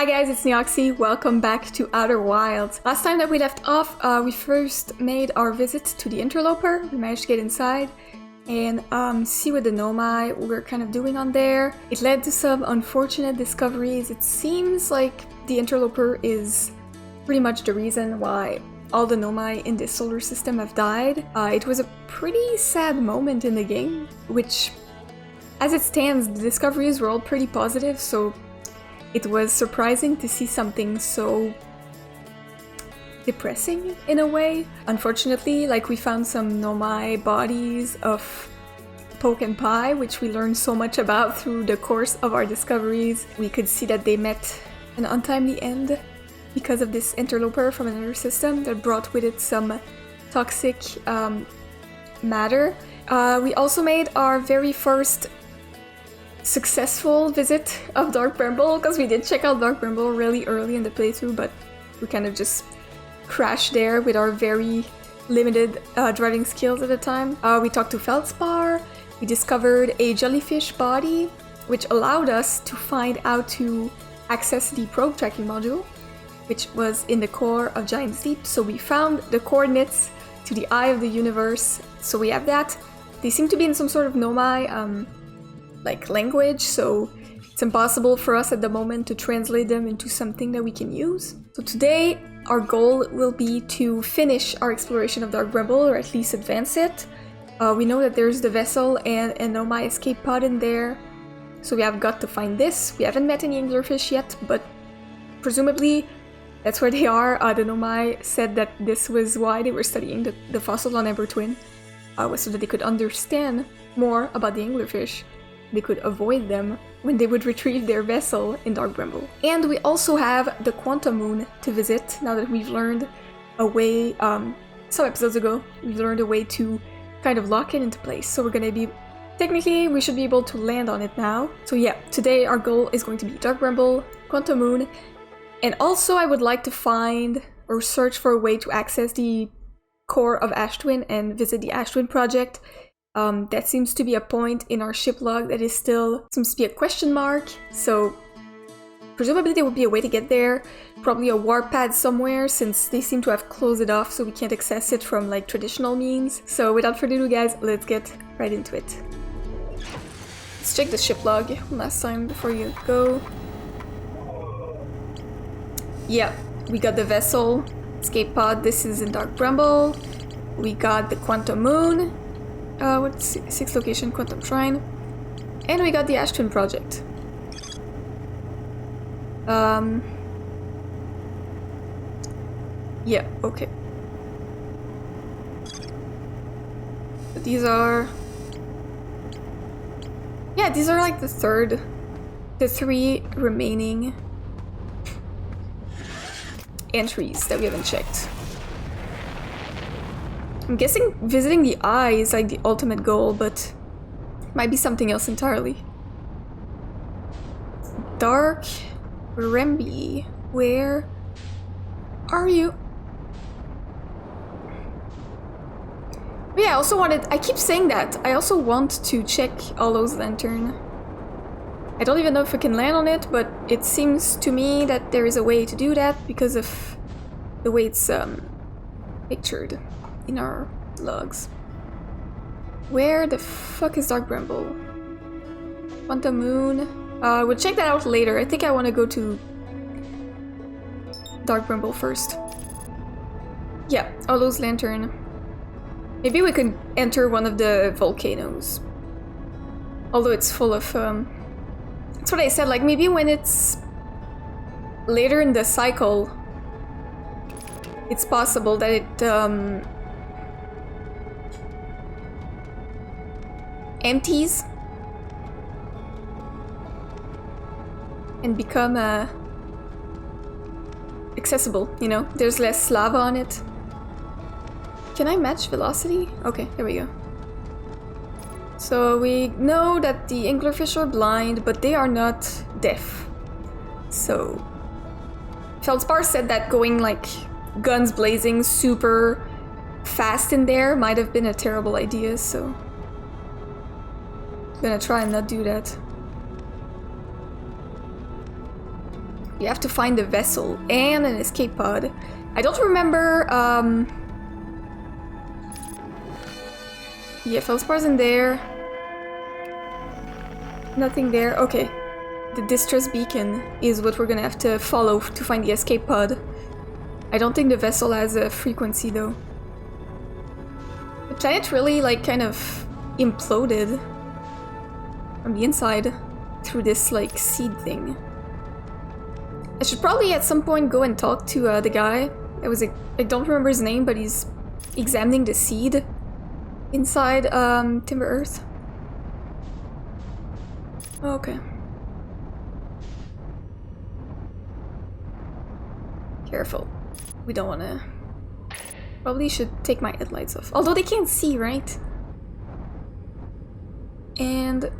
Hi guys, it's Neoxie. Welcome back to Outer Wilds. Last time that we left off, we first made our visit to the Interloper. We managed to get inside and see what the Nomai were kind of doing on there. It led to some unfortunate discoveries. It seems like the Interloper is pretty much the reason why all the Nomai in this solar system have died. It was a pretty sad moment in the game, which, as it stands, the discoveries were all pretty positive, so it was surprising to see something so depressing in a way. Unfortunately, like, we found some Nomai bodies of Poke and Pie, which we learned so much about through the course of our discoveries. We could see that they met an untimely end because of this interloper from another system that brought with it some toxic matter. We also made our very first successful visit of Dark Bramble, because we did check out Dark Bramble really early in the playthrough, but we kind of just crashed there with our very limited driving skills at the time. We talked to Feldspar, we discovered a jellyfish body, which allowed us to find out to access the probe tracking module, which was in the core of Giant's Deep. So we found the coordinates to the Eye of the Universe, so we have that. They seem to be in some sort of Nomai like language, so it's impossible for us at the moment to translate them into something that we can use. So today our goal will be to finish our exploration of Dark Bramble, or at least advance it. We know that there's the vessel and a Nomai escape pod in there, so we have got to find this. We haven't met any anglerfish yet, but presumably that's where they are. The Nomai said that this was why they were studying the fossils on Ash Twin, so that they could understand more about the anglerfish. They could avoid them when they would retrieve their vessel in Dark Bramble. And we also have the Quantum Moon to visit, now that we've learned a way, some episodes ago, we've learned a way to kind of lock it into place. So we're gonna be, technically, we should be able to land on it now. So yeah, today our goal is going to be Dark Bramble, Quantum Moon, and also I would like to find or search for a way to access the core of Ash Twin and visit the Ash Twin project. That seems to be a point in our ship log that is still, seems to be a question mark, so presumably there would be a way to get there, probably a warp pad somewhere, since they seem to have closed it off so we can't access it from like traditional means. So without further ado guys, let's get right into it. Let's check the ship log one last time before you go. Yeah, we got the vessel, escape pod, this is in Dark Bramble. We got the Quantum Moon. What's 6th location, Quantum Shrine. And we got the Ash Twin project. Yeah, okay. But these are... yeah, these are like the three remaining entries that we haven't checked. I'm guessing visiting the Eye is like the ultimate goal, but it might be something else entirely. Dark Bramble, where are you? But yeah, I also wanted, I keep saying that, I also want to check Allow's Lantern. I don't even know if we can land on it, but it seems to me that there is a way to do that because of the way it's pictured in our logs. Where the fuck is Dark Bramble? Quantum Moon? We'll check that out later. I think I want to go to Dark Bramble first. Yeah, Allow's Lantern. Maybe we could enter one of the volcanoes. Although it's full of... that's what I said, like maybe when it's later in the cycle, it's possible that it empties and become accessible, you know? There's less lava on it. Can I match velocity? Okay, there we go. So we know that the anglerfish are blind, but they are not deaf. So Feldspar said that going like guns blazing super fast in there might have been a terrible idea, so I'm gonna try and not do that. You have to find a vessel and an escape pod. I don't remember, yeah, feldspars in there. Nothing there. Okay. The distress beacon is what we're gonna have to follow to find the escape pod. I don't think the vessel has a frequency though. The planet really like kind of imploded from the inside through this like seed thing. I should probably at some point go and talk to the guy. I don't remember his name, but he's examining the seed inside Timber Earth. Okay. Careful. We don't wanna... Probably should take my headlights off. Although they can't see, right? And...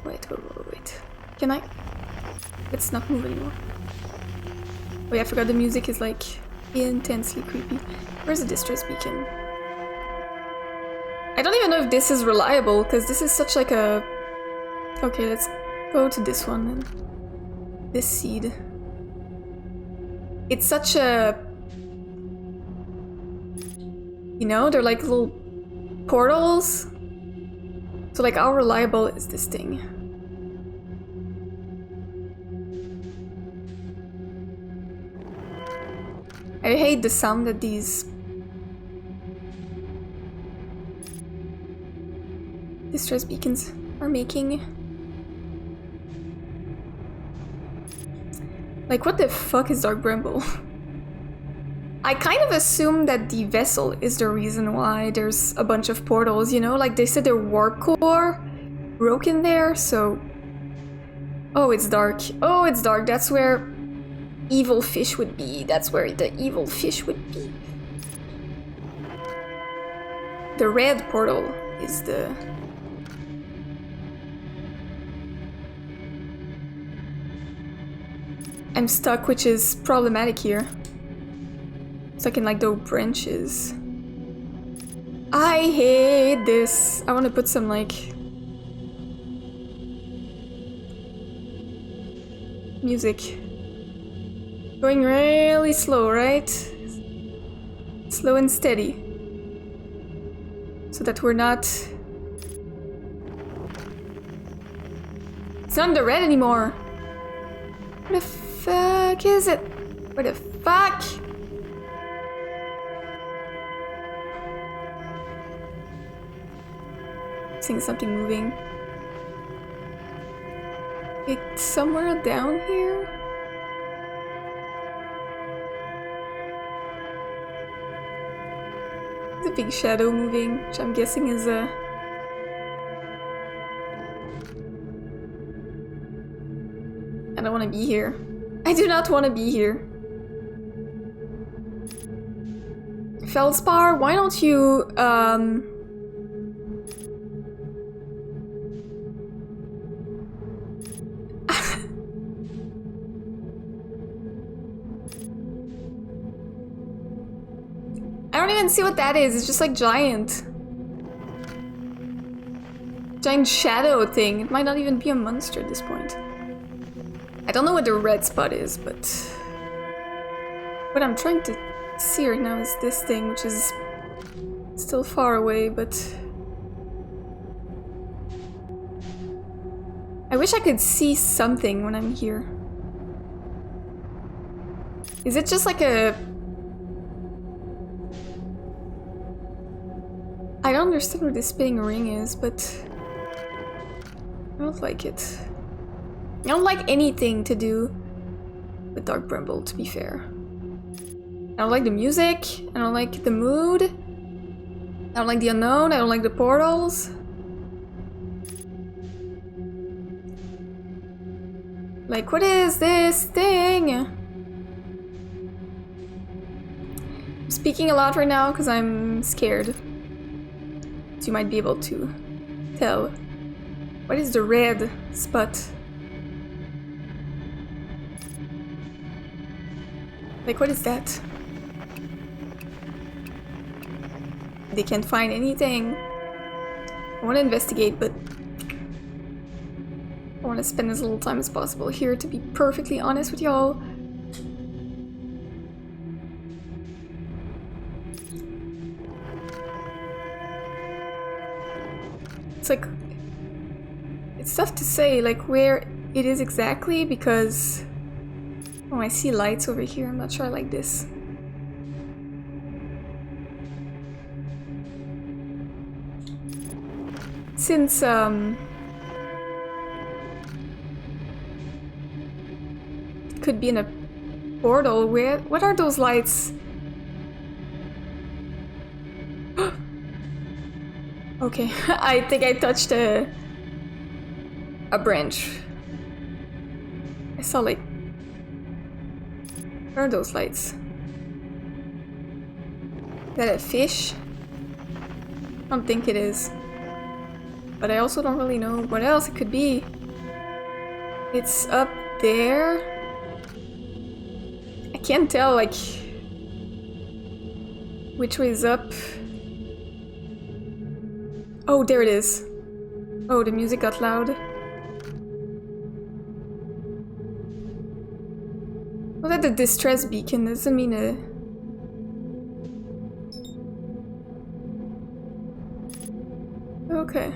Wait. Can I? Let's not move anymore. Oh yeah, I forgot the music is like intensely creepy. Where's the distress beacon? I don't even know if this is reliable, because this is such like a... Okay, let's go to this one then. This seed. It's such a... You know, they're like little portals. So like, how reliable is this thing? I hate the sound that these distress beacons are making. Like, what the fuck is Dark Bramble? I kind of assume that the vessel is the reason why there's a bunch of portals, you know? Like, they said their warp core broke in there, so... Oh, it's dark. Oh, it's dark. That's where evil fish would be. That's where the evil fish would be. The red portal is the... I'm stuck, which is problematic here. Stuck in like those branches. I hate this. I want to put some like music. Going really slow, right? Slow and steady. So that we're not... It's not in the red anymore. Where the fuck is it? Where the fuck? Seeing something moving. It's somewhere down here? There's a big shadow moving, which I'm guessing is a... I don't want to be here. I do not want to be here. Feldspar, why don't you, I don't even see what that is. It's just like giant shadow thing. It might not even be a monster at this point. I don't know what the red spot is, but what I'm trying to see right now is this thing, which is still far away, but I wish I could see something when I'm here. Is it just like a... I don't understand what this spinning ring is, but I don't like it. I don't like anything to do with Dark Bramble, to be fair. I don't like the music, I don't like the mood, I don't like the unknown, I don't like the portals. Like, what is this thing? I'm speaking a lot right now because I'm scared. So you might be able to tell. What is the red spot? Like, what is that? They can't find anything. want to investigate, but I want to spend as little time as possible here, to be perfectly honest with y'all. It's like, it's tough to say like where it is exactly, because oh, I see lights over here. I'm not sure I like this. Since it could be in a portal, where what are those lights? Okay, I think I touched a branch. I saw like, where are those lights? Is that a fish? I don't think it is. But I also don't really know what else it could be. It's up there. I can't tell like which way is up. Oh, there it is. Oh, the music got loud. Well, that's a distress beacon. Doesn't mean a... Okay.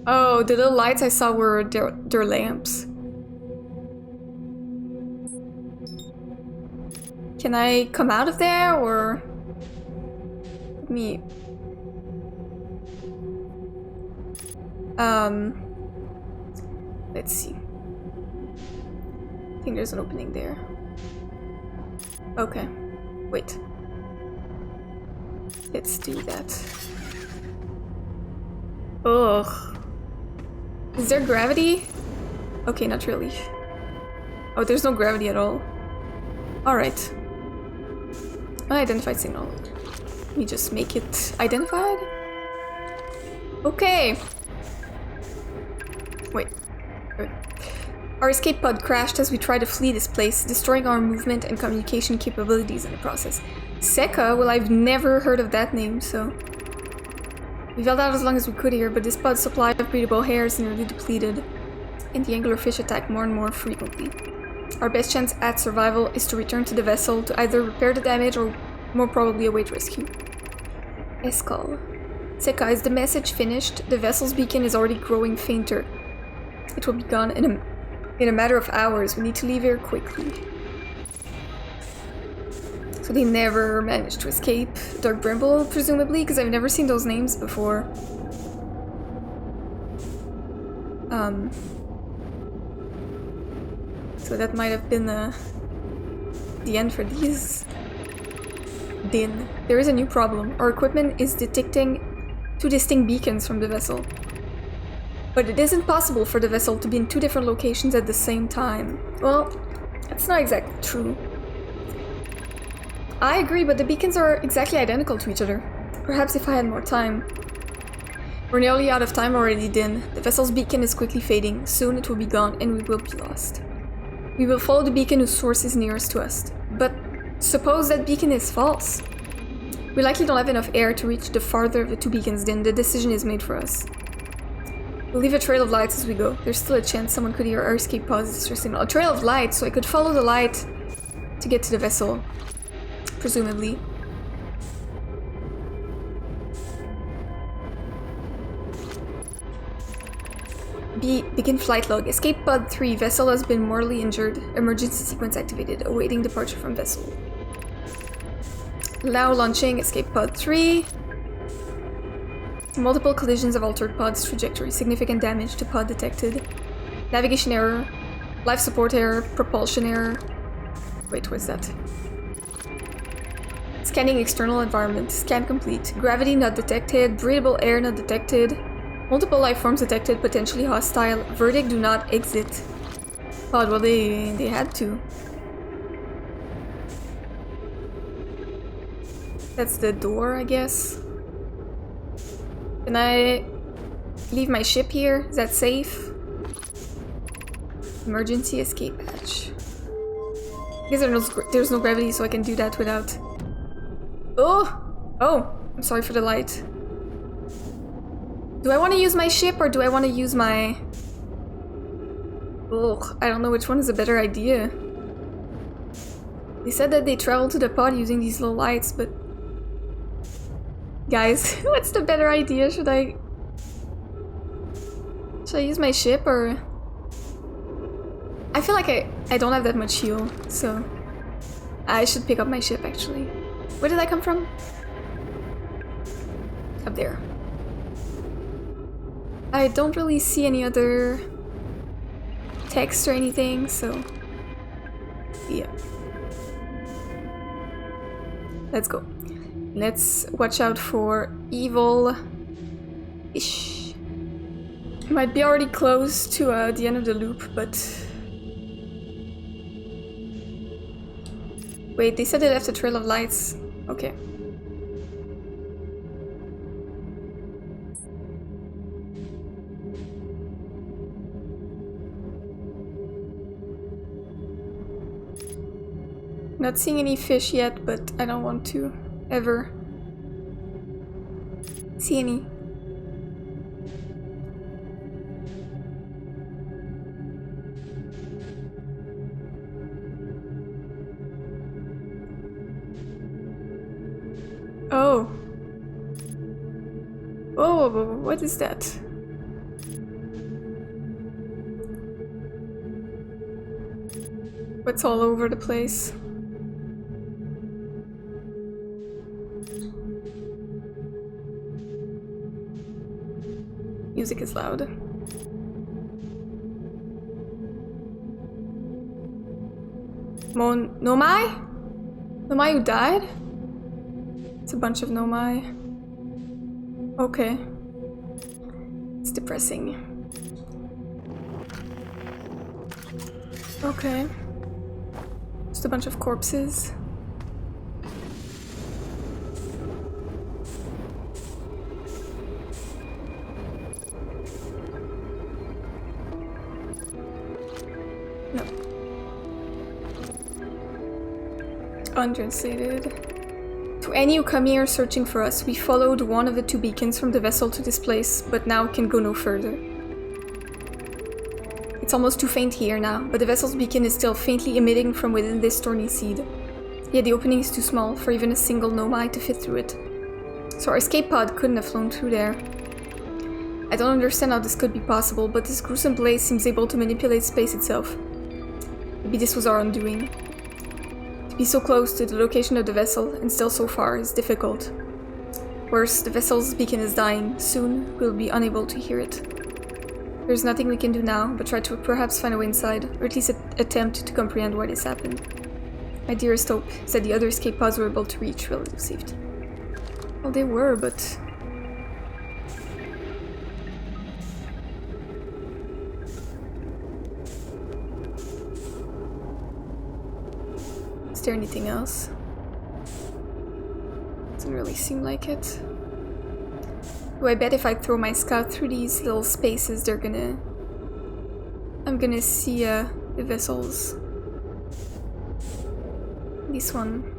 Oh, the little lights I saw were their lamps. Can I come out of there, or... Let me... Let's see. I think there's an opening there. Okay. Wait. Let's do that. Ugh. Is there gravity? Okay, not really. Oh, there's no gravity at all. Alright. Unidentified signal. Let me just make it identified. Okay. Wait. Our escape pod crashed as we tried to flee this place, destroying our movement and communication capabilities in the process. Seka? Well, I've never heard of that name, so... We held out as long as we could here, but this pod's supply of breathable air is nearly depleted, and the anglerfish attack more and more frequently. Our best chance at survival is to return to the vessel to either repair the damage or more probably await rescue. Escal. Seka, is the message finished? The vessel's beacon is already growing fainter. It will be gone in a matter of hours. We need to leave here quickly. So they never managed to escape Dark Bramble, presumably, because I've never seen those names before. So that might have been the end for these. Din. There is a new problem. Our equipment is detecting 2 distinct beacons from the vessel. But it isn't possible for the vessel to be in 2 different locations at the same time. Well, that's not exactly true. I agree, but the beacons are exactly identical to each other. Perhaps if I had more time. We're nearly out of time already, Din. The vessel's beacon is quickly fading. Soon it will be gone and we will be lost. We will follow the beacon whose source is nearest to us. But suppose that beacon is false. We likely don't have enough air to reach the farther of the 2 beacons, Din. The decision is made for us. We'll leave a trail of lights as we go. There's still a chance someone could hear our escape pod's distress signal. A trail of lights, so I could follow the light to get to the vessel. Presumably. Begin flight log. Escape pod 3. Vessel has been mortally injured. Emergency sequence activated. Awaiting departure from vessel. Allow launching. Escape pod 3. Multiple collisions have altered pod's trajectory. Significant damage to pod detected. Navigation error. Life support error. Propulsion error. Wait, what's that? Scanning external environment. Scan complete. Gravity not detected. Breathable air not detected. Multiple life forms detected. Potentially hostile. Verdict: do not exit. Pod, well they had to. That's the door, I guess. Can I leave my ship here? Is that safe? Emergency escape hatch. I guess there's no gravity, so I can do that without... Oh! Oh! I'm sorry for the light. Do I want to use my ship or do I want to use my... Ugh, I don't know which one is a better idea. They said that they traveled to the pod using these little lights, but... Guys, what's the better idea? Should I use my ship or... I feel like I don't have that much fuel, so... I should pick up my ship, actually. Where did I come from? Up there. I don't really see any other text or anything, so... Yeah. Let's go. Let's watch out for evil-ish. Might be already close to the end of the loop, but... Wait, they said they left a trail of lights. Okay. Not seeing any fish yet, but I don't want to ever see any. Oh. Oh, what is that? What's all over the place? Music is loud. Nomai? Nomai who died? It's a bunch of Nomai. Okay. It's depressing. Okay. Just a bunch of corpses. No. Untranslated. To any who come here searching for us, we followed one of the two beacons from the vessel to this place, but now can go no further. It's almost too faint here now, but the vessel's beacon is still faintly emitting from within this thorny seed. Yet the opening is too small for even a single Nomai to fit through it. So our escape pod couldn't have flown through there. I don't understand how this could be possible, but this gruesome place seems able to manipulate space itself. Maybe this was our undoing. To be so close to the location of the vessel and still so far is difficult. Worse, the vessel's beacon is dying. Soon, we'll be unable to hear it. There's nothing we can do now, but try to perhaps find a way inside, or at least attempt to comprehend why this happened. My dearest hope is that the other escape pods were able to reach relative safety. Well, they were, but... Is there anything else? Doesn't really seem like it. Oh, I bet if I throw my scout through these little spaces, I'm gonna see the vessels. This one.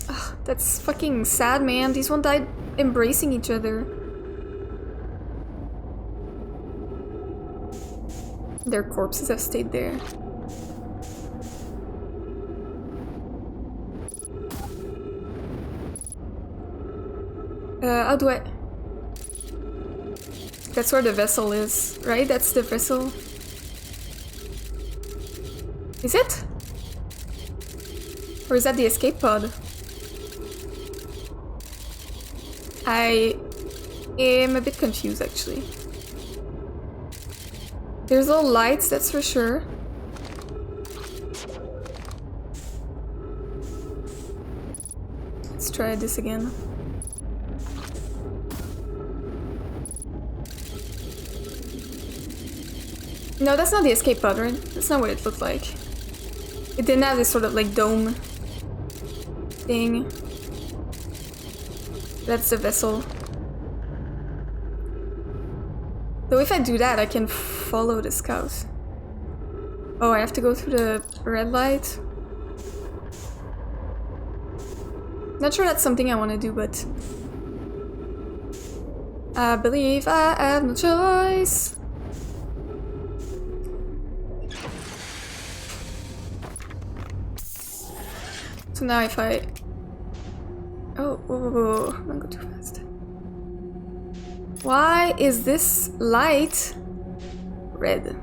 Ugh, that's fucking sad, man. These one died embracing each other. Their corpses have stayed there. How do I... That's where the vessel is, right? That's the vessel. Is it? Or is that the escape pod? I am a bit confused, actually. There's little lights, that's for sure. Let's try this again. No, that's not the escape pod, right? That's not what it looked like. It didn't have this sort of like dome thing. That's the vessel. Though if I do that, I can follow the scout. Oh, I have to go through the red light? Not sure that's something I want to do, but... I believe I have no choice. So now if I... Oh, don't go too fast. Why is this light red?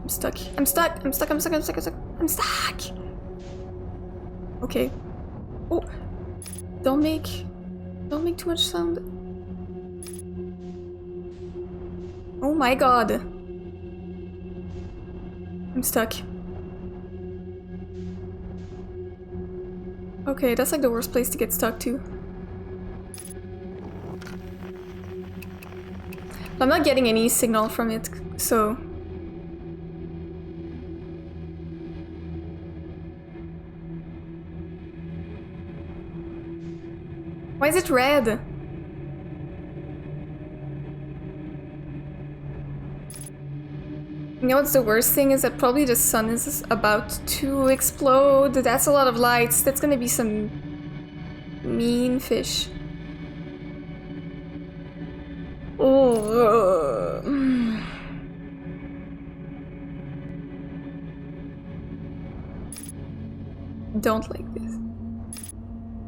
I'm stuck. I'm stuck. I'm stuck. I'm stuck. I'm stuck. I'm stuck. I'm stuck. Okay. Oh, don't make too much sound. Oh my god. I'm stuck. Okay, that's like the worst place to get stuck to. I'm not getting any signal from it, so... Why is it red? You know what's the worst thing is that probably the sun is about to explode. That's a lot of lights. That's gonna be some mean fish. Oh. Don't like this.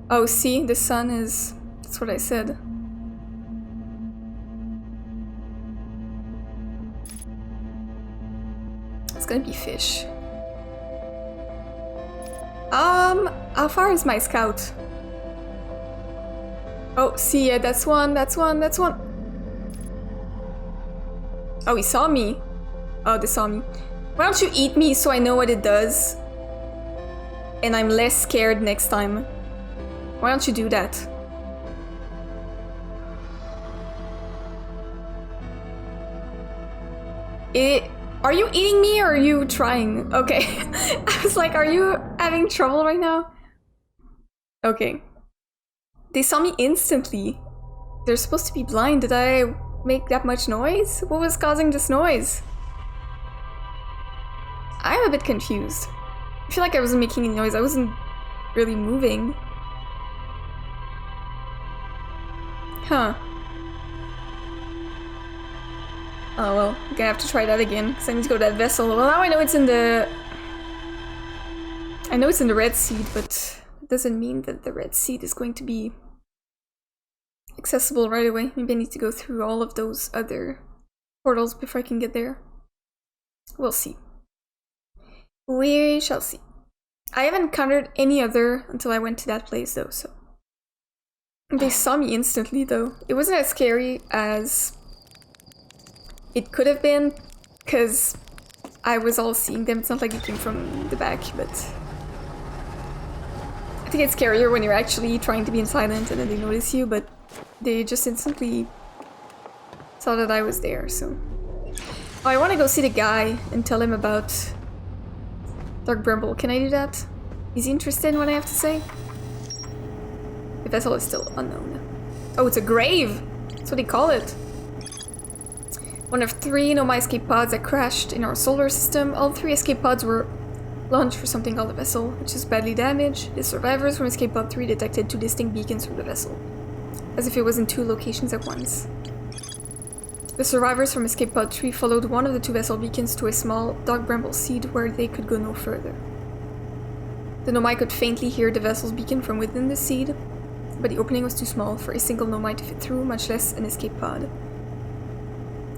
Oh, see, the sun is... That's what I said. It's gonna be fish. How far is my scout? Oh, see, yeah, that's one, that's one, that's one. Oh, he saw me. Oh, they saw me. Why don't you eat me so I know what it does? And I'm less scared next time. Why don't you do that? Are you eating me or are you trying? Okay. I was like, are you having trouble right now? Okay. They saw me instantly. They're supposed to be blind. Did I make that much noise? What was causing this noise? I'm a bit confused. I feel like I wasn't making any noise. I wasn't really moving. Huh. Oh well, I'm gonna have to try that again, because I need to go to that vessel. Well, now I know it's in the... I know it's in the Red Seed, but it doesn't mean that the Red Seed is going to be accessible right away. Maybe I need to go through all of those other portals before I can get there. We'll see. We shall see. I haven't encountered any other until I went to that place though, so... They saw me instantly though. It wasn't as scary as it could have been, because I was all seeing them. It's not like it came from the back, but... I think it's scarier when you're actually trying to be silent and then they notice you, but they just instantly saw that I was there, so... Oh, I want to go see the guy and tell him about Dark Bramble. Can I do that? Is he interested in what I have to say? The vessel is still unknown. Oh, it's a grave! That's what they call it. One of 3 Nomai escape pods that crashed in our solar system. All 3 escape pods were launched for something called a vessel, which is badly damaged. The survivors from escape pod 3 detected 2 distinct beacons from the vessel, as if it was in 2 locations at once. The survivors from escape pod 3 followed one of the 2 vessel beacons to a small Dark Bramble seed where they could go no further. The Nomai could faintly hear the vessel's beacon from within the seed, but the opening was too small for a single Nomai to fit through, much less an escape pod.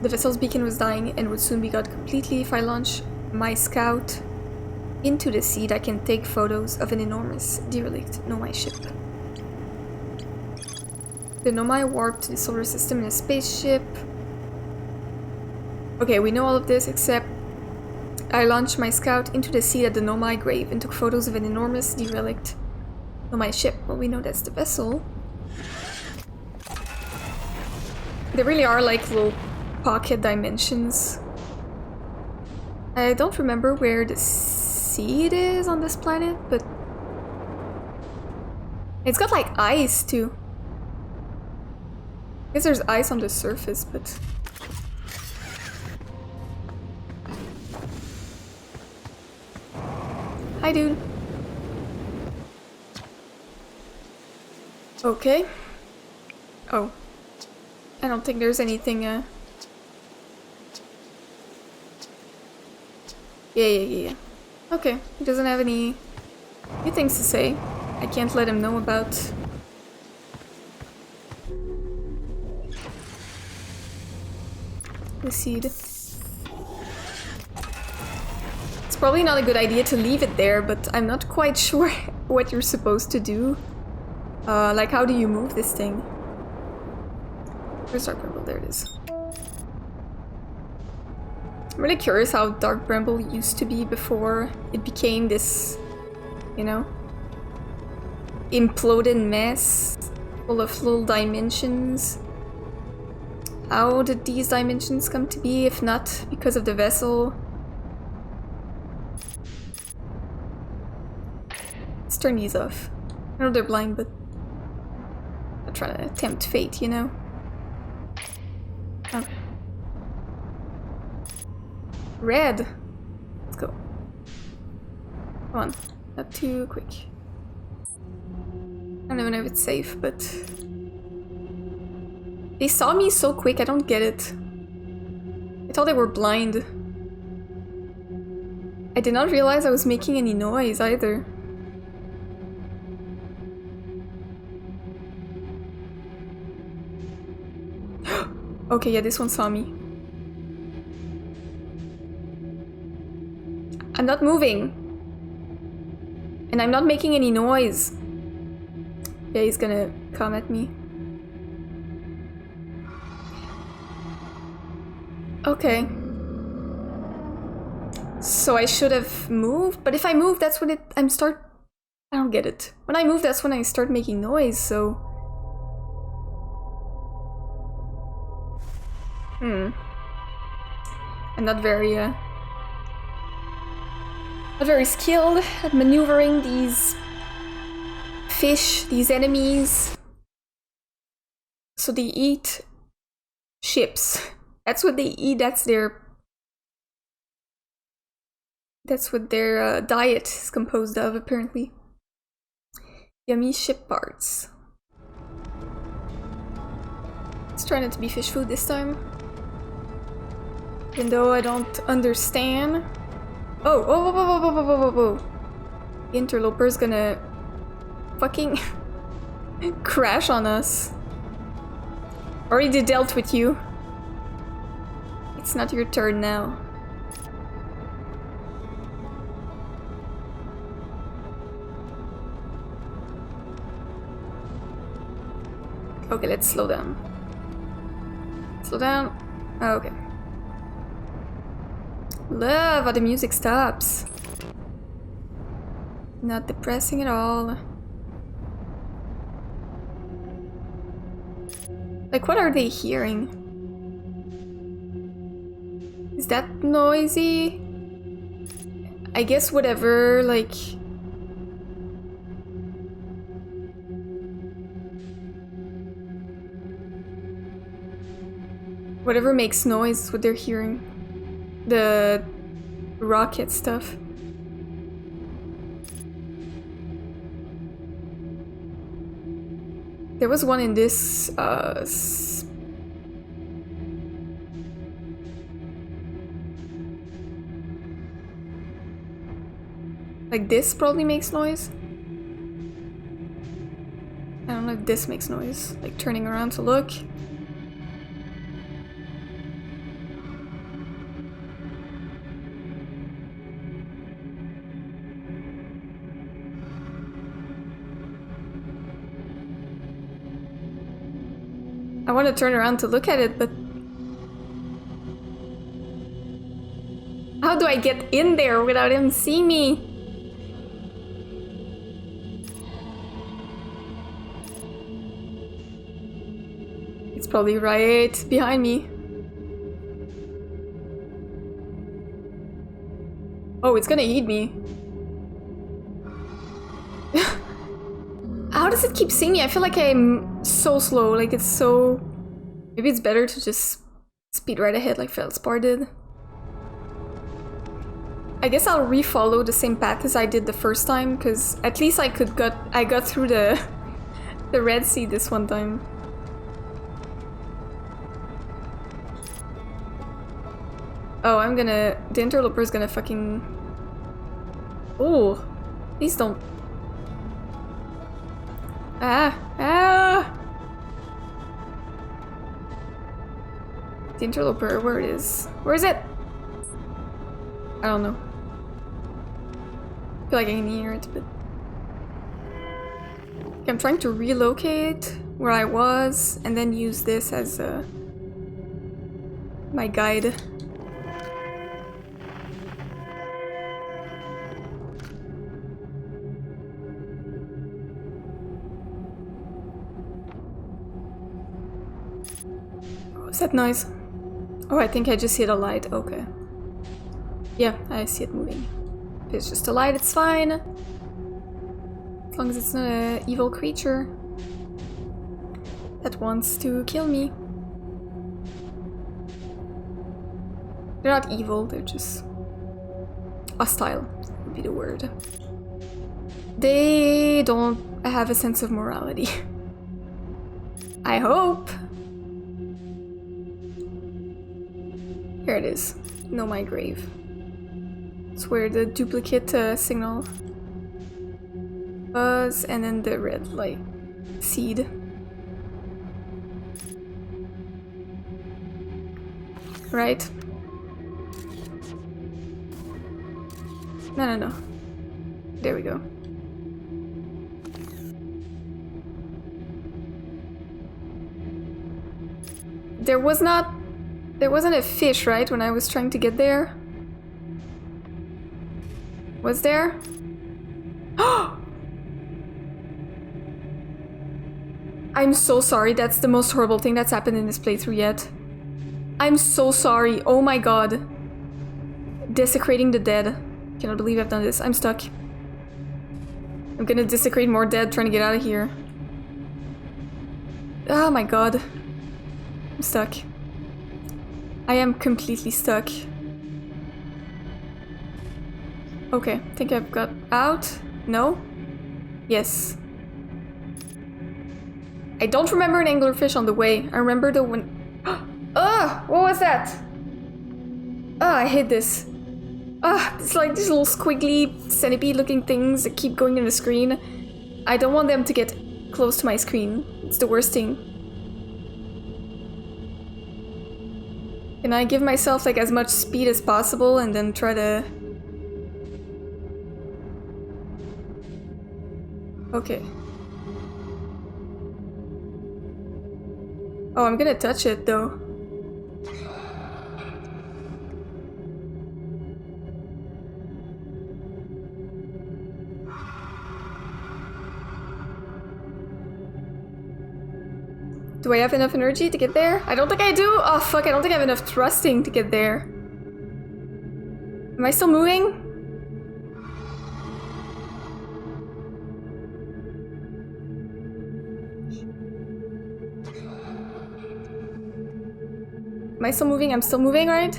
The vessel's beacon was dying and would soon be gone completely. If I launch my scout into the seed, I can take photos of an enormous, derelict Nomai ship. The Nomai warped to the solar system in a spaceship. Okay, we know all of this, except I launched my scout into the seed at the Nomai grave and took photos of an enormous, derelict Nomai ship. Well, we know that's the vessel. There really are like little pocket dimensions. I don't remember where the seed is on this planet, but it's got like ice too. I guess there's ice on the surface, but... Hi, dude. Okay. Oh. I don't think there's anything, Yeah. Okay, he doesn't have any new things to say. I can't let him know about... the seed. It's probably not a good idea to leave it there, but I'm not quite sure what you're supposed to do. Like, how do you move this thing? Where's Dark Bramble? There it is. I'm really curious how Dark Bramble used to be before it became this, you know, imploded mess full of little dimensions. How did these dimensions come to be, if not because of the vessel? Let's turn these off. I know they're blind, but I'm trying to tempt fate, you know? Okay. Red! Let's go. Come on. Not too quick. I don't even know if it's safe, but... They saw me so quick, I don't get it. I thought they were blind. I did not realize I was making any noise either. Okay, yeah, this one saw me. I'm not moving. And I'm not making any noise. Yeah, he's gonna come at me. Okay. So I should have moved, but if I move, that's when I don't get it. When I move, that's when I start making noise, so... I'm not very skilled at maneuvering these fish, these enemies. So they eat ships. That's what they eat, that's what their diet is composed of, apparently. Yummy ship parts. Let's try not to be fish food this time. Even though I don't understand. Oh, whoa. The interloper's gonna fucking crash on us. Already dealt with you. It's not your turn now. Okay, let's slow down. Slow down. Oh, okay. Love how the music stops. Not depressing at all. Like, what are they hearing? Is that noisy? I guess whatever, like... Whatever makes noise is what they're hearing. The rocket stuff. There was one in this, like this probably makes noise. I don't know if this makes noise. Like turning around to look. I want to turn around to look at it, but... How do I get in there without him seeing me? It's probably right behind me. Oh, it's gonna eat me. How does it keep seeing me? I feel like I'm so slow, like it's so... Maybe it's better to just speed right ahead like Feldspar did. I guess I'll refollow the same path as I did the first time, because at least I got through the Red Sea this one time. Oh, I'm gonna... The interloper's gonna fucking... Oh, please don't... Ah! Ah! The interloper, where it is? Where is it? I don't know. I feel like I can hear it, but... Okay, I'm trying to relocate where I was and then use this as my guide. What's that noise? Oh, I think I just hit a light. Okay. Yeah, I see it moving. If it's just a light, it's fine. As long as it's not an evil creature that wants to kill me. They're not evil, they're just hostile, would be the word. They don't have a sense of morality. I hope. Here it is. Nomai grave. It's where the duplicate signal was, and then the red light seed. Right? No. There we go. There wasn't a fish, right, when I was trying to get there? Was there? I'm so sorry, that's the most horrible thing that's happened in this playthrough yet. I'm so sorry, oh my god. Desecrating the dead. Cannot believe I've done this, I'm stuck. I'm gonna desecrate more dead trying to get out of here. Oh my god. I'm stuck. I am completely stuck. Okay, I think I've got out. No? Yes. I don't remember an anglerfish on the way. I remember the one... Ah! What was that? Ah, I hate this. Ah, it's like these little squiggly centipede looking things that keep going in the screen. I don't want them to get close to my screen. It's the worst thing. Can I give myself like as much speed as possible and then try to... Okay. Oh, I'm gonna touch it though. Do I have enough energy to get there? I don't think I do! Oh fuck, I don't think I have enough thrusting to get there. Am I still moving? Am I still moving? I'm still moving, right?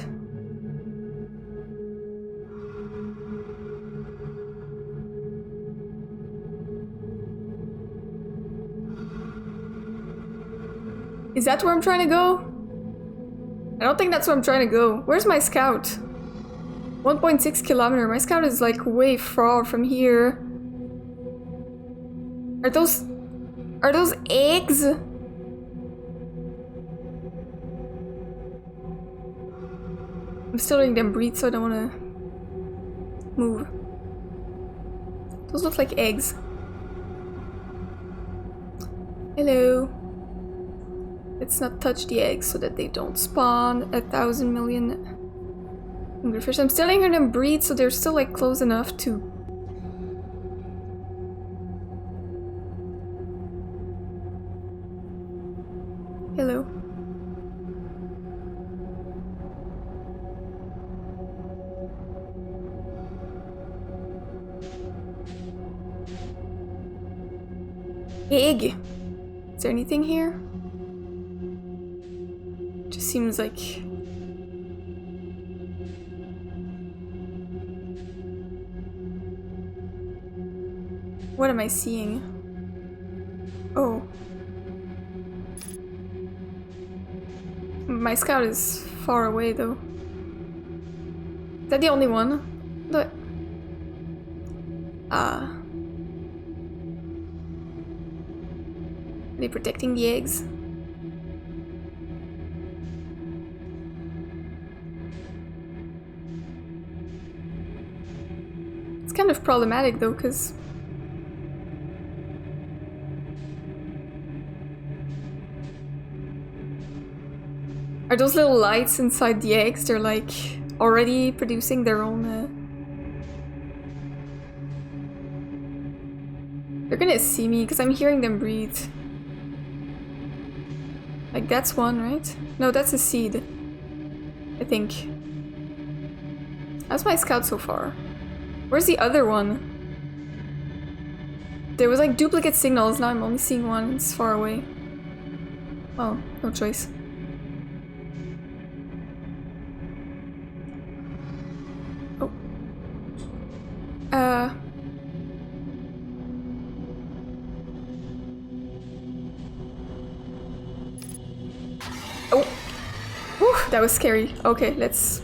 Is that where I'm trying to go? I don't think that's where I'm trying to go. Where's my scout? 1.6 kilometer. My scout is like way far from here. Are those eggs? I'm still letting them breathe, so I don't want to move. Those look like eggs. Hello. Let's not touch the eggs so that they don't spawn 1,000 million anglerfish. I'm still letting them breathe, so they're still like close enough to... Hello. Egg! Is there anything here? Just seems like... What am I seeing? Oh. My scout is far away though. Is that the only one? The... Ah. Are they protecting the eggs? It's kind of problematic though, because are those little lights inside the eggs? They're like already producing their own. They're gonna see me because I'm hearing them breathe. Like that's one, right? No, that's a seed. I think. How's my scout so far? Where's the other one? There was like duplicate signals, now I'm only seeing one, it's far away. Well, no choice. Oh. Oh! Whew, that was scary. Okay, let's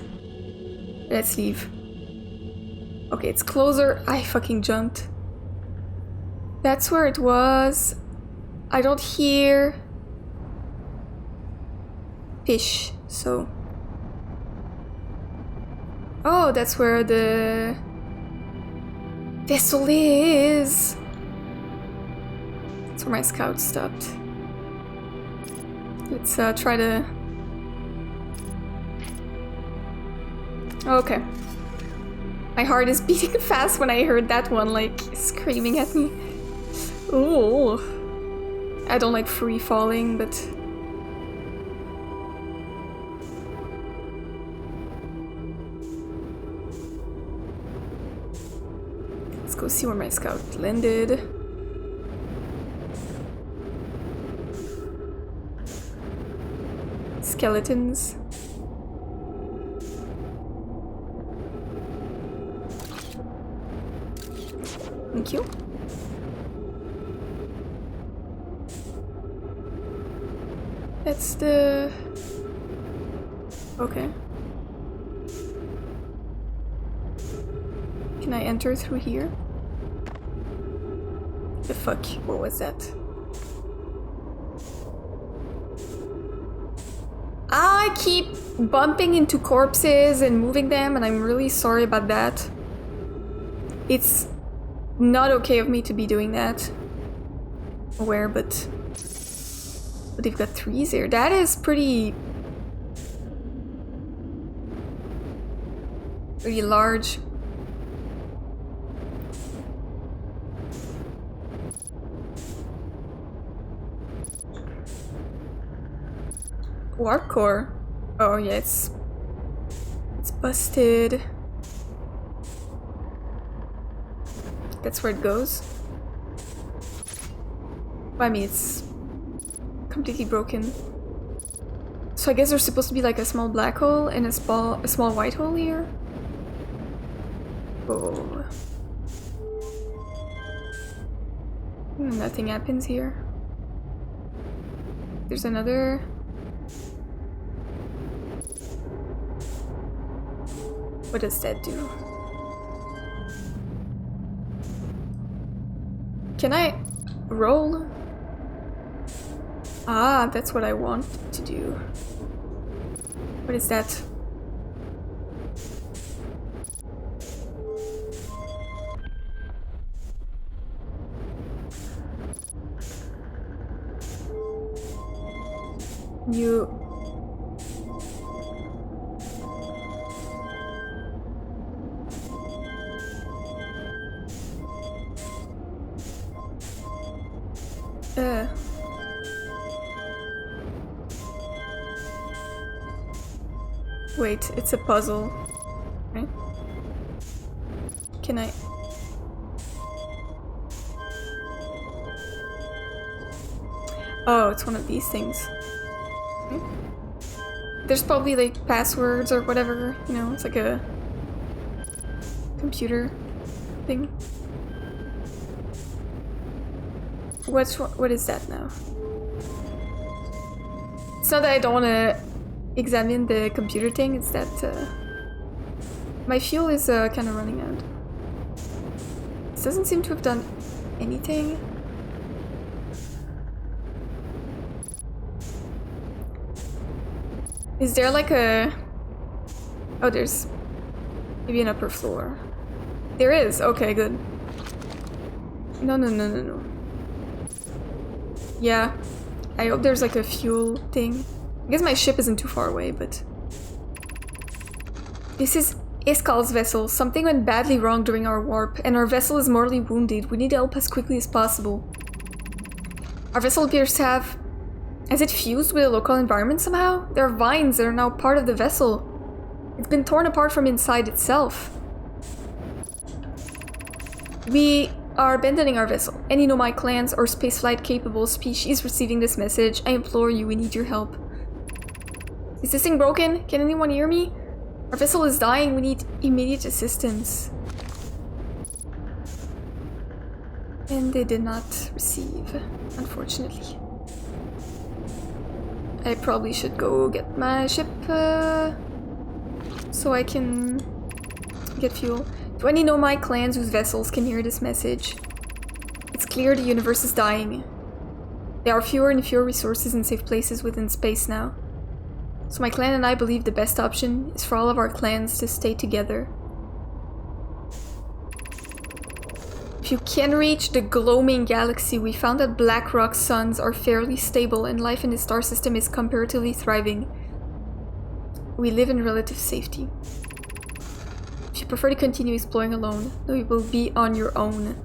leave. Okay, it's closer. I fucking jumped. That's where it was. I don't hear fish, so... Oh, that's where the vessel is. That's where my scout stopped. Let's try to... Okay. My heart is beating fast when I heard that one, like, screaming at me. Ooh. I don't like free falling, but... Let's go see where my scout landed. Skeletons. Thank you. That's the... Okay. Can I enter through here? The fuck? What was that? I keep bumping into corpses and moving them, and I'm really sorry about that. It's not okay of me to be doing that. Aware, but they've got threes here. That is pretty large. Warp core. Oh yeah, it's busted. That's where it goes. Well, I mean, it's completely broken. So I guess there's supposed to be like a small black hole and a small white hole here. Oh. Nothing happens here. There's another. What does that do? Can I roll? Ah, that's what I want to do. What is that? You... Wait, it's a puzzle, right? Can I... Oh, it's one of these things. Okay. There's probably like passwords or whatever, you know, it's like a computer thing. What is that now? It's not that I don't want to examine the computer thing, it's that My fuel is kind of running out. This doesn't seem to have done anything. Is there like a... Oh, there's maybe an upper floor. There is. Okay, good. No. Yeah. I hope there's like a fuel thing. I guess my ship isn't too far away, but... This is Escal's vessel. Something went badly wrong during our warp, and our vessel is mortally wounded. We need help as quickly as possible. Our vessel appears to have... Has it fused with the local environment somehow? There are vines that are now part of the vessel. It's been torn apart from inside itself. We are abandoning our vessel. Any Nomai clans or spaceflight capable species receiving this message, I implore you, we need your help. Is this thing broken? Can anyone hear me? Our vessel is dying, we need immediate assistance. And they did not receive, unfortunately. I probably should go get my ship so I can get fuel. Do any Nomai clans whose vessels can hear this message? It's clear the universe is dying. There are fewer and fewer resources and safe places within space now. So my clan and I believe the best option is for all of our clans to stay together. If you can reach the gloaming galaxy, we found that black rock suns are fairly stable and life in the star system is comparatively thriving. We live in relative safety. If you prefer to continue exploring alone, though you will be on your own.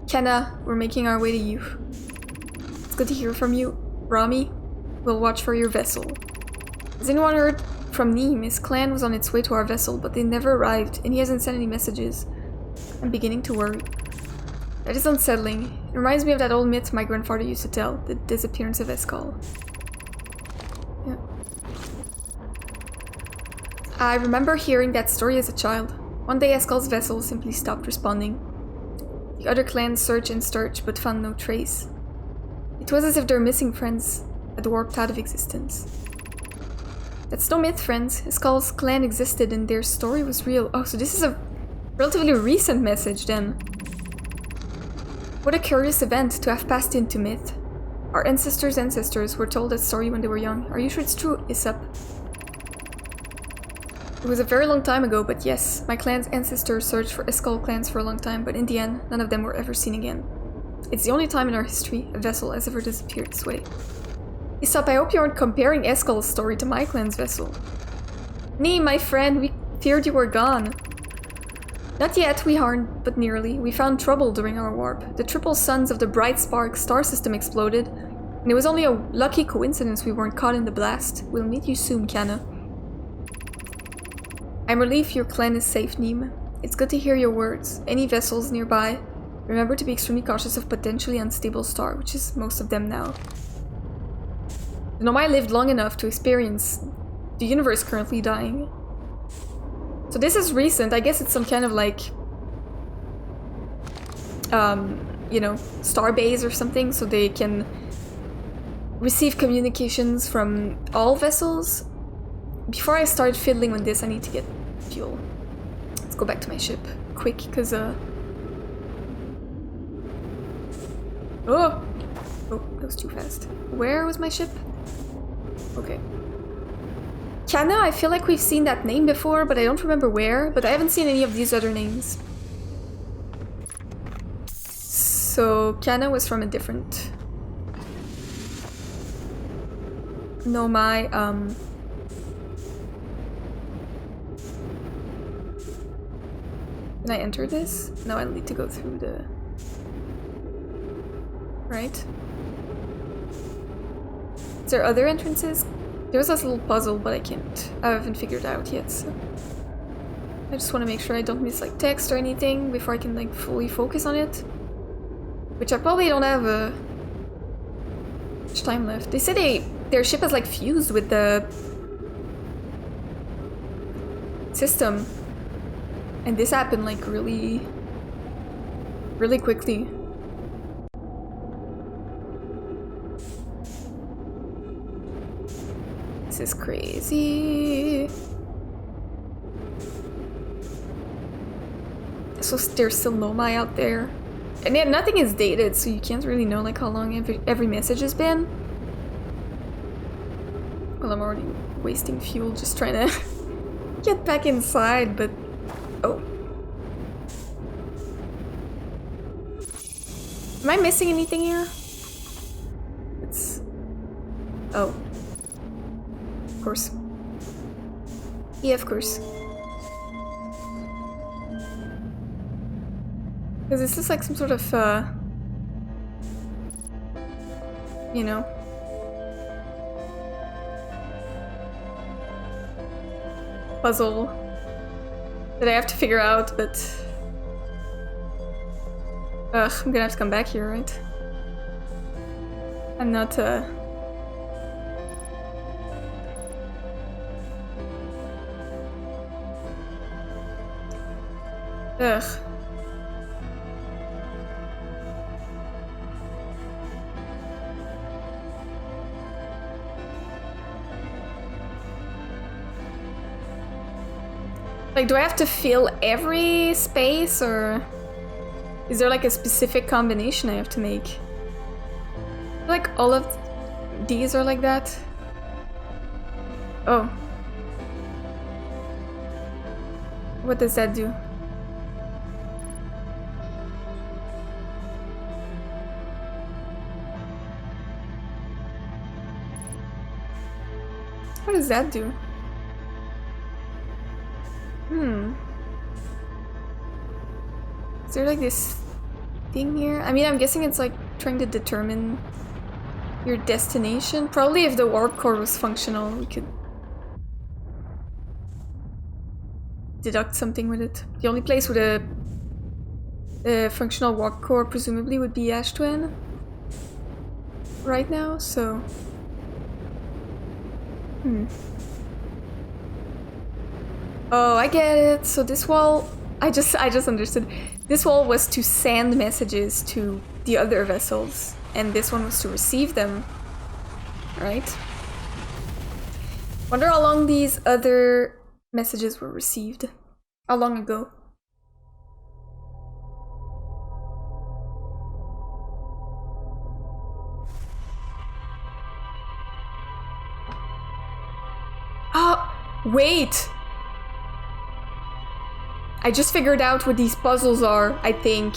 Kenna, we're making our way to you. It's good to hear from you. Rami, we'll watch for your vessel. Has anyone heard from Neem? His clan was on its way to our vessel, but they never arrived, and he hasn't sent any messages. I'm beginning to worry. That is unsettling. It reminds me of that old myth my grandfather used to tell, the disappearance of Escal. Yeah. I remember hearing that story as a child. One day Escal's vessel simply stopped responding. The other clans searched and searched, but found no trace. It was as if their missing friends had warped out of existence. That's no myth, friends. Escal's clan existed and their story was real. Oh, so this is a relatively recent message then. What a curious event to have passed into myth. Our ancestors were told that story when they were young. Are you sure it's true, Isap? It was a very long time ago, but yes, my clan's ancestors searched for Escal clans for a long time, but in the end, none of them were ever seen again. It's the only time in our history a vessel has ever disappeared this way. Isap, I hope you aren't comparing Escal's story to my clan's vessel. Nee, my friend, we feared you were gone. Not yet, we aren't, but nearly. We found trouble during our warp. The triple suns of the Bright Spark star system exploded, and it was only a lucky coincidence we weren't caught in the blast. We'll meet you soon, Kana. I'm relieved your clan is safe, Neem. It's good to hear your words. Any vessels nearby, remember to be extremely cautious of potentially unstable star, which is most of them now. The Nomai lived long enough to experience the universe currently dying. So this is recent. I guess it's some kind of like, you know, star base or something, so they can receive communications from all vessels. Before I start fiddling with this, I need to get fuel. Let's go back to my ship quick, because oh, that was too fast. Where was my ship? Okay. Kana, I feel like we've seen that name before, but I don't remember where, but I haven't seen any of these other names. So Kana was from a different Nomai, Can I enter this? No, I need to go through the... Right? Is there other entrances? There's this little puzzle, but I haven't figured it out yet, so... I just want to make sure I don't miss like text or anything before I can like fully focus on it. Which I probably don't have much time left. They say their ship is like fused with the system. And this happened like really quickly. This is crazy. So there's still Nomai out there. And yeah, nothing is dated, so you can't really know like how long every message has been. Well, I'm already wasting fuel just trying to get back inside, but... Oh. Am I missing anything here? It's... Oh. Of course. Yeah, of course. Because this is like some sort of, you know... puzzle that I have to figure out, but... Ugh, I'm gonna have to come back here, right? I'm not, Ugh. Like, do I have to fill every space, or is there like a specific combination I have to make? Like all of these are like that? Oh. What does that do? What does that do? Is there like this thing here? I mean, I'm guessing it's like trying to determine your destination. Probably if the warp core was functional, we could deduct something with it. The only place with a functional warp core presumably would be Ash Twin right now, so... Oh, I get it. So this wall, I just understood. This wall was to send messages to the other vessels, and this one was to receive them, right? Wonder how long these other messages were received. How long ago? Oh, wait! I just figured out what these puzzles are, I think.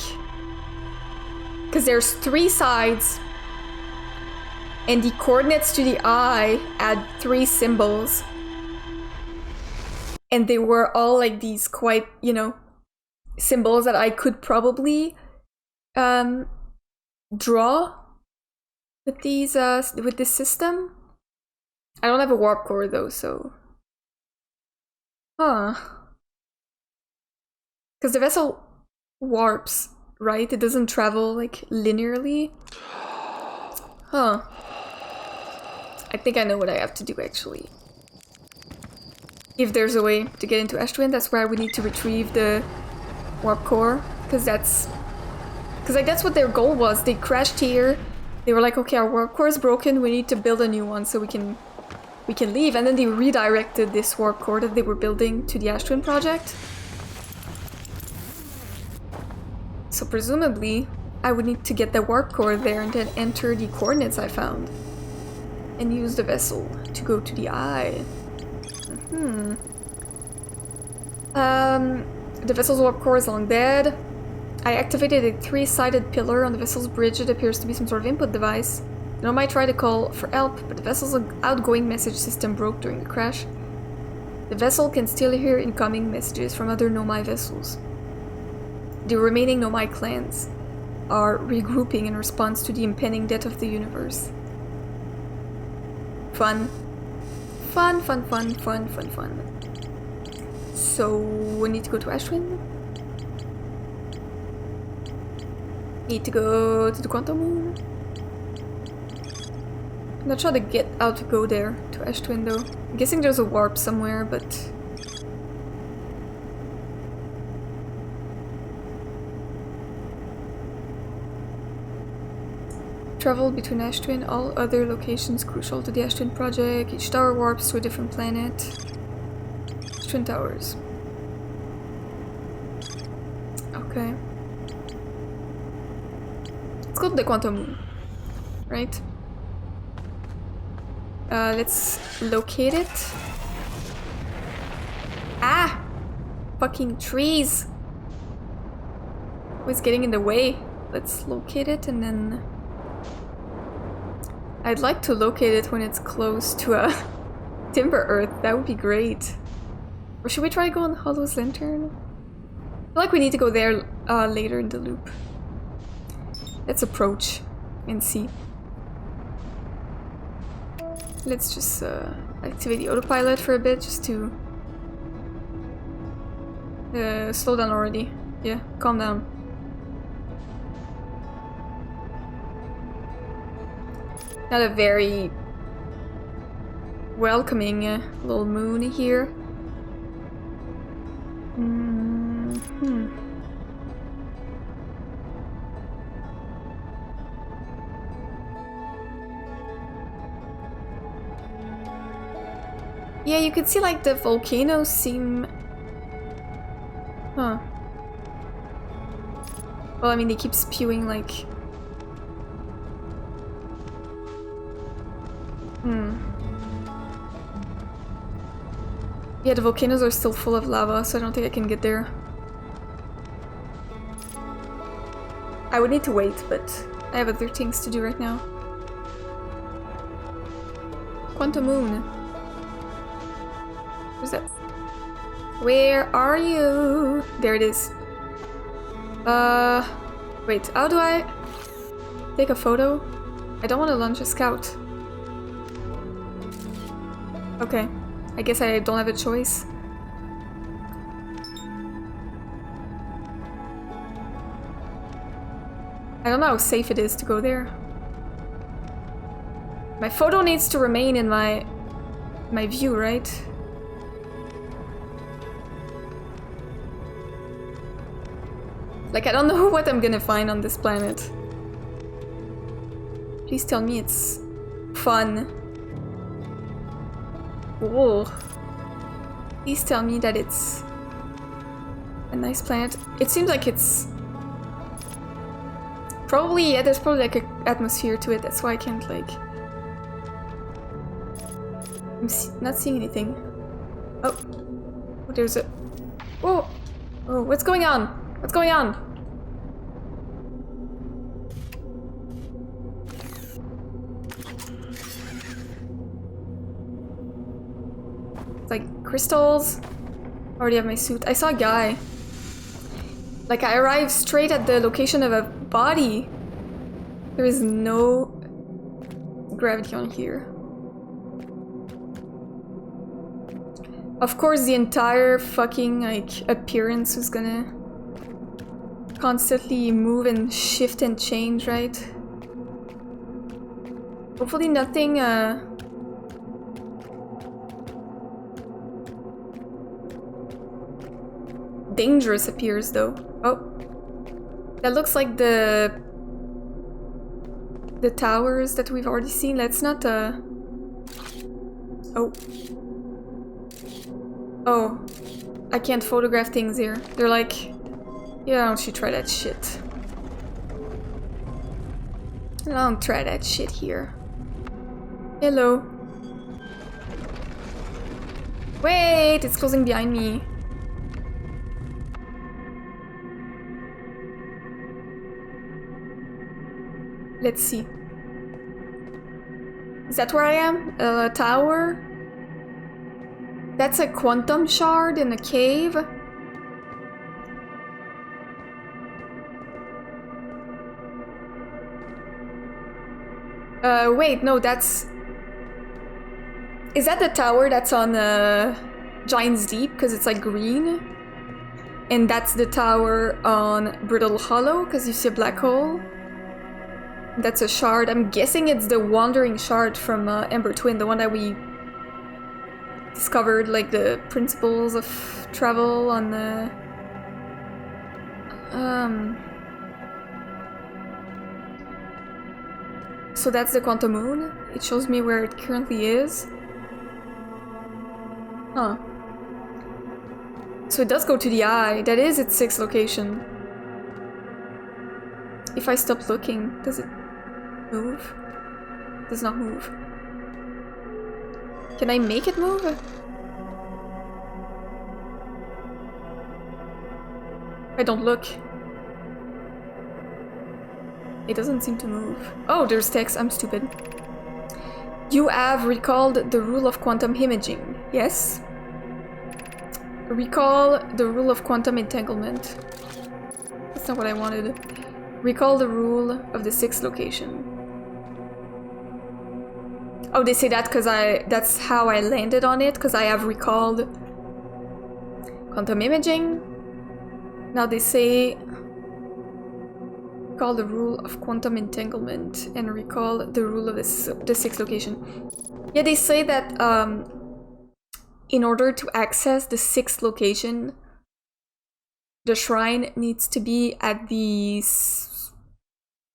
Because there's 3 sides, and the coordinates to the eye add 3 symbols. And they were all like these quite, you know, symbols that I could probably draw with these with this system. I don't have a warp core though, so... Huh. Because the vessel warps, right? It doesn't travel, like, linearly. Huh. I think I know what I have to do, actually. If there's a way to get into Ash Twin, that's where I would need to retrieve the warp core. Because that's... Because, like, that's what their goal was. They crashed here. They were like, okay, our warp core is broken. We need to build a new one so we can leave. And then they redirected this warp core that they were building to the Ash Twin project. So presumably, I would need to get the warp core there and then enter the coordinates I found. And use the vessel to go to the eye. The vessel's warp core is long dead. I activated a 3-sided pillar on the vessel's bridge. It appears to be some sort of input device. Nomai tried to call for help, but the vessel's outgoing message system broke during the crash. The vessel can still hear incoming messages from other Nomai vessels. The remaining Nomai clans are regrouping in response to the impending death of the universe. Fun. Fun, fun, fun, fun, fun, fun. So, we need to go to Ash Twin. Need to go to the Quantum Moon. I'm not sure how to go there, to Ash Twin though. I'm guessing there's a warp somewhere, but... Travel between Ash Twin, all other locations crucial to the Ash Twin project. Each tower warps to a different planet. Ash Twin towers. Okay. Let's go to the quantum moon. Right? Let's locate it. Ah! Fucking trees! Always getting in the way. Let's locate it and then... I'd like to locate it when it's close to a Timber Earth. That would be great. Or should we try to go on Hollow's Lantern? I feel like we need to go there later in the loop. Let's approach and see. Let's just activate the autopilot for a bit just to slow down already. Yeah, calm down. Not a very welcoming little moon here. Yeah, you could see like the volcanoes seem... Huh. Well, I mean, they keep spewing like... Yeah, the volcanoes are still full of lava, so I don't think I can get there. I would need to wait, but I have other things to do right now. Quantum Moon. Where's that? Where are you? There it is. Wait, how do I take a photo? I don't want to launch a scout. Okay, I guess I don't have a choice. I don't know how safe it is to go there. My photo needs to remain in my view, right? Like, I don't know what I'm gonna find on this planet. Please tell me it's fun. Whoa. Please tell me that it's a nice planet. It seems like it's... Probably, yeah, there's probably like an atmosphere to it. That's why I can't, like... I'm not seeing anything. Oh. Oh, there's a... Oh! Oh, what's going on? What's going on? It's like crystals. I already have my suit. I saw a guy. Like, I arrived straight at the location of a body. There is no gravity on here. Of course, the entire fucking, like, appearance was gonna constantly move and shift and change, right? Hopefully nothing, dangerous appears, though. Oh. That looks like the towers that we've already seen. Let's not, Oh. Oh. I can't photograph things here. They're like... Yeah, don't you try that shit. Don't try that shit here. Hello. Wait! It's closing behind me. Let's see. Is that where I am? A tower? That's a quantum shard in a cave? Wait, no, that's... Is that the tower that's on Giant's Deep? Because it's like green? And that's the tower on Brittle Hollow? Because you see a black hole? That's a shard. I'm guessing it's the wandering shard from Ember Twin, the one that we discovered, like the principles of travel on the... So that's the quantum moon. It shows me where it currently is. Huh. So it does go to the eye. That is its 6th location. If I stop looking, does it move? It does not move. Can I make it move? I don't look. It doesn't seem to move. Oh, there's text. I'm stupid. You have recalled the rule of quantum imaging. Yes. Recall the rule of quantum entanglement. That's not what I wanted. Recall the rule of the sixth location. Oh, they say that because that's how I landed on it, because I have recalled quantum imaging. Now they say recall the rule of quantum entanglement and recall the rule of the sixth location. Yeah, they say that in order to access the sixth location, the shrine needs to be at the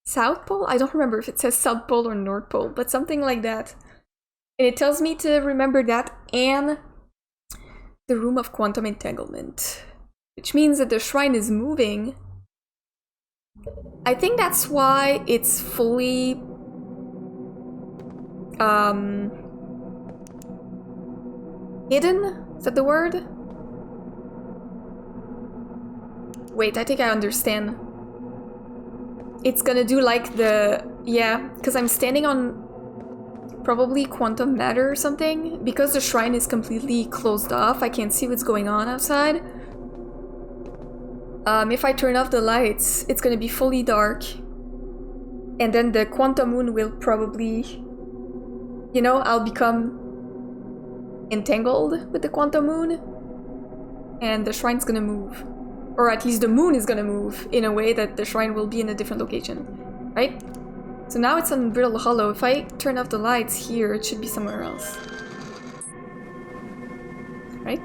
South Pole? I don't remember if it says South Pole or North Pole, but something like that. And it tells me to remember that and the room of quantum entanglement, which means that the shrine is moving. I think that's why it's fully hidden? Is that the word? Wait, I think I understand. It's gonna do like the... yeah, because I'm standing on probably quantum matter or something. Because the shrine is completely closed off, I can't see what's going on outside. If I turn off the lights, it's gonna be fully dark. And then the quantum moon will probably... you know, I'll become entangled with the quantum moon. And the shrine's gonna move. Or at least the moon is gonna move in a way that the shrine will be in a different location. Right? So now it's on Brittle Hollow. If I turn off the lights here, it should be somewhere else. Right?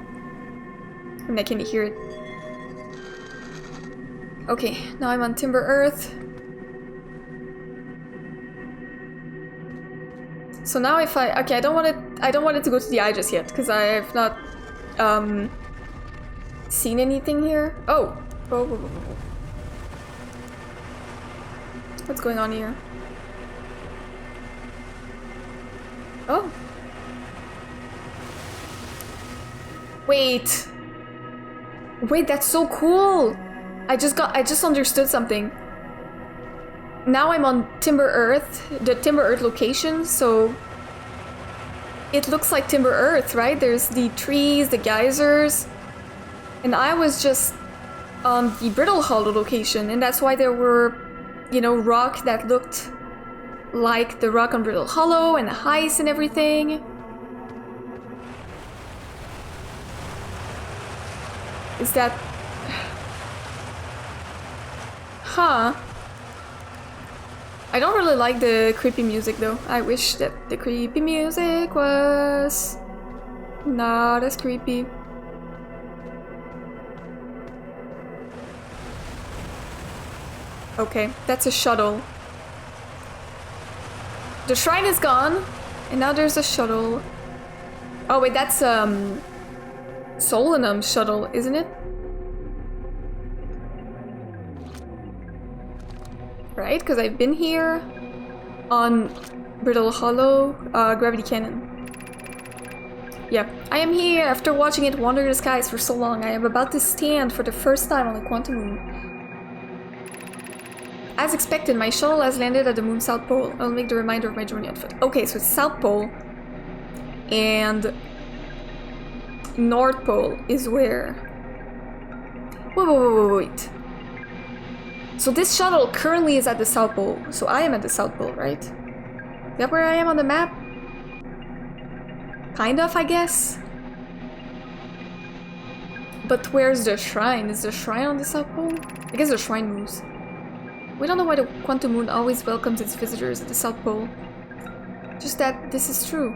And I can hear it. Okay, now I'm on Timber Earth. So now if I... okay, I don't want it to go to the eye just yet, because I have not seen anything here. Oh! Whoa, whoa, whoa, whoa. What's going on here? Oh. Wait. Wait, that's so cool! I just understood something. Now I'm on Timber Earth, the Timber Earth location, so it looks like Timber Earth, right? There's the trees, the geysers, and I was just on the Brittle Hollow location, and that's why there were, you know, rock that looked like the rock on Brittle Hollow and the ice and everything. Is that... huh. I don't really like the creepy music though. I wish that the creepy music was not as creepy. Okay, that's a shuttle. The shrine is gone, and now there's a shuttle. Oh wait, that's Solanum shuttle, isn't it? Right, because I've been here on Brittle Hollow, Gravity Cannon. Yeah, I am here after watching it wander the skies for so long. I am about to stand for the first time on the quantum moon. As expected, my shuttle has landed at the moon's South Pole. I'll make the reminder of my journey on foot. Okay, so it's South Pole, and North Pole is where? Wait. So this shuttle currently is at the South Pole, so I am at the South Pole, right? Is that where I am on the map? Kind of, I guess. But where's the shrine? Is the shrine on the South Pole? I guess the shrine moves. We don't know why the quantum moon always welcomes its visitors at the South Pole. Just that this is true.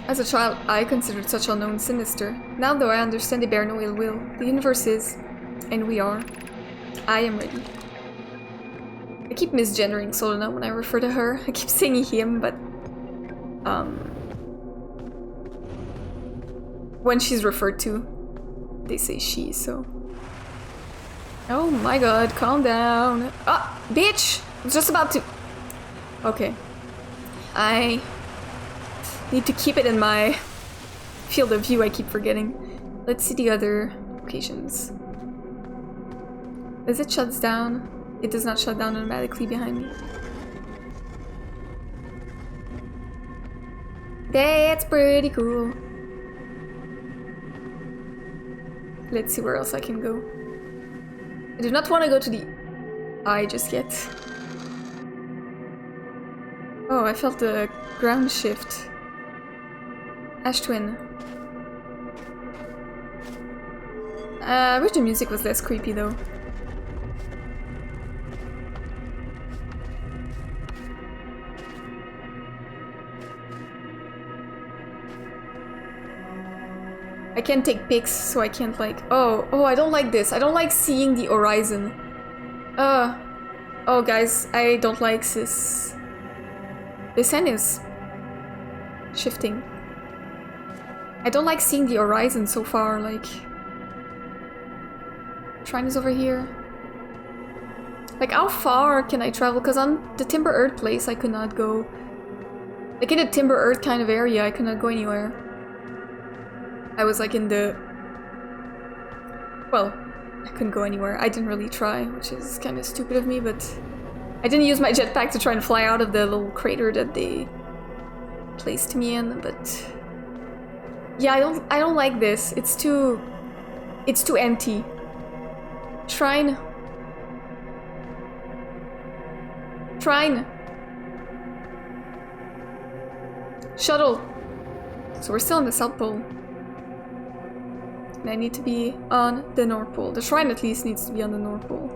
As a child, I considered such unknown sinister. Now though I understand they bear no ill will. The universe is... and we are. I am ready. I keep misgendering Solanum when I refer to her. I keep saying him, but... when she's referred to, they say she, so... Oh my god, calm down. Ah, bitch! I was just about to... Okay. I need to keep it in my field of view, I keep forgetting. Let's see the other locations. As it shuts down, it does not shut down automatically behind me. That's pretty cool. Let's see where else I can go. I do not want to go to the eye just yet. Oh, I felt the ground shift. Ash Twin. I wish the music was less creepy though. I can't take pics, so I can't like... Oh, I don't like this. I don't like seeing the horizon. Oh guys, I don't like this. This end is shifting. I don't like seeing the horizon so far, like... Shrine is over here. Like, how far can I travel? Because on the Timber Earth place, I could not go. Like, in the Timber Earth kind of area, I could not go anywhere. I was like in the... Well, I couldn't go anywhere. I didn't really try, which is kind of stupid of me, but... I didn't use my jetpack to try and fly out of the little crater that they placed me in, but... Yeah, I don't like this. It's too empty. Shrine. Shuttle. So we're still in the South Pole. And I need to be on the North Pole. The shrine at least needs to be on the North Pole.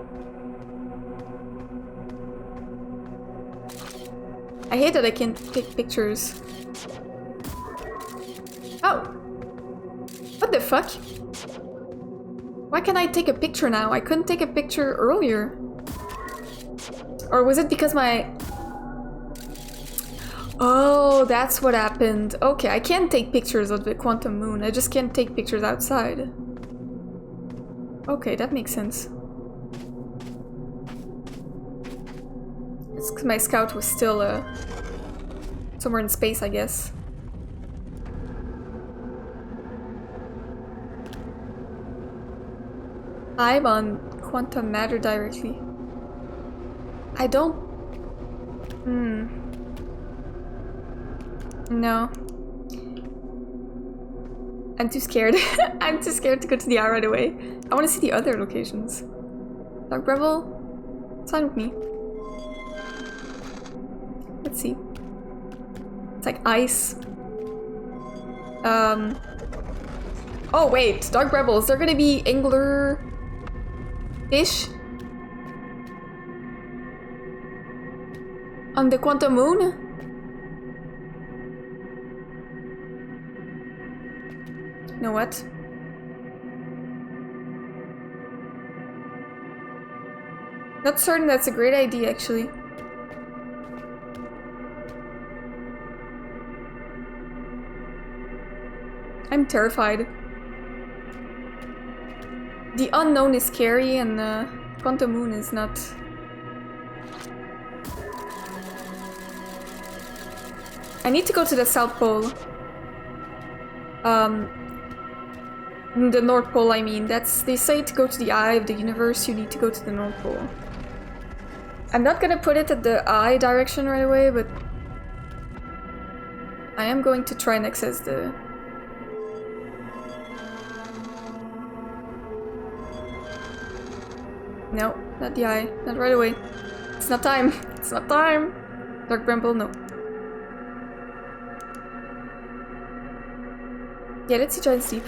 I hate that I can't take pictures. Oh! What the fuck? Why can't I take a picture now? I couldn't take a picture earlier. Or was it because my... Oh, that's what happened. Okay, I can't take pictures of the quantum moon. I just can't take pictures outside. Okay, that makes sense. It's 'cause my scout was still somewhere in space, I guess. I'm on quantum matter directly. I don't... No. I'm too scared. I'm too scared to go to the eye right away. I want to see the other locations. Dark Bramble? It's fine with me. Let's see. It's like ice. Oh wait, Dark Bramble. Is there gonna be angler fish on the quantum moon? You know what? Not certain that's a great idea, actually. I'm terrified. The unknown is scary and the quantum moon is not. I need to go to the South Pole. The North Pole, I mean. They say to go to the eye of the universe, you need to go to the North Pole. I'm not gonna put it at the eye direction right away, but I am going to try and access the... No, not the eye. Not right away. It's not time. It's not time. Dark Bramble, no. Yeah, let's see Giant Steep.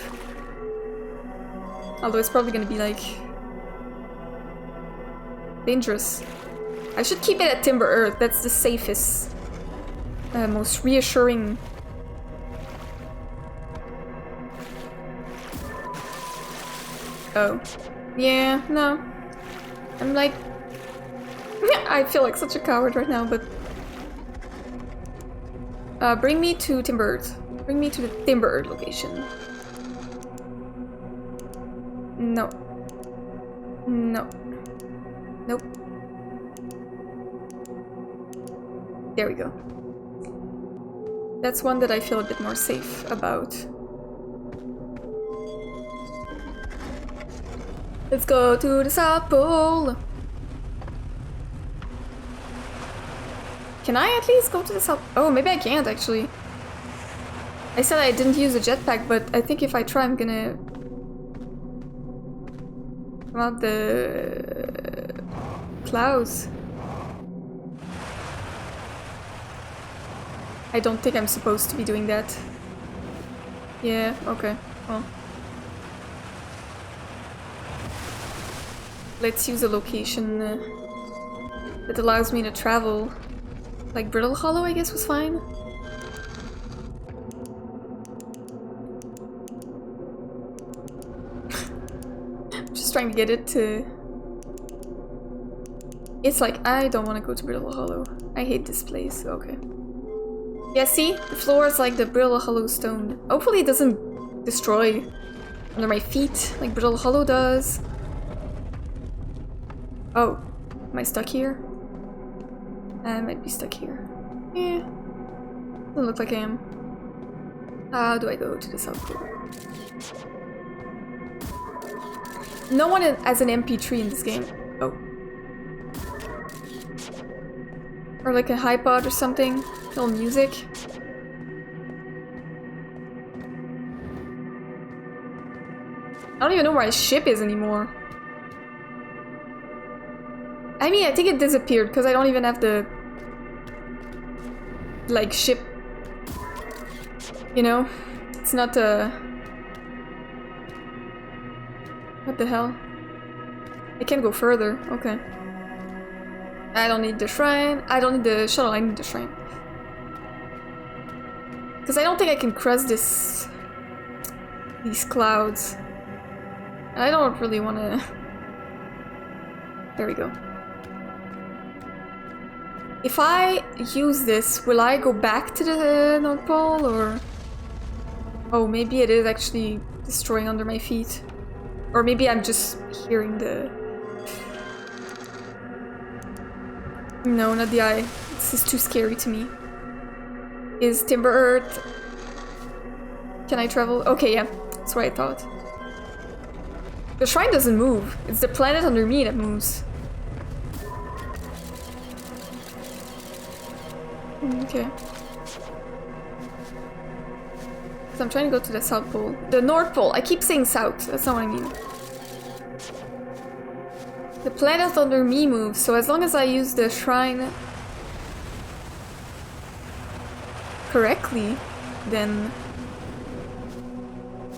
Although it's probably gonna be like... dangerous. I should keep it at Timber Earth. That's the safest. Most reassuring. Oh. Yeah, no. I'm like... I feel like such a coward right now, but... bring me to Timber Earth. Bring me to the Timber Earth location. No. No. Nope. There we go. That's one that I feel a bit more safe about. Let's go to the South Pole! Can I at least go to the South? Oh, maybe I can't actually. I said I didn't use a jetpack, but I think if I try, I'm gonna come out the clouds. I don't think I'm supposed to be doing that. Yeah, okay. Well. Let's use a location that allows me to travel. Like Brittle Hollow, I guess, was fine. Just trying to get it to... It's like, I don't want to go to Brittle Hollow. I hate this place. Okay. Yeah, see? The floor is like the Brittle Hollow stone. Hopefully it doesn't destroy under my feet like Brittle Hollow does. Oh, am I stuck here? I might be stuck here. Yeah, doesn't look like I am. How do I go to the South Pole? No one has an MP3 in this game. Oh. Or like a HiPod or something. Little music. I don't even know where my ship is anymore. I mean, I think it disappeared because I don't even have the like ship. You know? It's not a... What the hell? I can't go further. Okay. I don't need the shrine. I don't need the shuttle. I need the shrine. Because I don't think I can cross these clouds. And I don't really want to... There we go. If I use this, will I go back to the North Pole, or... Oh, maybe it is actually destroying under my feet. Or maybe I'm just hearing the... No, not the eye. This is too scary to me. Is Timber Earth... Can I travel? Okay, yeah. That's what I thought. The shrine doesn't move. It's the planet under me that moves. Okay. Because I'm trying to go to the South Pole. The North Pole. I keep saying South. That's not what I mean. The planet under me moves, so as long as I use the shrine correctly, then...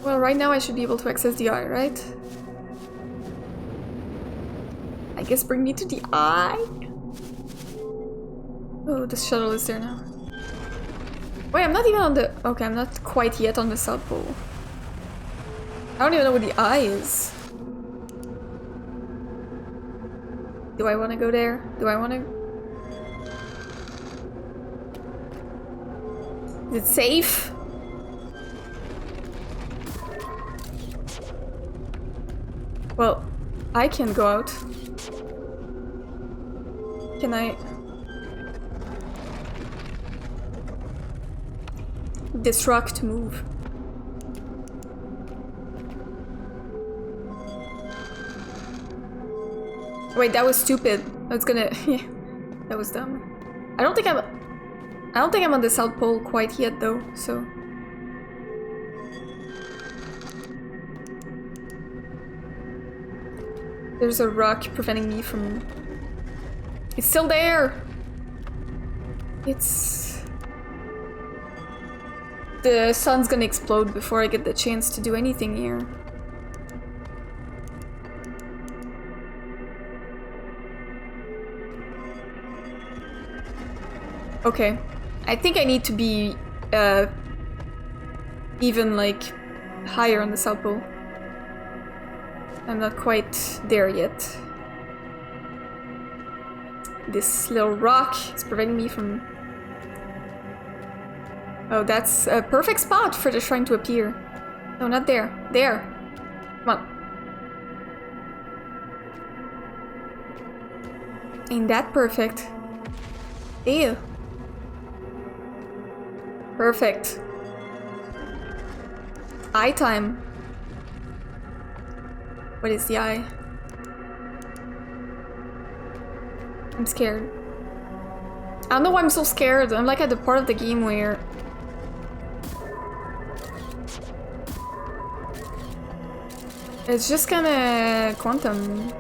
Well, right now I should be able to access the eye, right? I guess bring me to the eye? Oh, the shuttle is there now. Wait, I'm not even on the... Okay, I'm not quite yet on the South Pole. I don't even know where the eye is. Do I want to go there? Do I want to... Is it safe? Well, I can go out. Can I... This rock to move. Wait, that was stupid. I was gonna... Yeah, that was dumb. I don't think I'm on the South Pole quite yet though, so... There's a rock preventing me from... It's still there! It's... The sun's gonna explode before I get the chance to do anything here. Okay. I think I need to be even like higher on the South Pole. I'm not quite there yet. This little rock is preventing me from... Oh, that's a perfect spot for the shrine to appear. No, not there. There. Come on. Ain't that perfect? Ew. Perfect. Eye time. What is the eye? I'm scared. I don't know why I'm so scared. I'm like at the part of the game where it's just kinda quantum.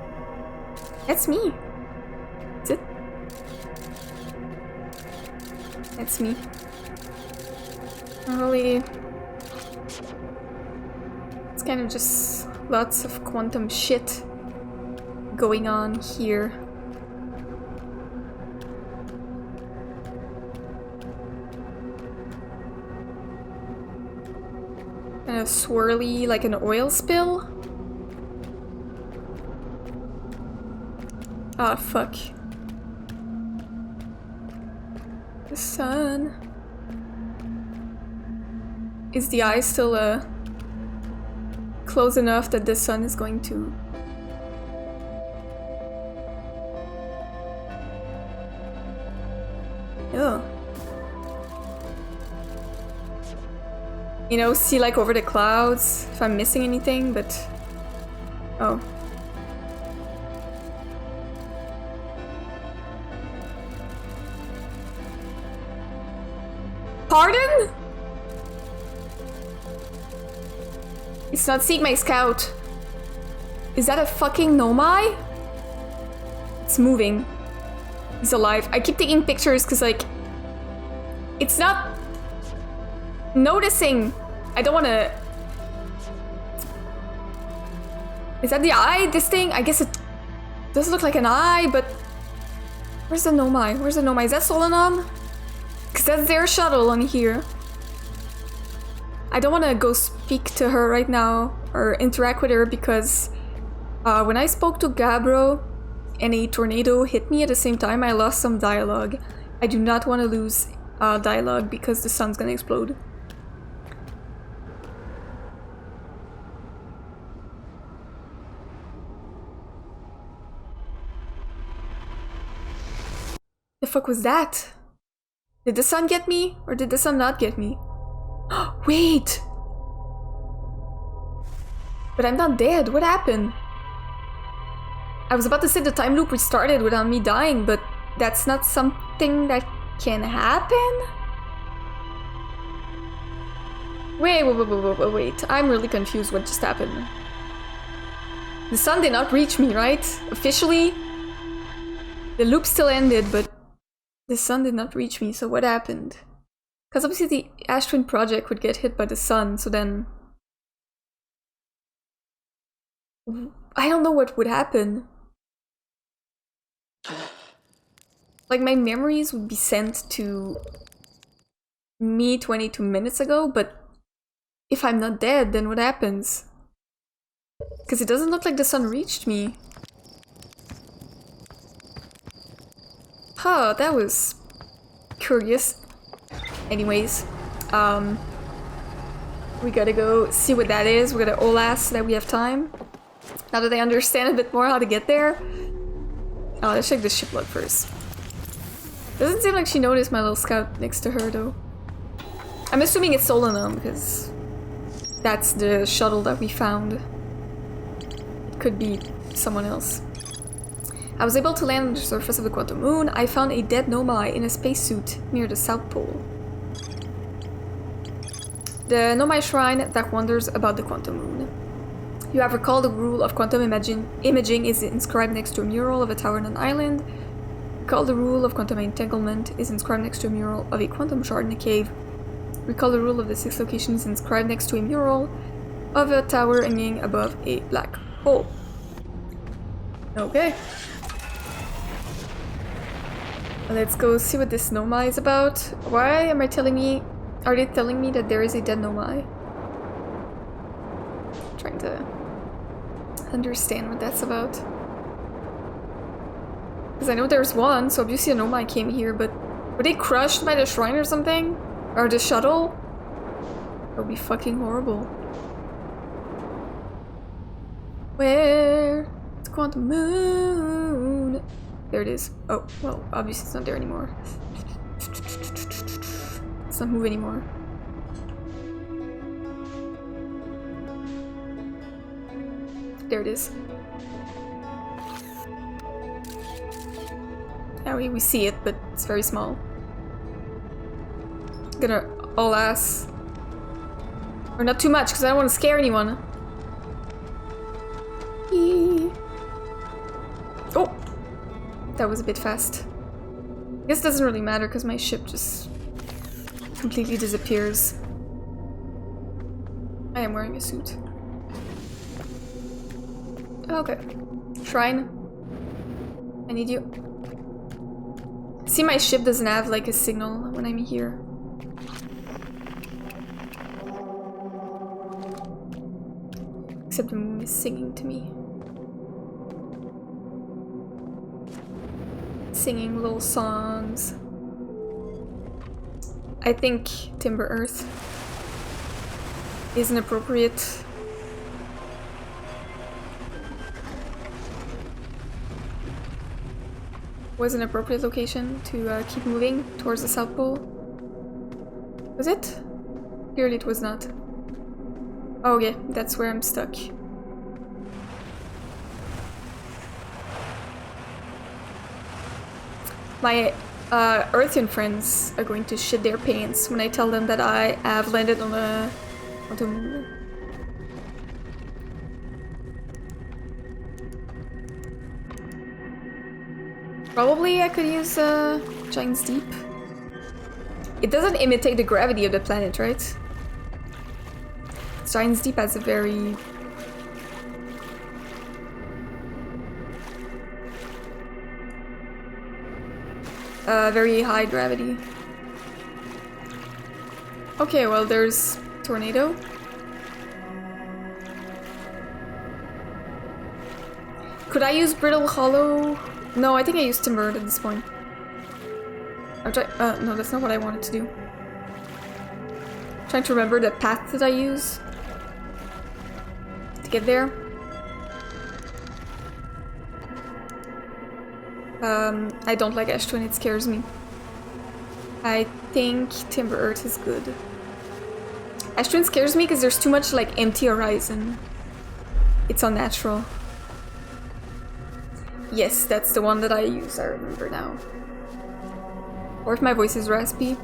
That's me. That's it. That's me. Really. It's kind of just lots of quantum shit going on here. Kind of swirly, like an oil spill. Ah, fuck. The sun. Is the eye still close enough that the sun is going to... Oh. You know, see like over the clouds if I'm missing anything, but... Oh. Pardon? It's not seeing my scout. Is that a fucking Nomai? It's moving. He's alive. I keep taking pictures because like... It's not... noticing. I don't want to... Is that the eye? This thing? I guess it does look like an eye, but... Where's the Nomai? Where's the Nomai? Is that Solanum? Because that's their shuttle on here. I don't want to go speak to her right now or interact with her because when I spoke to Gabro and a tornado hit me at the same time, I lost some dialogue. I do not want to lose dialogue because the sun's gonna explode. The fuck was that? Did the sun get me? Or did the sun not get me? Wait! But I'm not dead. What happened? I was about to say the time loop restarted without me dying, but that's not something that can happen? Wait. I'm really confused what just happened. The sun did not reach me, right? Officially? The loop still ended, but the sun did not reach me, so what happened? Because obviously the Ash Twin project would get hit by the sun, so then... I don't know what would happen. Like, my memories would be sent to me 22 minutes ago, but if I'm not dead, then what happens? Because it doesn't look like the sun reached me. Huh, that was curious. Anyways, we gotta go see what that is. We're gonna OLAS so that we have time. Now that I understand a bit more how to get there. Oh, let's check the shipload first. Doesn't seem like she noticed my little scout next to her, though. I'm assuming it's Solanum, because that's the shuttle that we found. It could be someone else. I was able to land on the surface of the Quantum Moon. I found a dead Nomai in a spacesuit near the South Pole. The Nomai shrine that wanders about the Quantum Moon. You have recalled the rule of quantum imaging is inscribed next to a mural of a tower on an island. Recall the rule of quantum entanglement is inscribed next to a mural of a quantum shard in a cave. Recall the rule of the 6 locations inscribed next to a mural of a tower hanging above a black hole. Okay. Let's go see what this Nomai is about. Why am I telling me... Are they telling me that there is a dead Nomai? Trying to understand what that's about. Because I know there's one, so obviously a Nomai came here, but were they crushed by the shrine or something? Or the shuttle? That would be fucking horrible. Where? It's Quantum Moon. there it is. Oh, well, obviously it's not there anymore. It's not move anymore. There it is. Yeah, we see it, but it's very small. Gonna all ass. Or not too much, because I don't want to scare anyone. Eee. Oh! That was a bit fast. I guess it doesn't really matter, because my ship just completely disappears. I am wearing a suit. Okay. Shrine. I need you. See, my ship doesn't have like a signal when I'm here. Except the moon is singing to me. Singing little songs. I think Timber Earth is an appropriate location to keep moving towards the South Pole. Was it? Clearly it was not. Oh yeah, that's where I'm stuck. My Earthian friends are going to shit their pants when I tell them that I have landed on the moon. Probably I could use Giant's Deep. It doesn't imitate the gravity of the planet, right? Giant's Deep has a very... very high gravity. Okay, well there's Tornado. Could I use Brittle Hollow? No, I think I used Timber at this point. I'm trying. No, that's not what I wanted to do. I'm trying to remember the path that I use to get there. I don't like Ash Twin, it scares me. I think Timber Earth is good. Ash Twin scares me because there's too much like empty horizon. It's unnatural. Yes, that's the one that I use, I remember now. Or if my voice is raspy.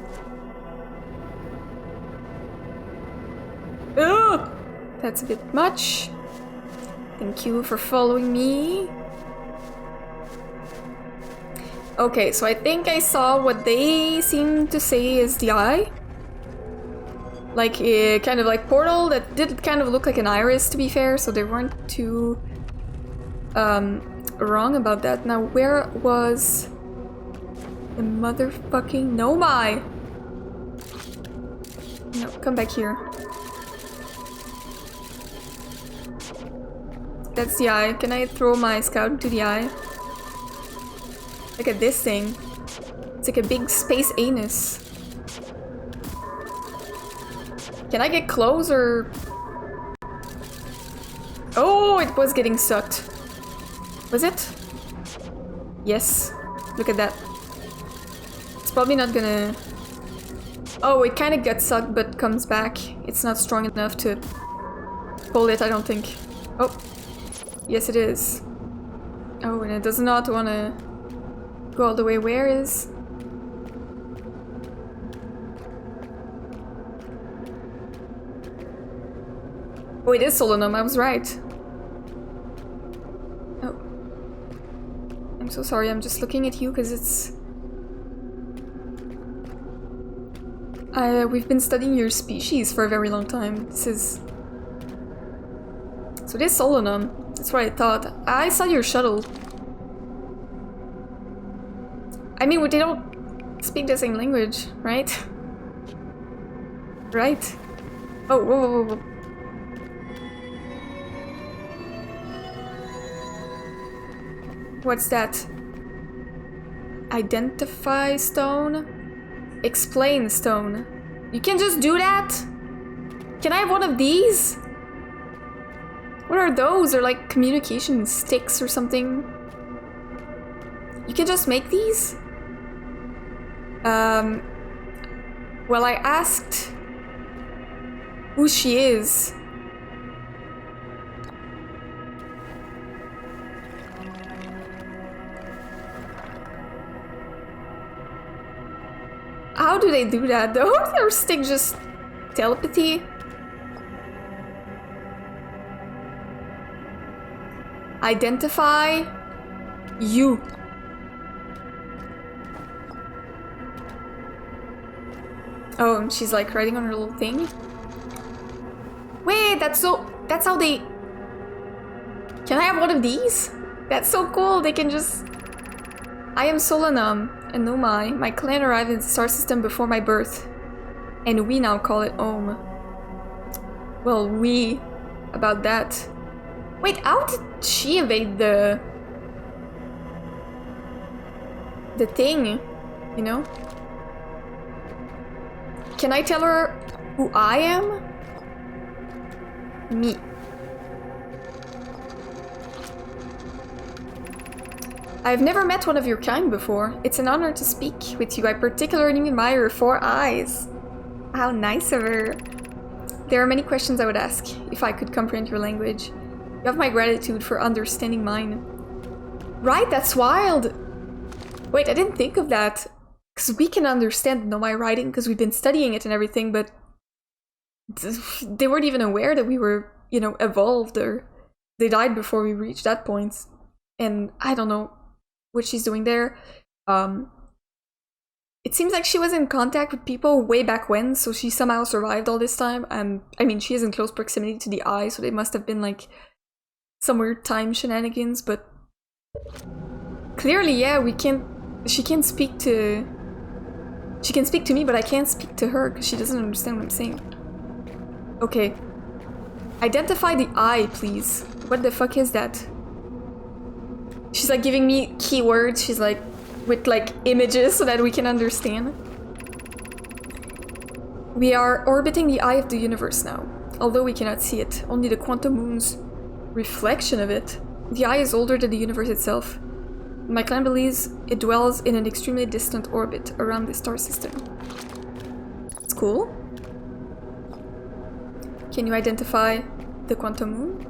Ugh! That's a bit much. Thank you for following me. Okay, so I think I saw what they seem to say is the eye. Like a kind of like portal that did kind of look like an iris, to be fair, so they weren't too wrong about that. Now, where was the motherfucking Nomai? No, come back here. That's the eye. Can I throw my scout into the eye? Look at this thing. It's like a big space anus. Can I get close or... Oh, it was getting sucked. Was it? Yes. Look at that. It's probably not gonna... Oh, it kind of gets sucked but comes back. It's not strong enough to pull it, I don't think. Oh. Yes, it is. Oh, and it does not want to go all the way. Where is... Oh, it is Solanum, I was right. Oh. I'm so sorry, I'm just looking at you because it's... we've been studying your species for a very long time. This is... So it is Solanum. That's what I thought. I saw your shuttle. I mean, they don't speak the same language, right? Right? Oh, whoa, whoa, whoa. What's that? Identify stone? Explain stone. You can just do that? Can I have one of these? What are those? They're like communication sticks or something. You can just make these? Well, I asked who she is. How do they do that though? Or stick just telepathy? Identify you. Oh, and she's like writing on her little thing. Wait, that's how they... Can I have one of these? That's so cool, they can just... I am Solanum and Nomai. My clan arrived in the star system before my birth, and we now call it home. Well, we... about that. Wait, how did she evade the thing, you know? Can I tell her who I am? Me. I've never met one of your kind before. It's an honor to speak with you. I particularly admire your 4 eyes. How nice of her. There are many questions I would ask if I could comprehend your language. You have my gratitude for understanding mine. Right, that's wild! Wait, I didn't think of that. Because we can understand Nomai writing because we've been studying it and everything, but they weren't even aware that we were, you know, evolved, or they died before we reached that point. And I don't know what she's doing there. It seems like she was in contact with people way back when, so she somehow survived all this time. I mean, she is in close proximity to the eye, so they must have been like some weird time shenanigans, but clearly, yeah, she can speak to me, but I can't speak to her because she doesn't understand what I'm saying. Okay. Identify the eye, please. What the fuck is that? She's like giving me keywords. She's like with like images so that we can understand. We are orbiting the eye of the universe now. Although we cannot see it, only the quantum moon's reflection of it. The eye is older than the universe itself. My clan believes it dwells in an extremely distant orbit around the star system. It's cool. Can you identify the quantum moon?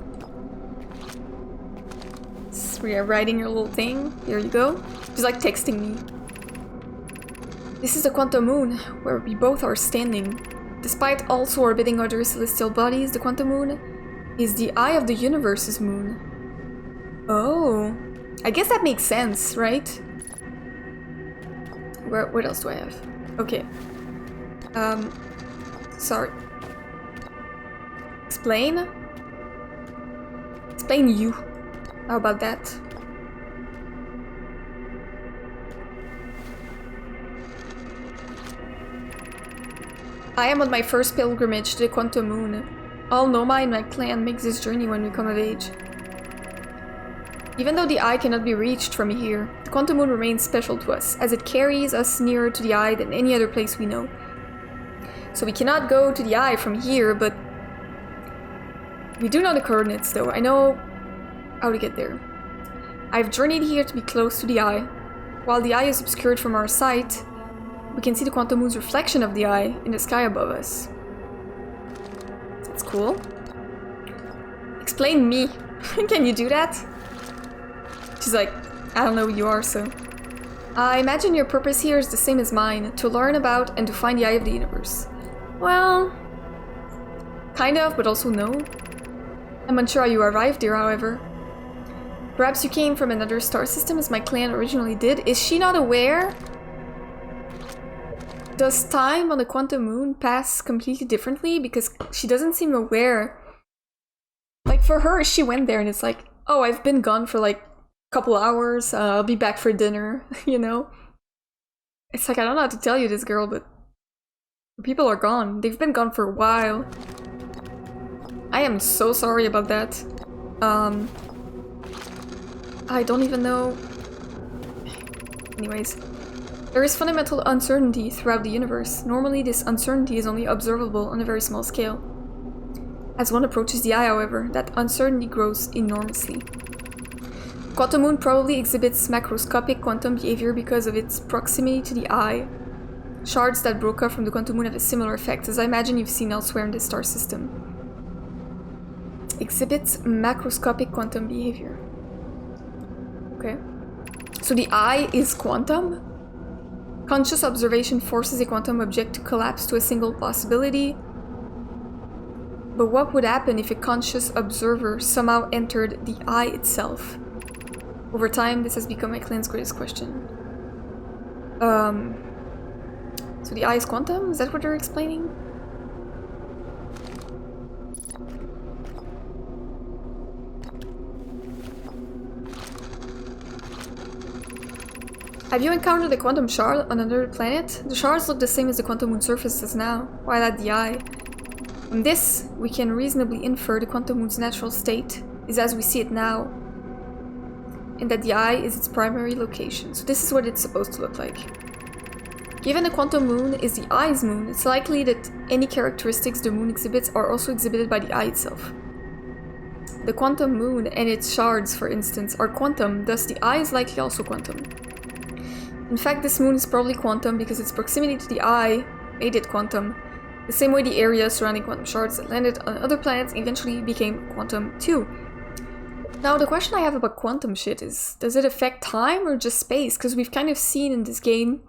We are writing your little thing. Here you go. She's like texting me. This is the quantum moon, where we both are standing. Despite also orbiting other celestial bodies, the quantum moon is the eye of the universe's moon. Oh. I guess that makes sense, right? What else do I have? Okay. Sorry. Explain? Explain you. How about that? I am on my first pilgrimage to the quantum moon. All Nomai in my clan makes this journey when we come of age. Even though the eye cannot be reached from here, the quantum moon remains special to us, as it carries us nearer to the eye than any other place we know. So we cannot go to the eye from here, but we do know the coordinates though. I know how to get there. I've journeyed here to be close to the eye. While the eye is obscured from our sight, we can see the quantum moon's reflection of the eye in the sky above us. That's cool. Explain me. Can you do that? She's like, I don't know who you are, so... I imagine your purpose here is the same as mine, to learn about and to find the eye of the universe. Well... kind of, but also no. I'm unsure how you arrived here, however. Perhaps you came from another star system as my clan originally did. Is she not aware? Does time on the quantum moon pass completely differently? Because she doesn't seem aware. Like, for her, she went there and it's like, oh, I've been gone for like couple hours, I'll be back for dinner, you know? It's like, I don't know how to tell you this, girl, but people are gone. They've been gone for a while. I am so sorry about that. I don't even know. Anyways. There is fundamental uncertainty throughout the universe. Normally, this uncertainty is only observable on a very small scale. As one approaches the eye, however, that uncertainty grows enormously. Quantum moon probably exhibits macroscopic quantum behavior because of its proximity to the eye. Shards that broke off from the quantum moon have a similar effect, as I imagine you've seen elsewhere in the star system. Exhibits macroscopic quantum behavior. Okay. So the eye is quantum? Conscious observation forces a quantum object to collapse to a single possibility. But what would happen if a conscious observer somehow entered the eye itself? Over time, this has become McLean's greatest question. So the eye is quantum? Is that what they're explaining? Have you encountered a quantum shard on another planet? The shards look the same as the quantum moon surface as now, while at the eye. From this, we can reasonably infer the quantum moon's natural state is as we see it now, and that the eye is its primary location. So this is what it's supposed to look like. Given the quantum moon is the eye's moon, it's likely that any characteristics the moon exhibits are also exhibited by the eye itself. The quantum moon and its shards, for instance, are quantum, thus the eye is likely also quantum. In fact, this moon is probably quantum because its proximity to the eye made it quantum, the same way the area surrounding quantum shards that landed on other planets eventually became quantum too. Now, the question I have about quantum shit is, does it affect time or just space? Because we've kind of seen in this game,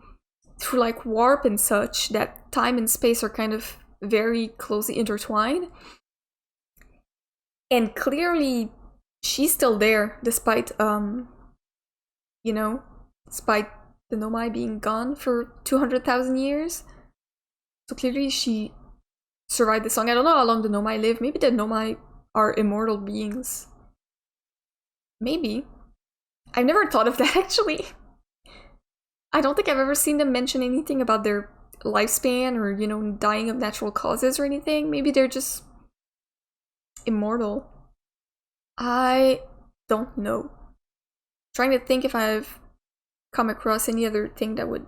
through like warp and such, that time and space are kind of very closely intertwined. And clearly, she's still there, despite, you know, despite the Nomai being gone for 200,000 years. So clearly she survived the song. I don't know how long the Nomai live. Maybe the Nomai are immortal beings. Maybe. I've never thought of that, actually. I don't think I've ever seen them mention anything about their lifespan or, you know, dying of natural causes or anything. Maybe they're just immortal. I don't know. Trying to think if I've come across any other thing that would...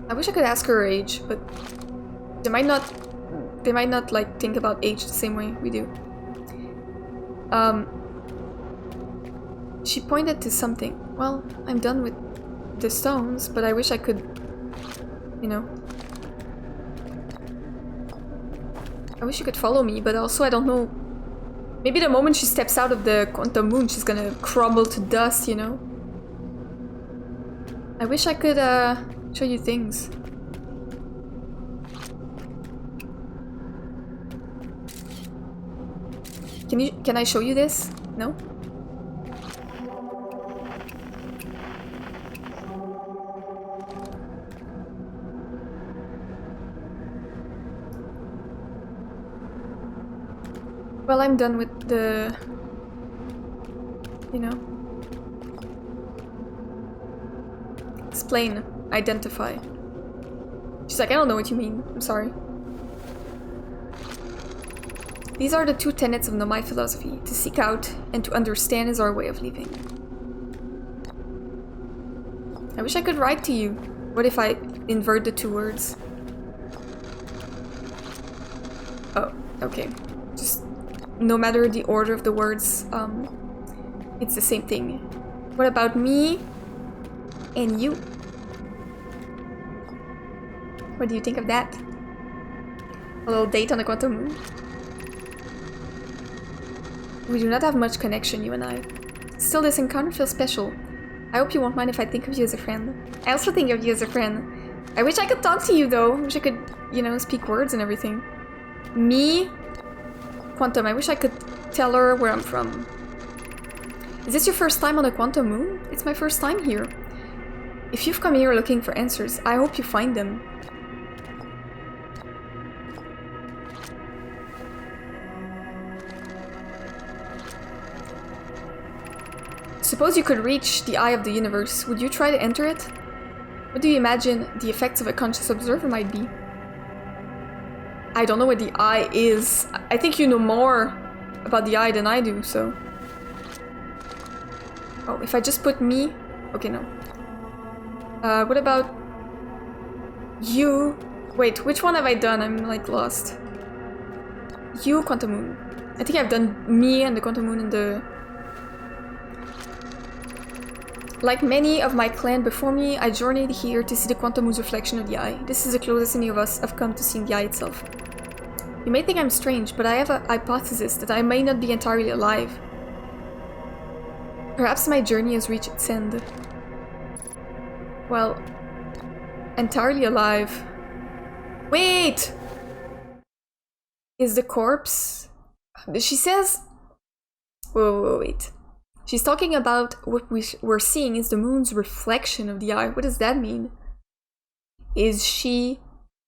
I wish I could ask her age, but they might not like think about age the same way we do. She pointed to something. Well, I'm done with the stones, but I wish I could, you know. I wish you could follow me, but also I don't know. Maybe the moment she steps out of the quantum moon, she's gonna crumble to dust, you know? I wish I could show you things. Can I show you this? No? Well, I'm done with the, you know. Explain. Identify. She's like, I don't know what you mean. I'm sorry. These are the two tenets of Nomai philosophy. To seek out and to understand is our way of living. I wish I could write to you. What if I invert the two words? Oh, okay. Just no matter the order of the words, it's the same thing. What about me and you? What do you think of that? A little date on the quantum moon? We do not have much connection, you and I. Still, this encounter feels special. I hope you won't mind if I think of you as a friend. I also think of you as a friend. I wish I could talk to you, though. I wish I could, you know, speak words and everything. Me? Quantum. I wish I could tell her where I'm from. Is this your first time on the quantum moon? It's my first time here. If you've come here looking for answers, I hope you find them. Suppose you could reach the eye of the universe. Would you try to enter it? What do you imagine the effects of a conscious observer might be? I don't know what the eye is. I think you know more about the eye than I do, so... Oh, if I just put me... Okay, no. What about... you? Wait, which one have I done? I'm like lost. You, quantum moon. I think I've done me and the quantum moon and the Like many of my clan before me, I journeyed here to see the quantum moon's reflection of the eye. This is the closest any of us have come to seeing the eye itself. You may think I'm strange, but I have a hypothesis that I may not be entirely alive. Perhaps my journey has reached its end. Well, entirely alive. Wait! Is the corpse... She says... Wait. She's talking about what we're seeing is the moon's reflection of the eye. What does that mean? Is she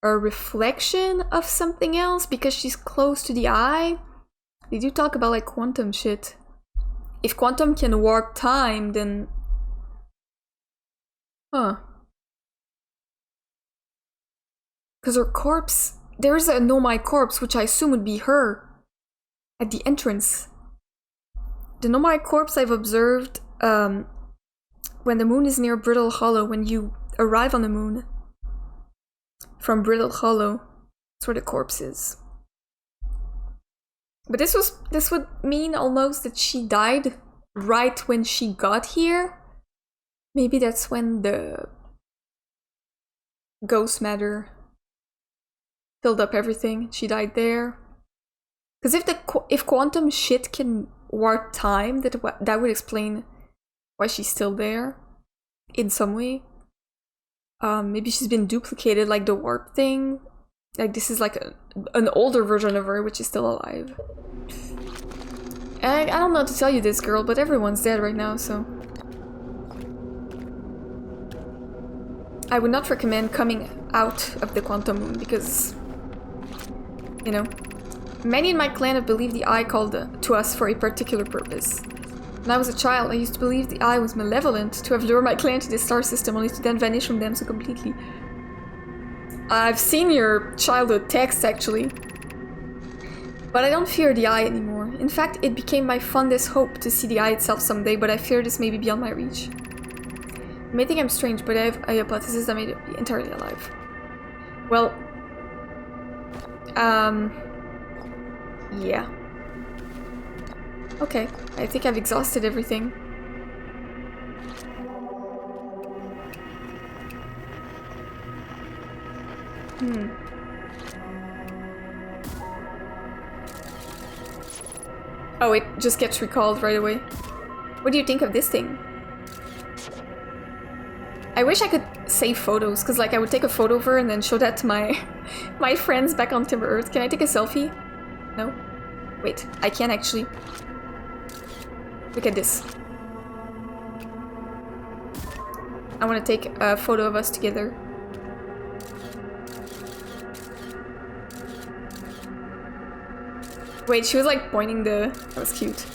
a reflection of something else because she's close to the eye? They do talk about like quantum shit. If quantum can warp time, then... Huh. Because her corpse... There's a Nomai corpse, which I assume would be her. At the entrance. The Nomai corpse I've observed when the moon is near Brittle Hollow, when you arrive on the moon from Brittle Hollow, that's where the corpse is. But this would mean almost that she died right when she got here. Maybe that's when the ghost matter filled up everything. She died there. Because if quantum shit can warp time, that would explain why she's still there in some way. Maybe she's been duplicated, like the warp thing. Like this is like an older version of her, which is still alive. And I don't know how to tell you this, girl, but everyone's dead right now, so... I would not recommend coming out of the quantum moon because, you know, many in my clan have believed the eye called to us for a particular purpose. When I was a child, I used to believe the eye was malevolent, to have lured my clan to this star system only to then vanish from them so completely. I've seen your childhood text, actually. But I don't fear the eye anymore. In fact, it became my fondest hope to see the eye itself someday, but I fear this may be beyond my reach. You may think I'm strange, but I have a hypothesis that made it be entirely alive. Well... yeah. Okay, I think I've exhausted everything. Oh, it just gets recalled right away. What do you think of this thing? I wish I could save photos, because like I would take a photo of her and then show that to my friends back on Timber Earth. Can I take a selfie? No? Wait, I can't actually. Look at this. I want to take a photo of us together. Wait, she was like pointing the... That was cute.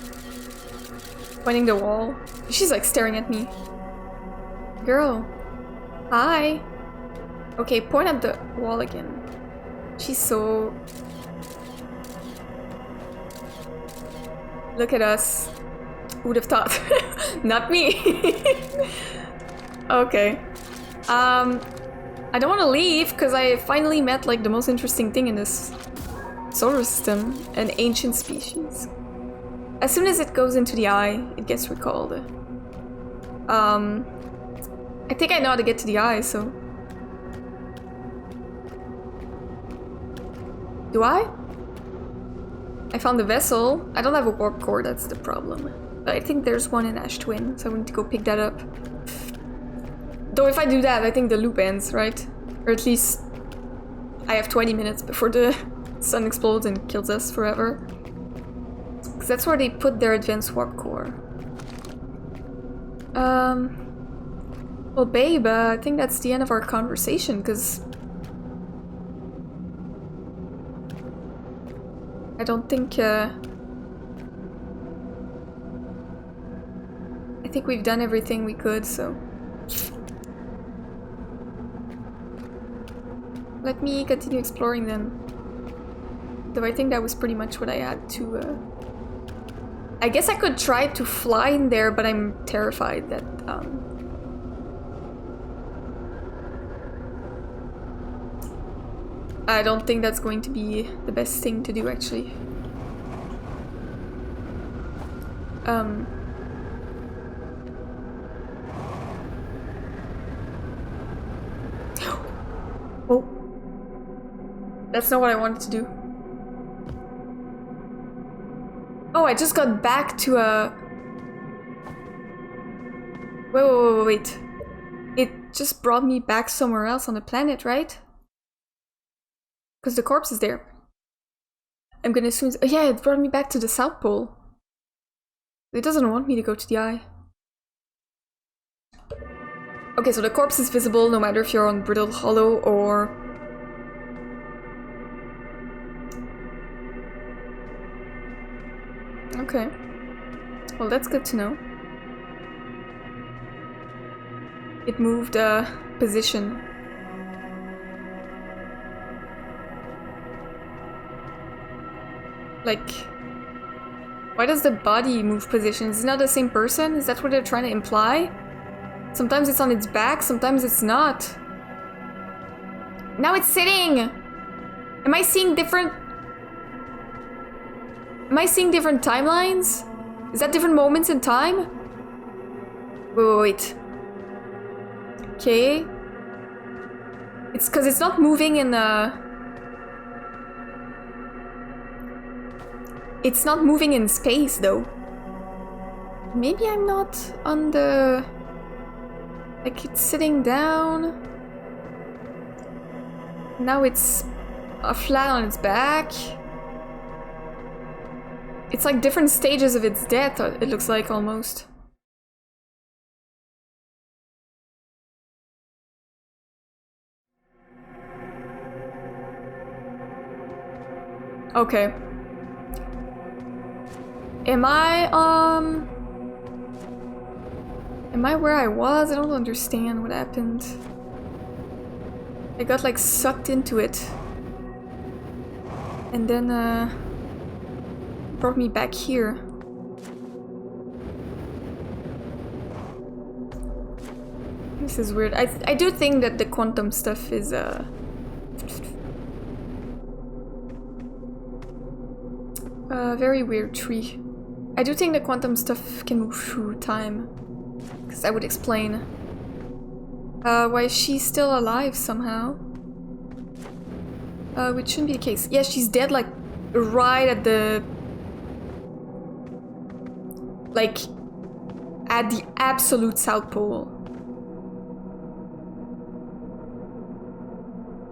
Pointing the wall. She's like staring at me. Girl. Hi. Okay, point at the wall again. She's so... Look at us. Who would have thought? Not me. Okay. I don't want to leave because I finally met like the most interesting thing in this solar system, an ancient species. As soon as it goes into the eye, it gets recalled. I think I know how to get to the eye, so... Do I? I found the vessel. I don't have a warp core, that's the problem. But I think there's one in Ash Twin, so I need to go pick that up. Though if I do that, I think the loop ends, right? Or at least I have 20 minutes before the sun explodes and kills us forever. Because that's where they put their advanced warp core. Well, babe, I think that's the end of our conversation, because... I don't think, I think we've done everything we could, so... Let me continue exploring then. Though I think that was pretty much what I had to, I guess I could try to fly in there, but I'm terrified that, I don't think that's going to be the best thing to do, actually. That's not what I wanted to do. Oh, I just got back to a... Wait. It just brought me back somewhere else on the planet, right? Because the corpse is there. I'm gonna assume... Oh, yeah, it brought me back to the South Pole. It doesn't want me to go to the eye. Okay, so the corpse is visible no matter if you're on Brittle Hollow or... Okay. Well, that's good to know. It moved position. Like... Why does the body move position? Is it not the same person? Is that what they're trying to imply? Sometimes it's on its back, sometimes it's not. Now it's sitting! Am I seeing different... Am I seeing different timelines? Is that different moments in time? Wait. Okay. It's because it's not moving in the... It's not moving in space, though. Maybe I'm not on the... Like, it's sitting down. Now it's flat on its back. It's like different stages of its death, it looks like, almost. Okay. Am I where I was? I don't understand what happened. I got like sucked into it. And then brought me back here. This is weird. I do think that the quantum stuff is a very weird tree. I do think the quantum stuff can move through time. Because that would explain why she's still alive somehow. Which shouldn't be the case. Yeah, she's dead like right at the... Like at the absolute South Pole.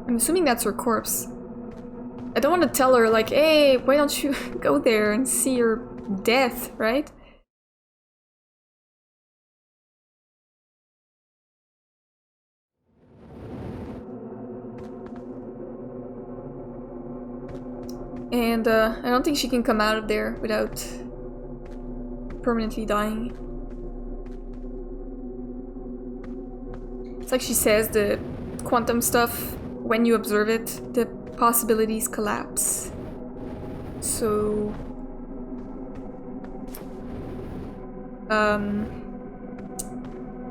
I'm assuming that's her corpse. I don't want to tell her like, hey, why don't you go there and see your death, right? And I don't think she can come out of there without permanently dying. It's like she says, the quantum stuff, when you observe it, the possibilities collapse. So... I'm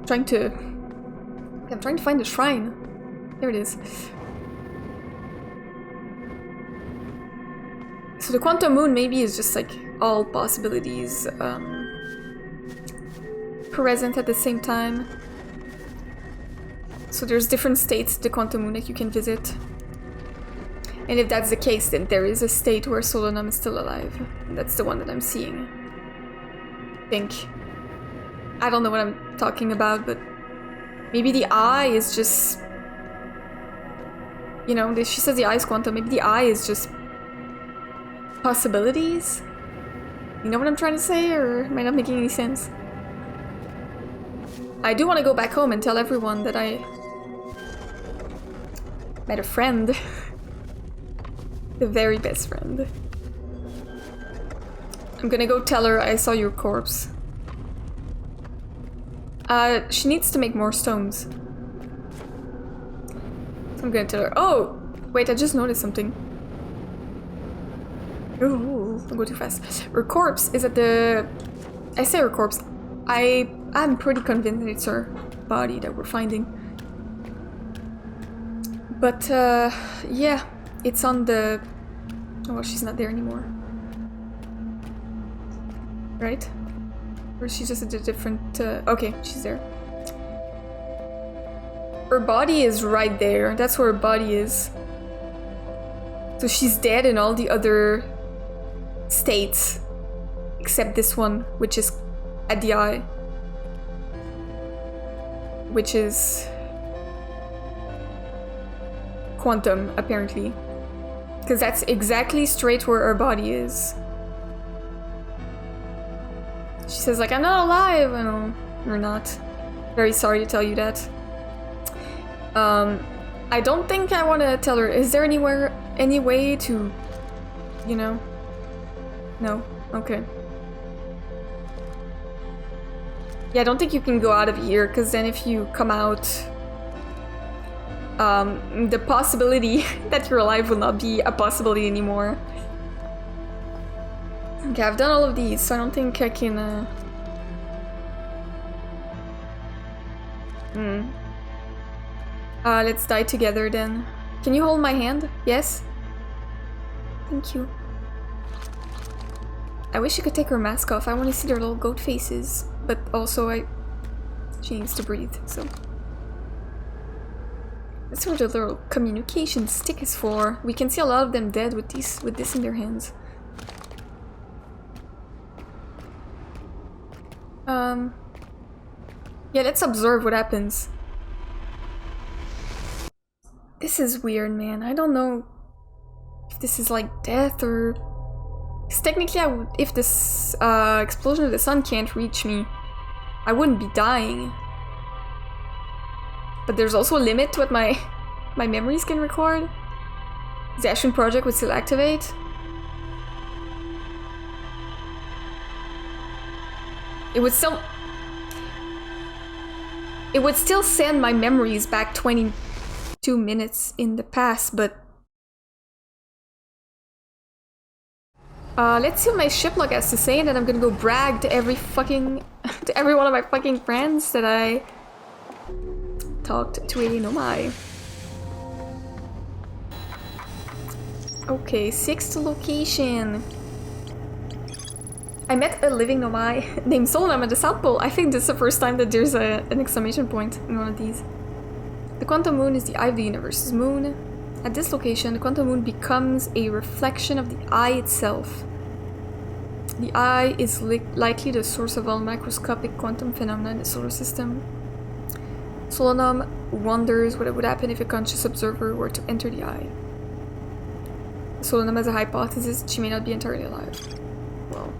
trying to find the shrine. There it is. So the quantum moon maybe is just like all possibilities present at the same time. So there's different states of the quantum moon that you can visit. And if that's the case, then there is a state where Solanum is still alive. And that's the one that I'm seeing. I think. I don't know what I'm talking about, but maybe the eye is just... You know, she says the eye is quantum. Maybe the eye is just possibilities? You know what I'm trying to say, or am I not making any sense? I do want to go back home and tell everyone that I met a friend. The very best friend. I'm gonna go tell her I saw your corpse. She needs to make more stones. So I'm gonna tell her. Oh! Wait, I just noticed something. Ooh, I'll go too fast. Her corpse is at the... I say her corpse. I'm pretty convinced that it's her body that we're finding. But, yeah. It's on the... Oh, well, she's not there anymore. Right? Or she's just at a different... Okay, she's there. Her body is right there. That's where her body is. So she's dead in all the other states, except this one, which is at the eye. Which is quantum, apparently. Because that's exactly straight where her body is. She says like, I'm not alive! No, you're not. Very sorry to tell you that. I don't think I want to tell her. Is there any way to, you know? No? Okay. Yeah, I don't think you can go out of here, because then if you come out, the possibility that you're alive will not be a possibility anymore. Okay, I've done all of these, so I don't think I can, let's die together then. Can you hold my hand? Yes? Thank you. I wish you could take her mask off. I want to see their little goat faces. But also, she needs to breathe, so. That's what the little communication stick is for. We can see a lot of them dead with this in their hands. Yeah, let's observe what happens. This is weird, man. I don't know if this is like death or... Because technically, if this explosion of the sun can't reach me, I wouldn't be dying. But there's also a limit to what my memories can record. The Ash Twin project would still activate. It would still send my memories back 22 minutes in the past, but let's see what my ship log has to say, and then I'm gonna go brag to every one of my fucking friends that I talked to a Nomai. Okay, 6th location. I met a living Nomai named Solanum at the South Pole. I think this is the first time that there's an exclamation point in one of these. The quantum moon is the eye of the universe's moon. At this location, the quantum moon becomes a reflection of the eye itself. The eye is likely the source of all macroscopic quantum phenomena in the solar system. Solanum wonders what would happen if a conscious observer were to enter the eye. Solanum has a hypothesis that she may not be entirely alive. Well,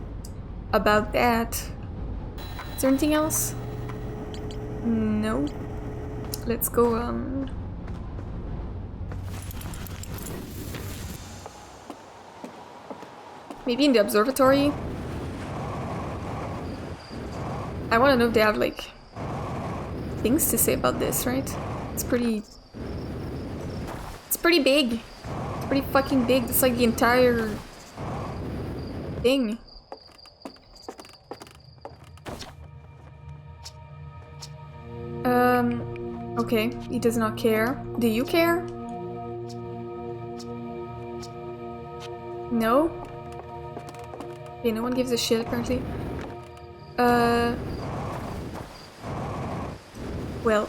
about that... Is there anything else? No. Let's go, maybe in the observatory? I want to know if they have, like, things to say about this, right? It's pretty big. It's pretty fucking big. It's like the entire thing. Okay, he does not care. Do you care? No? Okay, no one gives a shit, apparently. Well...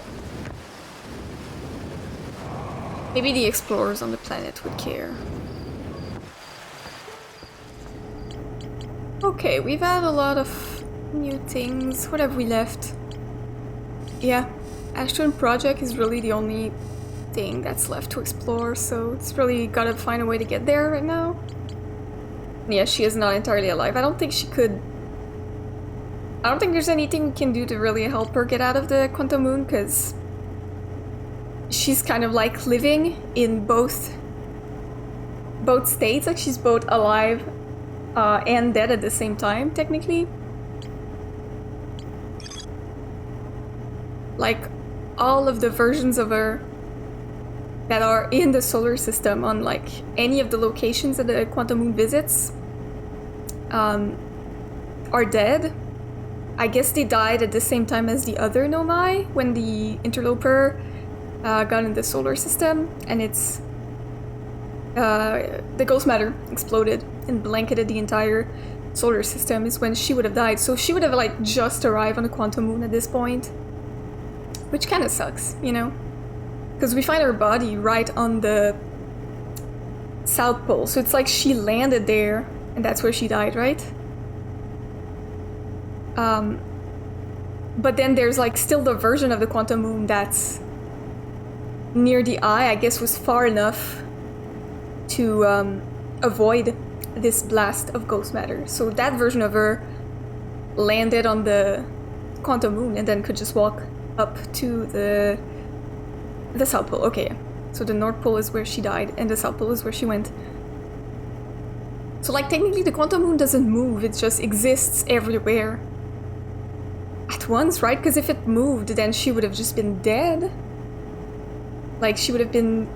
Maybe the explorers on the planet would care. Okay, we've had a lot of new things. What have we left? Yeah, Ash Twin project is really the only thing that's left to explore, so it's really gotta find a way to get there right now. Yeah, she is not entirely alive. I don't think she could... I don't think there's anything we can do to really help her get out of the quantum moon, because she's kind of like living in both states. Like she's both alive and dead at the same time, technically. Like all of the versions of her that are in the solar system on like any of the locations that the quantum moon visits are dead. I guess they died at the same time as the other Nomai when the interloper got in the solar system, and it's the ghost matter exploded and blanketed the entire solar system is when she would have died. So she would have like just arrived on the quantum moon at this point, which kind of sucks, you know, because we find her body right on the South Pole. So it's like she landed there, and that's where she died, right? But then there's like still the version of the quantum moon that's near the eye, I guess was far enough to avoid this blast of ghost matter. So that version of her landed on the quantum moon and then could just walk up to the South Pole. Okay, so the North Pole is where she died and the South Pole is where she went. So like technically the quantum moon doesn't move, it just exists everywhere at once, right? Because if it moved, then she would have just been dead. Like she would have been...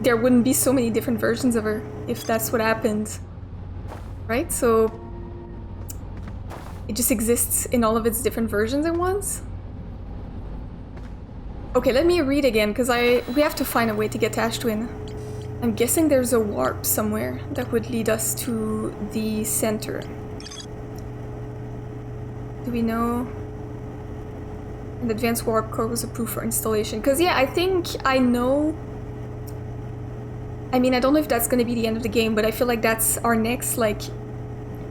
There wouldn't be so many different versions of her if that's what happened. Right? So it just exists in all of its different versions at once. Okay, let me read again, because we have to find a way to get to Ash Twin. I'm guessing there's a warp somewhere that would lead us to the center. Do we know? An advanced warp core was approved for installation. Because yeah, I think I know... I mean, I don't know if that's gonna be the end of the game, but I feel like that's our next, like,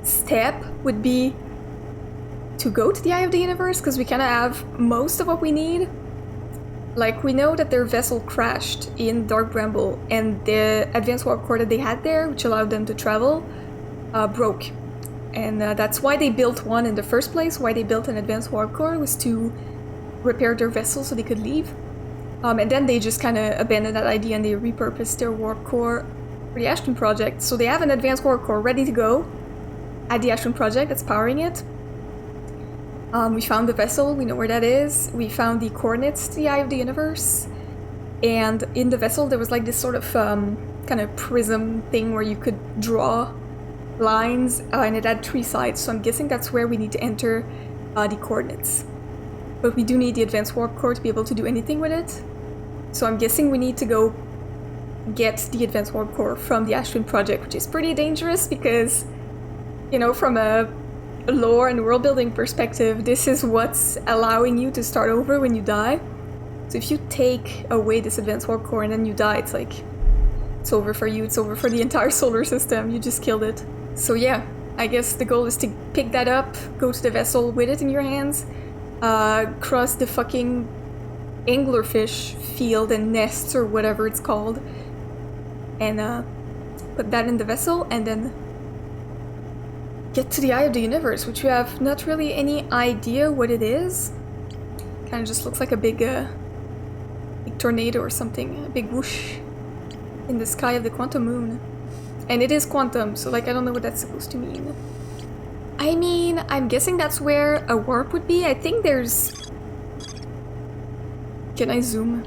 step would be to go to the Eye of the Universe, because we kind of have most of what we need. Like, we know that their vessel crashed in Dark Bramble, and the advanced warp core that they had there, which allowed them to travel, broke. And that's why they built one in the first place. Why they built an advanced warp core was to repair their vessel so they could leave. And then they just kind of abandoned that idea and they repurposed their warp core for the Ash Twin project. So they have an advanced warp core ready to go at the Ash Twin project that's powering it. We found the vessel, we know where that is. We found the coordinates to the Eye of the Universe. And in the vessel there was like this sort of kind of prism thing where you could draw lines, and it had 3 sides. So I'm guessing that's where we need to enter the coordinates. But we do need the advanced warp core to be able to do anything with it. So I'm guessing we need to go get the advanced warp core from the Ash Twin project, which is pretty dangerous because, you know, from a lore and world building perspective, this is what's allowing you to start over when you die. So if you take away this advanced warp core and then you die, it's like, it's over for you, it's over for the entire solar system, you just killed it. So yeah, I guess the goal is to pick that up, go to the vessel with it in your hands, cross the fucking anglerfish field and nests or whatever it's called, and put that in the vessel, and then get to the Eye of the Universe, which we have not really any idea what it is. Kind of just looks like a big tornado or something, a big whoosh in the sky of the quantum moon. And it is quantum, so like I don't know what that's supposed to mean. I mean, I'm guessing that's where a warp would be. I think there's... Can I zoom?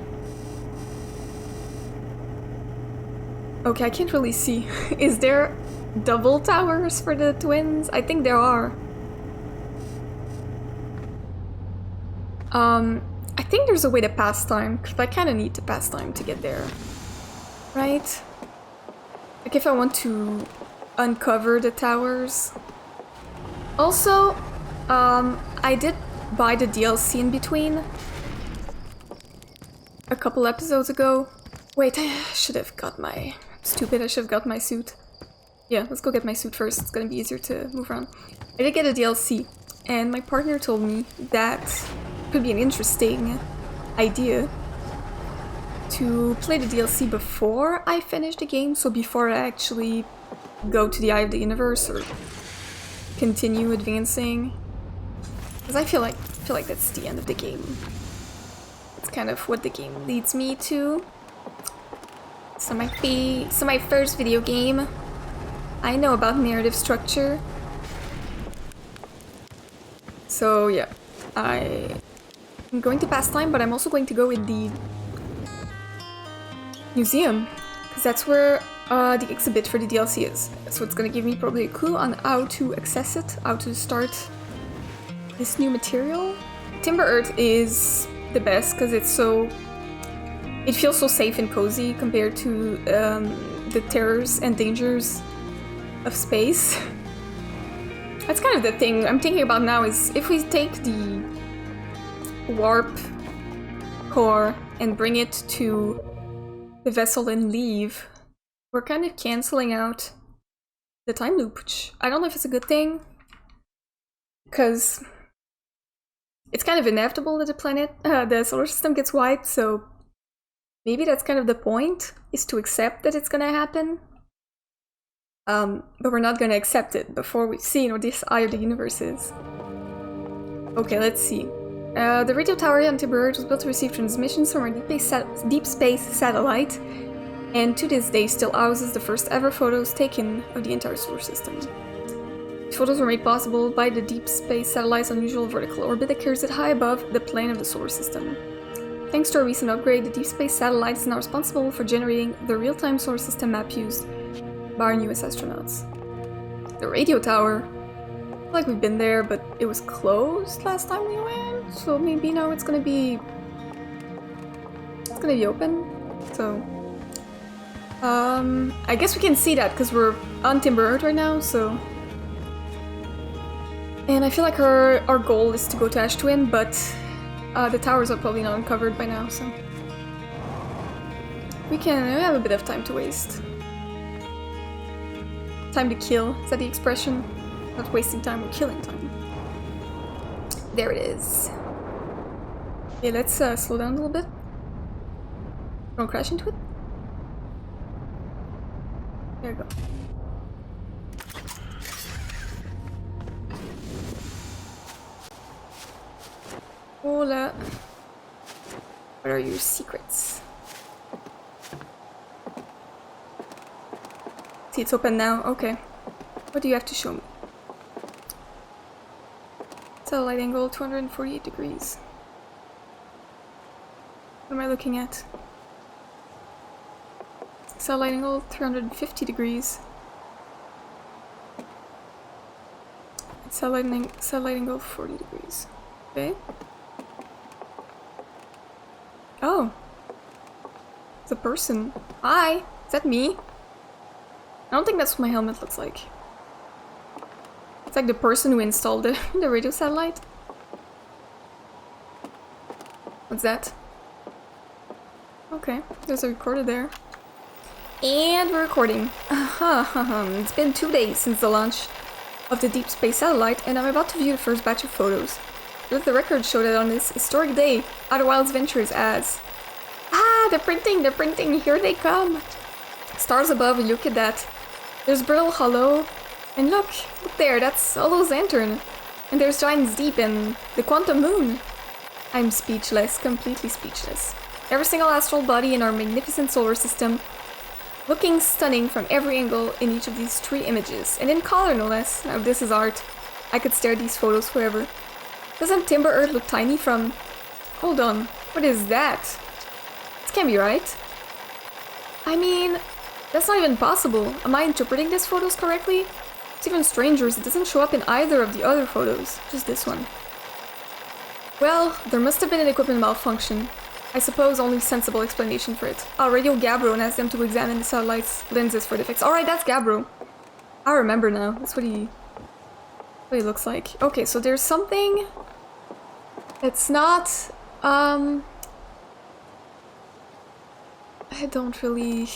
Okay, I can't really see. Is there double towers for the twins? I think there are. I think there's a way to pass time, because I kind of need to pass time to get there. Right? Like if I want to uncover the towers. Also, I did buy the DLC in between a couple episodes ago. Wait, I should have got my... Stupid, I should have got my suit. Yeah, let's go get my suit first. It's gonna be easier to move around. I did get a DLC, and my partner told me that could be an interesting idea to play the DLC before I finish the game, so before I actually go to the Eye of the Universe or continue advancing. Because I feel like that's the end of the game. It's kind of what the game leads me to. So my first video game. I know about narrative structure. So yeah, I'm going to pass time, but I'm also going to go in the museum, because that's where the exhibit for the DLC is. So it's gonna give me probably a clue on how to access it, how to start this new material. Timber Earth is the best because it feels so safe and cozy compared to the terrors and dangers of space. That's kind of the thing I'm thinking about now, is if we take the warp core and bring it to the vessel and leave, we're kind of canceling out the time loop, which I don't know if it's a good thing, because it's kind of inevitable that the solar system gets wiped, so maybe that's kind of the point, is to accept that it's gonna happen. But we're not gonna accept it before we've seen what this eye of the universe is. Okay, let's see. The radio tower on Timber Earth was built to receive transmissions from our deep space satellite, and to this day still houses the first ever photos taken of the entire solar system. These photos were made possible by the deep space satellite's unusual vertical orbit that carries it high above the plane of the solar system. Thanks to a recent upgrade, the deep space satellite is now responsible for generating the real-time solar system map used by our newest astronauts. The radio tower. I feel like we've been there, but it was closed last time we went, so maybe now it's gonna be open. So I guess we can see that because we're on Timber Earth right now, so. And I feel like our goal is to go to Ash Twin, but the towers are probably not uncovered by now, so we have a bit of time to waste. Time to kill, is that the expression? Not wasting time, we're killing time. There it is. Okay, let's slow down a little bit. Don't crash into it. There we go. Hola. What are your secrets? See, it's open now. Okay. What do you have to show me? Satellite angle 248 degrees. What am I looking at? Satellite angle 350 degrees. Satellite angle 40 degrees. Okay. Oh. It's a person. Hi! Is that me? I don't think that's what my helmet looks like. It's like the person who installed the radio satellite. What's that? Okay, there's a recorder there. And we're recording. It's been 2 days since the launch of the deep space satellite, and I'm about to view the first batch of photos. Let the records show that on this historic day, Outer Wilds ventures as... Ah, the printing, here they come! Stars above, and look at that. There's Brittle Hollow, and look there, that's Hollow's lantern. And there's Giant's Deep and the Quantum Moon. I'm speechless, completely speechless. Every single astral body in our magnificent solar system, looking stunning from every angle in each of these 3 images, and in color no less. Now this is art. I could stare at these photos forever. Doesn't Timber Earth look tiny from... Hold on, what is that? This can't be right. I mean, that's not even possible. Am I interpreting these photos correctly? It's even stranger, it doesn't show up in either of the other photos, just this one. Well, there must have been an equipment malfunction. I suppose only sensible explanation for it. I'll radio Gabbro and ask them to examine the satellite's lenses for defects. Alright, that's Gabbro. I remember now. That's what he looks like. Okay, so there's something... It's not... I don't really...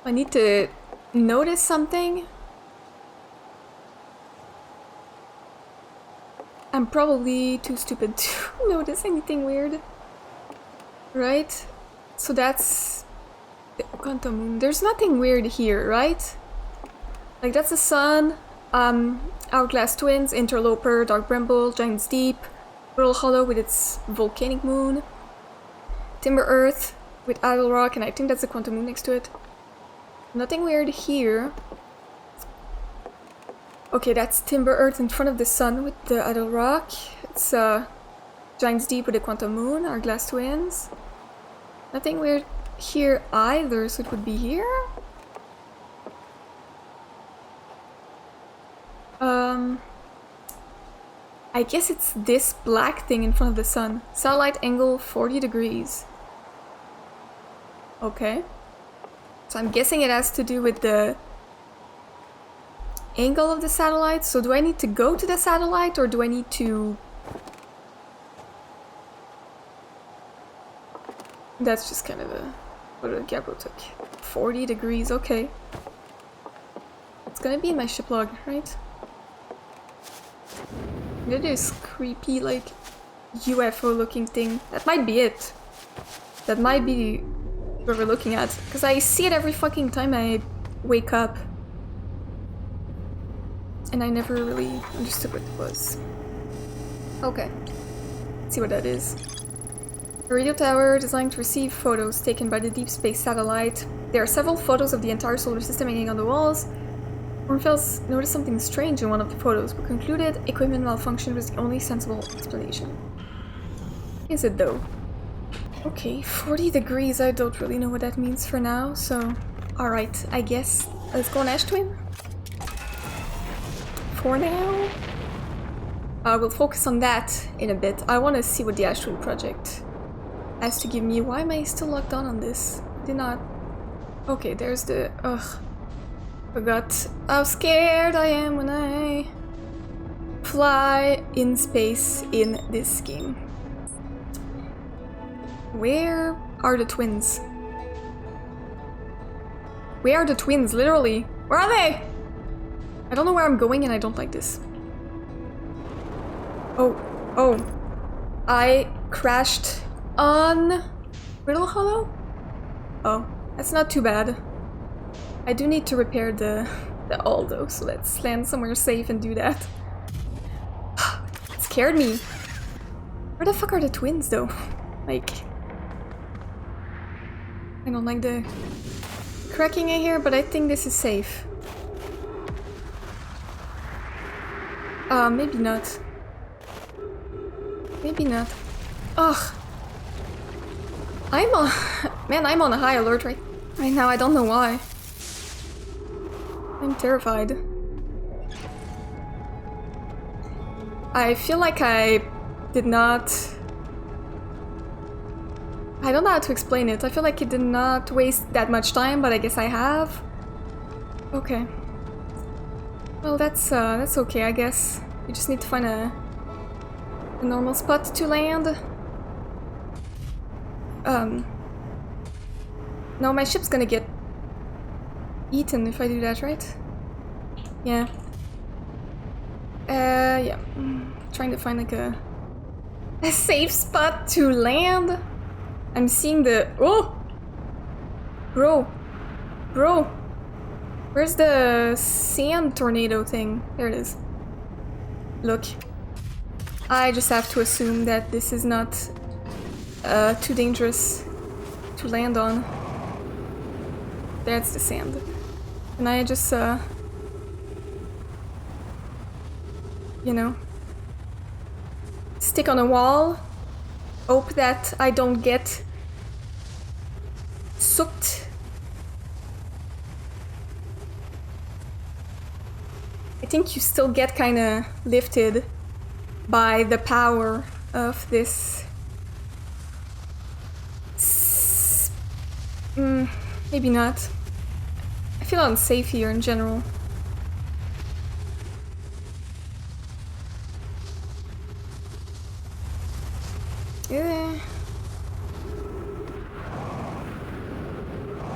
I need to notice something. I'm probably too stupid to notice anything weird. Right? So that's... the Quantum Moon. There's nothing weird here, right? Like, that's the sun, Hourglass Twins, Interloper, Dark Bramble, Giant's Deep, Brittle Hollow with its volcanic moon, Timber Earth with Idle Rock, and I think that's the Quantum Moon next to it. Nothing weird here. Okay, that's Timber Earth in front of the sun with the Idle Rock. It's Giant's Deep with the Quantum Moon, Hourglass Twins. Nothing weird here either, so it would be here? I guess it's this black thing in front of the sun. Satellite angle 40 degrees. Okay. So I'm guessing it has to do with the angle of the satellite. So do I need to go to the satellite or do I need to... That's just kind of a photo Gabbro took. 40 degrees, okay. It's gonna be in my ship log, right? There is creepy, like, UFO looking thing. That might be it. That might be what we're looking at. Because I see it every fucking time I wake up. And I never really understood what it was. Okay. Let's see what that is. A radio tower designed to receive photos taken by the Deep Space Satellite. There are several photos of the entire solar system hanging on the walls. Ornfels noticed something strange in one of the photos, but concluded equipment malfunction was the only sensible explanation. Is it though? Okay, 40 degrees, I don't really know what that means for now, so... Alright, I guess let's go on Ash Twin? For now? We'll focus on that in a bit. I want to see what the Ash Twin project has to give me. Why am I still locked on this? Did not... Okay, there's the... Ugh. Forgot how scared I am when I fly in space in this game. Where are the twins? Where are the twins, literally? Where are they? I don't know where I'm going and I don't like this. Oh. I crashed on Riddle Hollow? Oh, that's not too bad. I do need to repair the hull though, so let's land somewhere safe and do that. It scared me. Where the fuck are the twins though? Like... I don't like the cracking in here, but I think this is safe. Maybe not. Maybe not. Ugh. I'm on a high alert right now, I don't know why. I'm terrified. I feel like I did not... I don't know how to explain it. I feel like it did not waste that much time, but I guess I have. Okay. Well, that's okay, I guess. You just need to find a normal spot to land. No, my ship's gonna get eaten if I do that, right? Yeah. Yeah. Trying to find like a safe spot to land. I'm seeing the... Oh! Bro! Where's the sand tornado thing? There it is. Look. I just have to assume that this is not too dangerous to land on. That's the sand. And I just, you know, stick on a wall, hope that I don't get sucked. I think you still get kind of lifted by the power of this. Maybe not. I feel unsafe here in general. Yeah.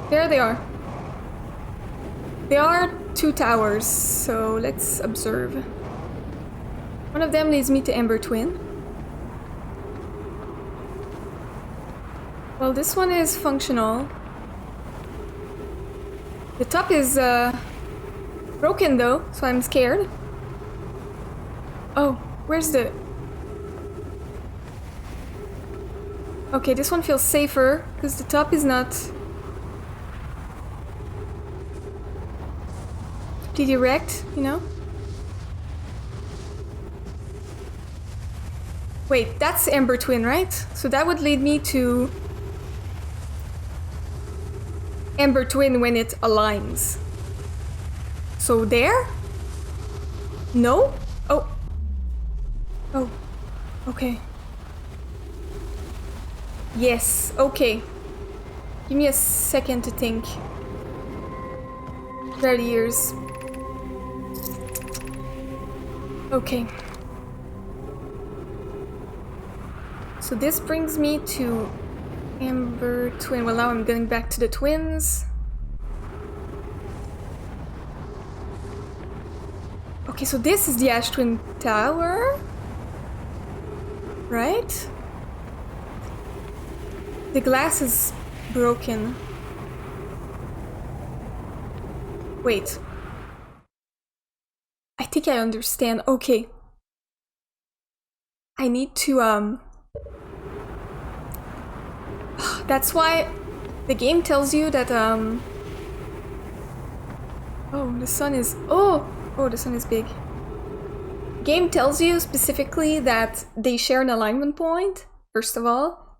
There they are. There are two towers, so let's observe. One of them leads me to Ember Twin. Well, this one is functional. The top is broken though, so I'm scared. Oh, where's the... Okay, this one feels safer, because the top is not... completely wrecked, you know? Wait, that's Ember Twin, right? So that would lead me to Ember Twin when it aligns. So there? No? Oh. Oh. Okay. Yes, okay. Give me a second to think. Red ears. Okay. So this brings me to Ember Twin. Well, now I'm going back to the twins. Okay, so this is the Ash Twin Tower, right? The glass is broken. Wait. I think I understand. Okay. I need to, that's why the game tells you that, oh, the sun is... Oh, the sun is big. Game tells you specifically that they share an alignment point, first of all.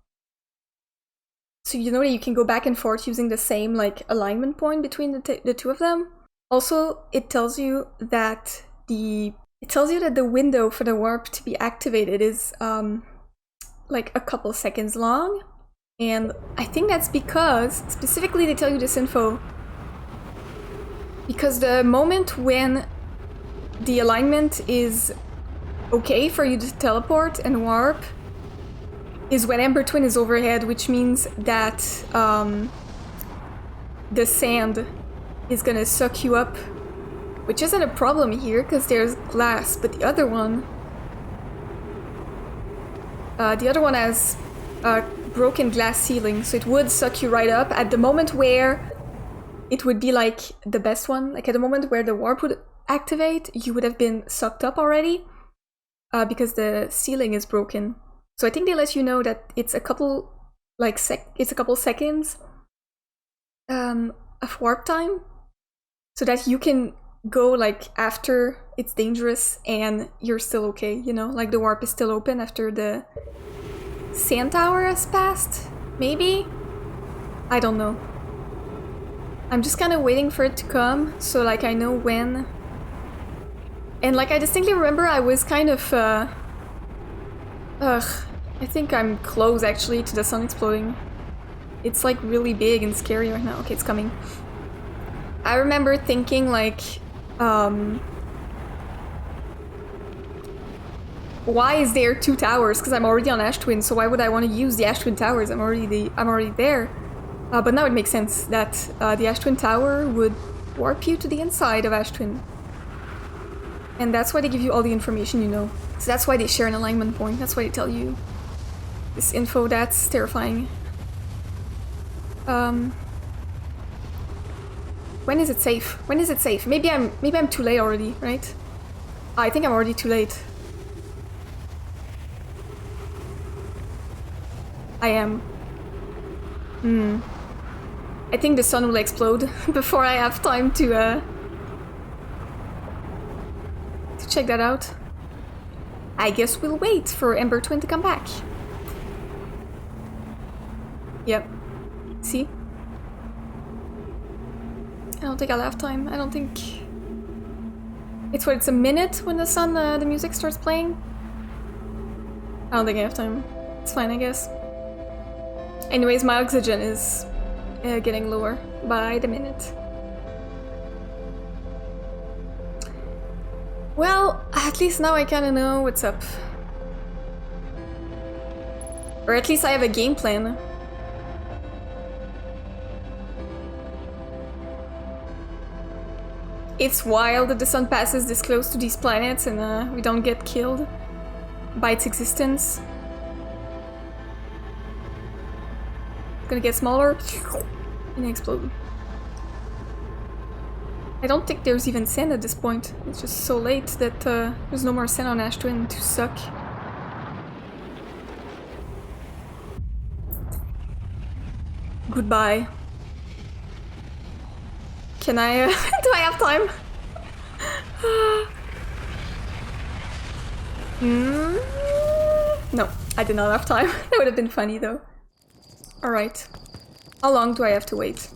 So you know that you can go back and forth using the same, like, alignment point between the two of them. Also, it tells you that the window for the warp to be activated is, like, a couple seconds long. And I think that's because, specifically they tell you this info, because the moment when the alignment is okay for you to teleport and warp is when Ember Twin is overhead, which means that the sand is gonna suck you up, which isn't a problem here because there's glass, but the other one has a broken glass ceiling, so it would suck you right up at the moment where it would be like the best one. Like at the moment where the warp would activate, you would have been sucked up already because the ceiling is broken. So I think they let you know that it's a couple seconds of warp time, so that you can go like after it's dangerous and you're still okay, you know, like the warp is still open after the sand tower has passed, maybe? I don't know. I'm just kind of waiting for it to come, so like I know when. And like I distinctly remember I was kind of I think I'm close actually to the sun exploding. It's like really big and scary right now. Okay, it's coming. I remember thinking like, why is there two towers? Because I'm already on Ash Twin, so why would I want to use the Ash Twin towers? I'm already there. But now it makes sense that the Ash Twin tower would warp you to the inside of Ash Twin. And that's why they give you all the information you know. So that's why they share an alignment point. That's why they tell you this info. That's terrifying. When is it safe? When is it safe? Maybe I'm too late already, right? I think I'm already too late. I am. I think the sun will explode before I have time to check that out. I guess we'll wait for Ember Twin to come back. Yep. See? I don't think I'll have time. I don't think... It's a minute when the sun, the music starts playing? I don't think I have time. It's fine, I guess. Anyways, my oxygen is getting lower by the minute. Well, at least now I kinda know what's up. Or at least I have a game plan. It's wild that the sun passes this close to these planets and we don't get killed by its existence. It's gonna get smaller and explode. I don't think there's even sand at this point. It's just so late that there's no more sand on Ash Twin to suck. Goodbye. Can I... do I have time? No, I did not have time. That would have been funny though. Alright. How long do I have to wait?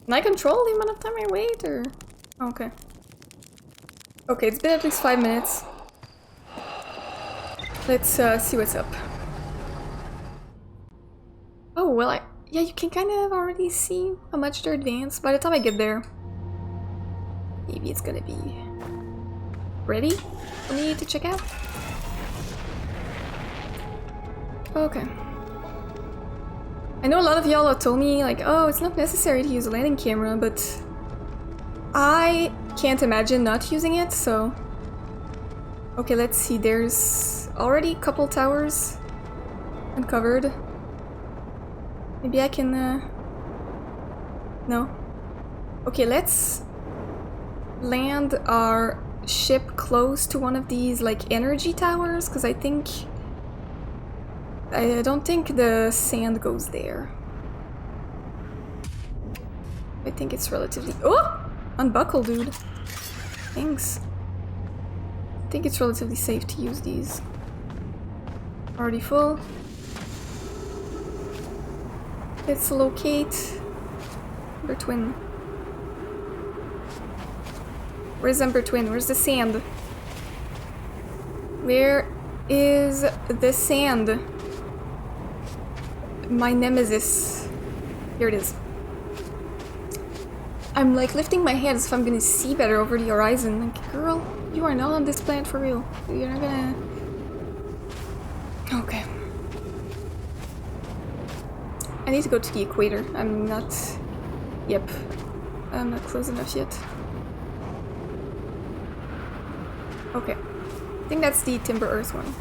Can I control the amount of time I wait, or...? Oh, okay. Okay, it's been at least 5 minutes. Let's see what's up. Oh, well, yeah, you can kind of already see how much they're advanced. By the time I get there, maybe it's gonna be ready for me to check out. Okay. I know a lot of y'all have told me, like, oh, it's not necessary to use a landing camera, but I can't imagine not using it, so... Okay, let's see, there's already a couple towers uncovered. Maybe I can, No. Okay, let's land our ship close to one of these, like, energy towers, because I don't think the sand goes there. I think it's relatively... Oh! Unbuckle, dude. Thanks. I think it's relatively safe to use these. Already full. Let's locate Ember Twin. Where's Ember Twin? Where's the sand? Where is the sand? My nemesis. Here it is. I'm like lifting my head as if I'm gonna see better over the horizon. Like, girl, you are not on this planet for real. You're not gonna... Okay. I need to go to the equator. I'm not... Yep. I'm not close enough yet. Okay. I think that's the Timber Earth one.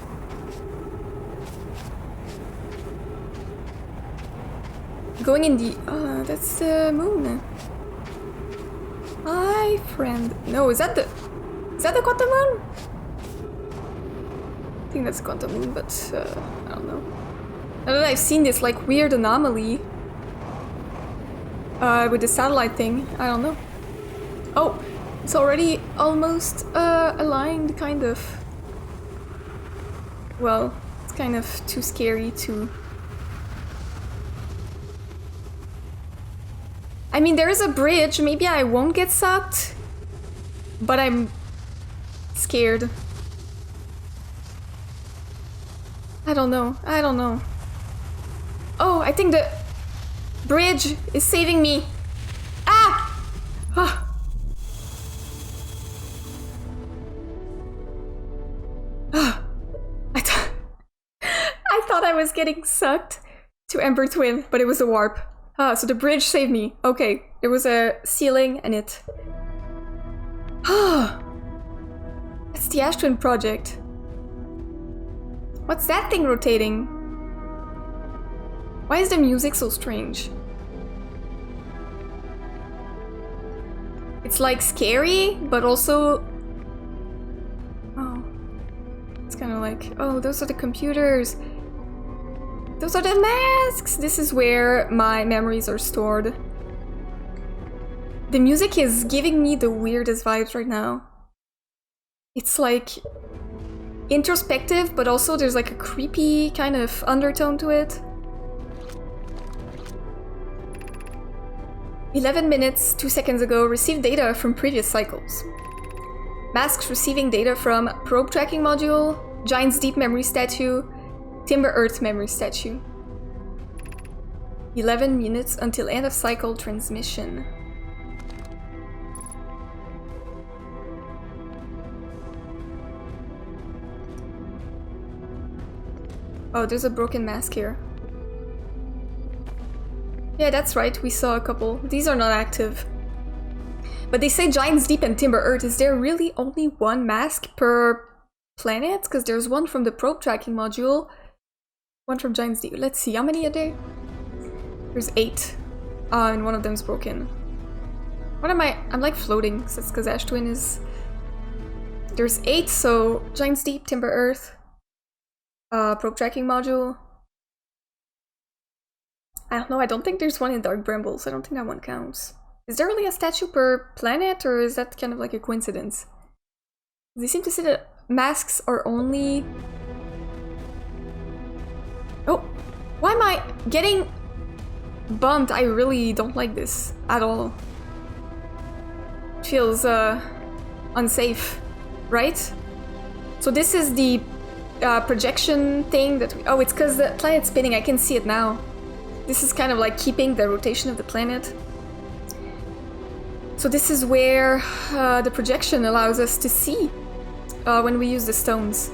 Going in the... that's the moon. Hi, friend. No, is that the quantum moon? I think that's quantum moon, but I don't know. Now that I've seen this like weird anomaly with the satellite thing, I don't know. Oh, it's already almost aligned, kind of. Well, it's kind of too scary to... I mean, there is a bridge. Maybe I won't get sucked, but I'm scared. I don't know. I don't know. Oh, I think the bridge is saving me. Ah! Ah. Ah. I thought I was getting sucked to Ember Twin, but it was a warp. Ah, so the bridge saved me. Okay, there was a ceiling and it... Ah, it's the Ash Twin project. What's that thing rotating? Why is the music so strange? It's like scary, but also... Oh. It's kind of like, oh, those are the computers. Those are the masks! This is where my memories are stored. The music is giving me the weirdest vibes right now. It's like introspective, but also there's like a creepy kind of undertone to it. 11 minutes, 2 seconds ago, received data from previous cycles. Masks receiving data from probe tracking module, Giant's Deep memory statue, Timber Earth memory statue. 11 minutes until end of cycle transmission. Oh, there's a broken mask here. Yeah, that's right, we saw a couple. These are not active. But they say Giant's Deep and Timber Earth. Is there really only one mask per planet? Because there's one from the probe tracking module. One from Giant's Deep. Let's see, how many are there? There's 8. And one of them's broken. What am I? I'm like floating, so it's because Ash Twin is... There's 8, so Giant's Deep, Timber Earth, probe tracking module. I don't know, I don't think there's one in Dark Bramble, so I don't think that one counts. Is there really a statue per planet, or is that kind of like a coincidence? They seem to say that masks are only... Oh! Why am I getting bumped? I really don't like this at all. It feels unsafe, right? So this is the projection thing that we... Oh, it's because the planet's spinning, I can see it now. This is kind of like keeping the rotation of the planet. So this is where the projection allows us to see when we use the stones.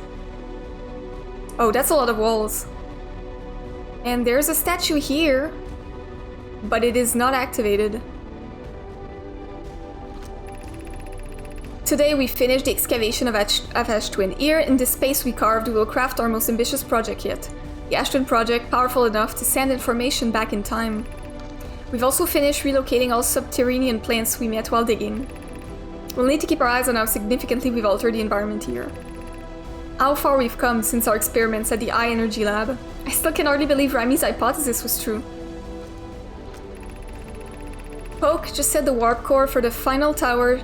Oh, that's a lot of walls. And there's a statue here, but it is not activated. Today we finished the excavation of Ash Twin. Here, in this space we carved, we will craft our most ambitious project yet. The Ash Twin project, powerful enough to send information back in time. We've also finished relocating all subterranean plants we met while digging. We'll need to keep our eyes on how significantly we've altered the environment here. How far we've come since our experiments at the High Energy Lab. I still can hardly believe Rami's hypothesis was true. Poke just said the warp core for the final tower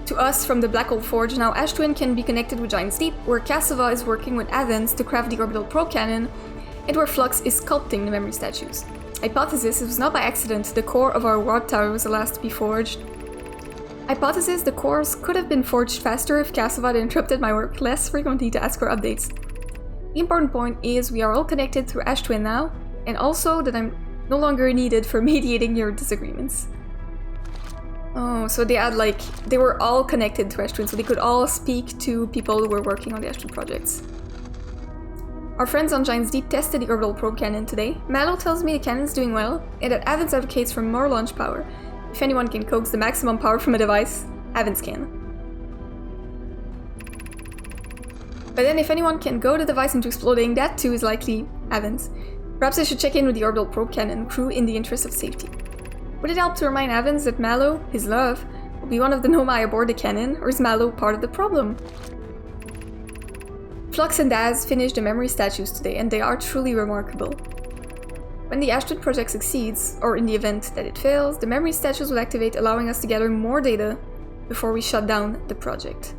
to us from the Black Hole Forge. Now Ash Twin can be connected with Giant's Deep, where Cassava is working with Athens to craft the orbital probe cannon, and where Flux is sculpting the memory statues. Hypothesis, it was not by accident the core of our warp tower was the last to be forged. Hypothesis, the cores could have been forged faster if Cassava had interrupted my work less frequently to ask for updates. The important point is we are all connected through Ash Twin now, and also that I'm no longer needed for mediating your disagreements. Oh, so they were all connected to Ash Twin, so they could all speak to people who were working on the Ash Twin projects. Our friends on Giant's Deep tested the orbital probe cannon today. Mallow tells me the cannon's doing well, and that Athens advocates for more launch power. If anyone can coax the maximum power from a device, Athens can. But then if anyone can goad the device into exploding, that too is likely Athens. Perhaps I should check in with the orbital probe cannon crew in the interest of safety. Would it help to remind Athens that Mallow, his love, will be one of the Nomai aboard the cannon, or is Mallow part of the problem? Flux and Daz finished the memory statues today, and they are truly remarkable. When the Ash Twin project succeeds, or in the event that it fails, the memory statues will activate, allowing us to gather more data before we shut down the project.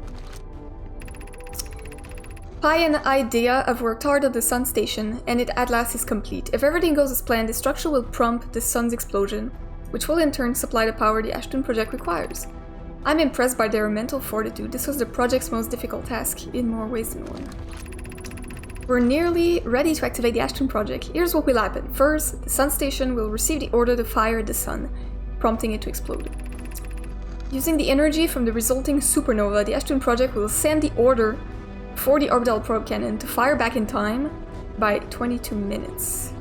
Pi and Idea have worked hard on the Sun Station, and it at last is complete. If everything goes as planned, the structure will prompt the Sun's explosion, which will in turn supply the power the Ash Twin project requires. I'm impressed by their mental fortitude. This was the project's most difficult task, in more ways than one. We're nearly ready to activate the Ash Twin project. Here's what will happen. First, the Sun Station will receive the order to fire at the Sun, prompting it to explode. Using the energy from the resulting supernova, the Ash Twin project will send the order for the orbital probe cannon to fire back in time by 22 minutes.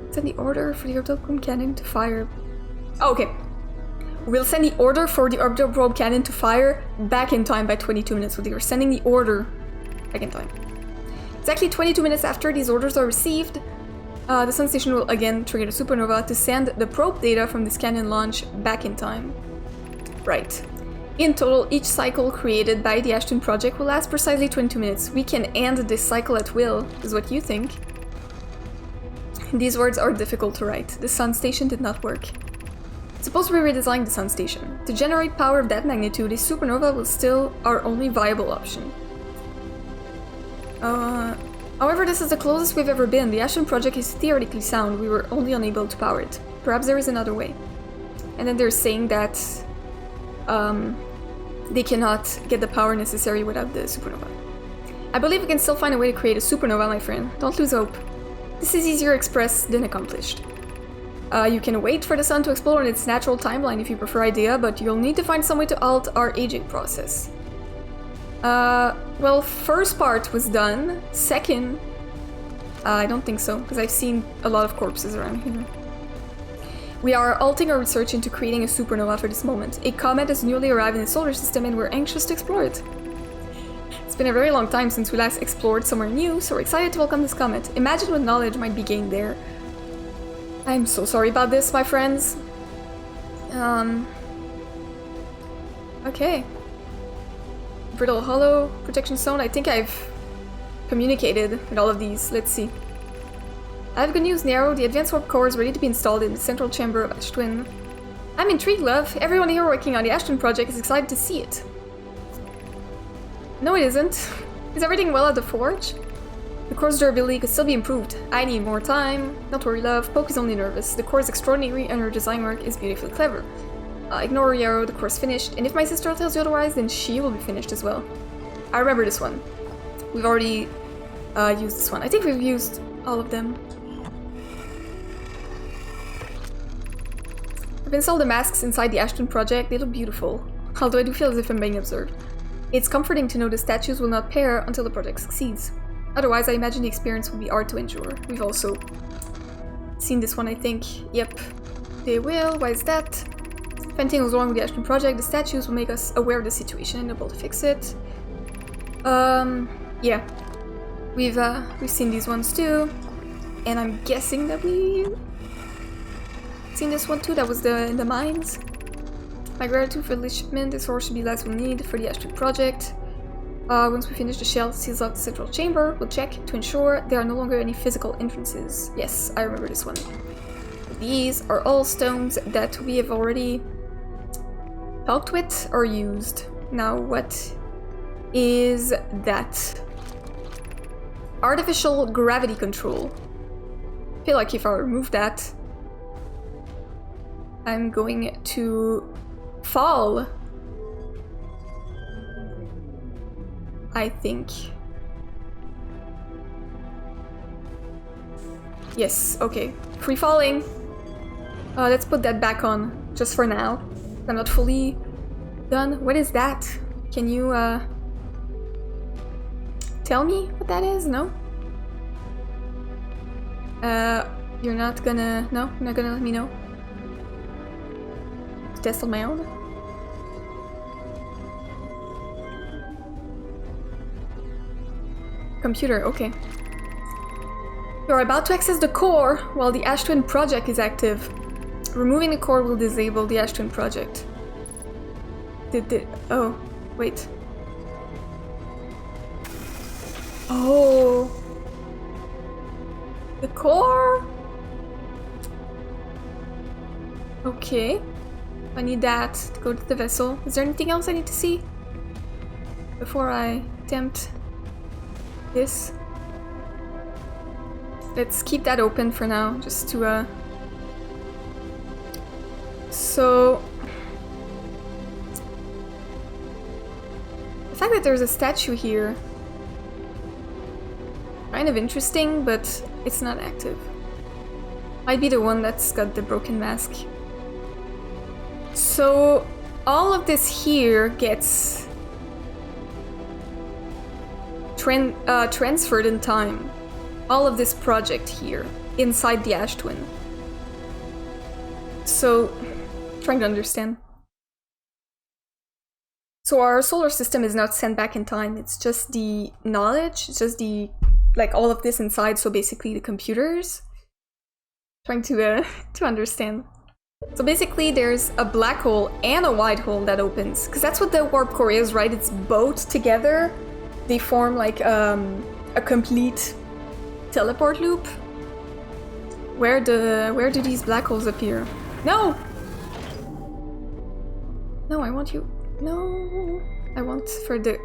Send the order for the orbital probe cannon to fire... Oh, okay. We'll send the order for the orbital probe cannon to fire back in time by 22 minutes. So they are sending the order back in time. Exactly 22 minutes after these orders are received, the Sun Station will again trigger the supernova to send the probe data from this cannon launch back in time. Right. In total, each cycle created by the Ash Twin project will last precisely 22 minutes. We can end this cycle at will, is what you think. These words are difficult to write. The Sun Station did not work. Suppose we redesign the Sun Station. To generate power of that magnitude, a supernova was still our only viable option. However, this is the closest we've ever been. The Ash Twin project is theoretically sound, we were only unable to power it. Perhaps there is another way. And then they're saying that they cannot get the power necessary without the supernova. I believe we can still find a way to create a supernova, my friend. Don't lose hope. This is easier expressed than accomplished. You can wait for the sun to explode in its natural timeline if you prefer Idea, but you'll need to find some way to halt our aging process. Well, first part was done. Second, I don't think so, because I've seen a lot of corpses around here. We are halting our research into creating a supernova for this moment. A comet has newly arrived in the solar system and we're anxious to explore it. It's been a very long time since we last explored somewhere new, so we're excited to welcome this comet. Imagine what knowledge might be gained there. I'm so sorry about this, my friends. Okay. Brittle Hollow, Protection Zone. I think I've communicated with all of these. Let's see. I have good news, Nero. The advanced warp core is ready to be installed in the central chamber of Ash Twin. I'm intrigued, love. Everyone here working on the Ash Twin project is excited to see it. No, it isn't. Is everything well at the forge? The core's durability could still be improved. I need more time. Don't worry, love. Poke is only nervous. The core is extraordinary and her design work is beautifully clever. Ignore Yarrow, the core's finished, and if my sister tells you otherwise, then she will be finished as well. I remember this one. We've already used this one. I think we've used all of them. I've installed the masks inside the Ash Twin project. They look beautiful, although I do feel as if I'm being observed. It's comforting to know the statues will not pair until the project succeeds. Otherwise, I imagine the experience will be hard to endure. We've also seen this one, I think. Yep, they will. Why is that? If anything was wrong with the Ash Twin project, the statues will make us aware of the situation and able to fix it. Yeah. We've seen these ones too. And I'm guessing that we've seen this one too, that was in the mines. My gratitude for the shipment, this ore should be the last we'll need for the Ash Twin project. Once we finish the shell seals out the central chamber, we'll check to ensure there are no longer any physical entrances. Yes, I remember this one. These are all stones that we have already talked with or used. Now, what is that? Artificial gravity control. I feel like if I remove that, I'm going to fall. I think. Yes, okay. Free falling. Let's put that back on, just for now. I'm not fully done. What is that? Can you, tell me what that is? No? You're not gonna... No? You're not gonna let me know? To test on my own? Computer, okay. You're about to access the core while the Ash Twin project is active. Removing the core will disable the Ash Twin project. Oh, wait. Oh. The core? Okay. I need that to go to the vessel. Is there anything else I need to see before I attempt this? Let's keep that open for now, just to So the fact that there's a statue here, kind of interesting, but it's not active. Might be the one that's got the broken mask. So all of this here gets transferred in time. All of this project here inside the Ash Twin. So, trying to understand. So our solar system is not sent back in time. It's just the knowledge. It's just the, like, all of this inside. So basically the computers. Trying to understand. So basically there's a black hole and a white hole that opens. Because that's what the warp core is, right? It's both together. They form like a complete teleport loop. Where do these black holes appear? No! No, I want you. No! I want for the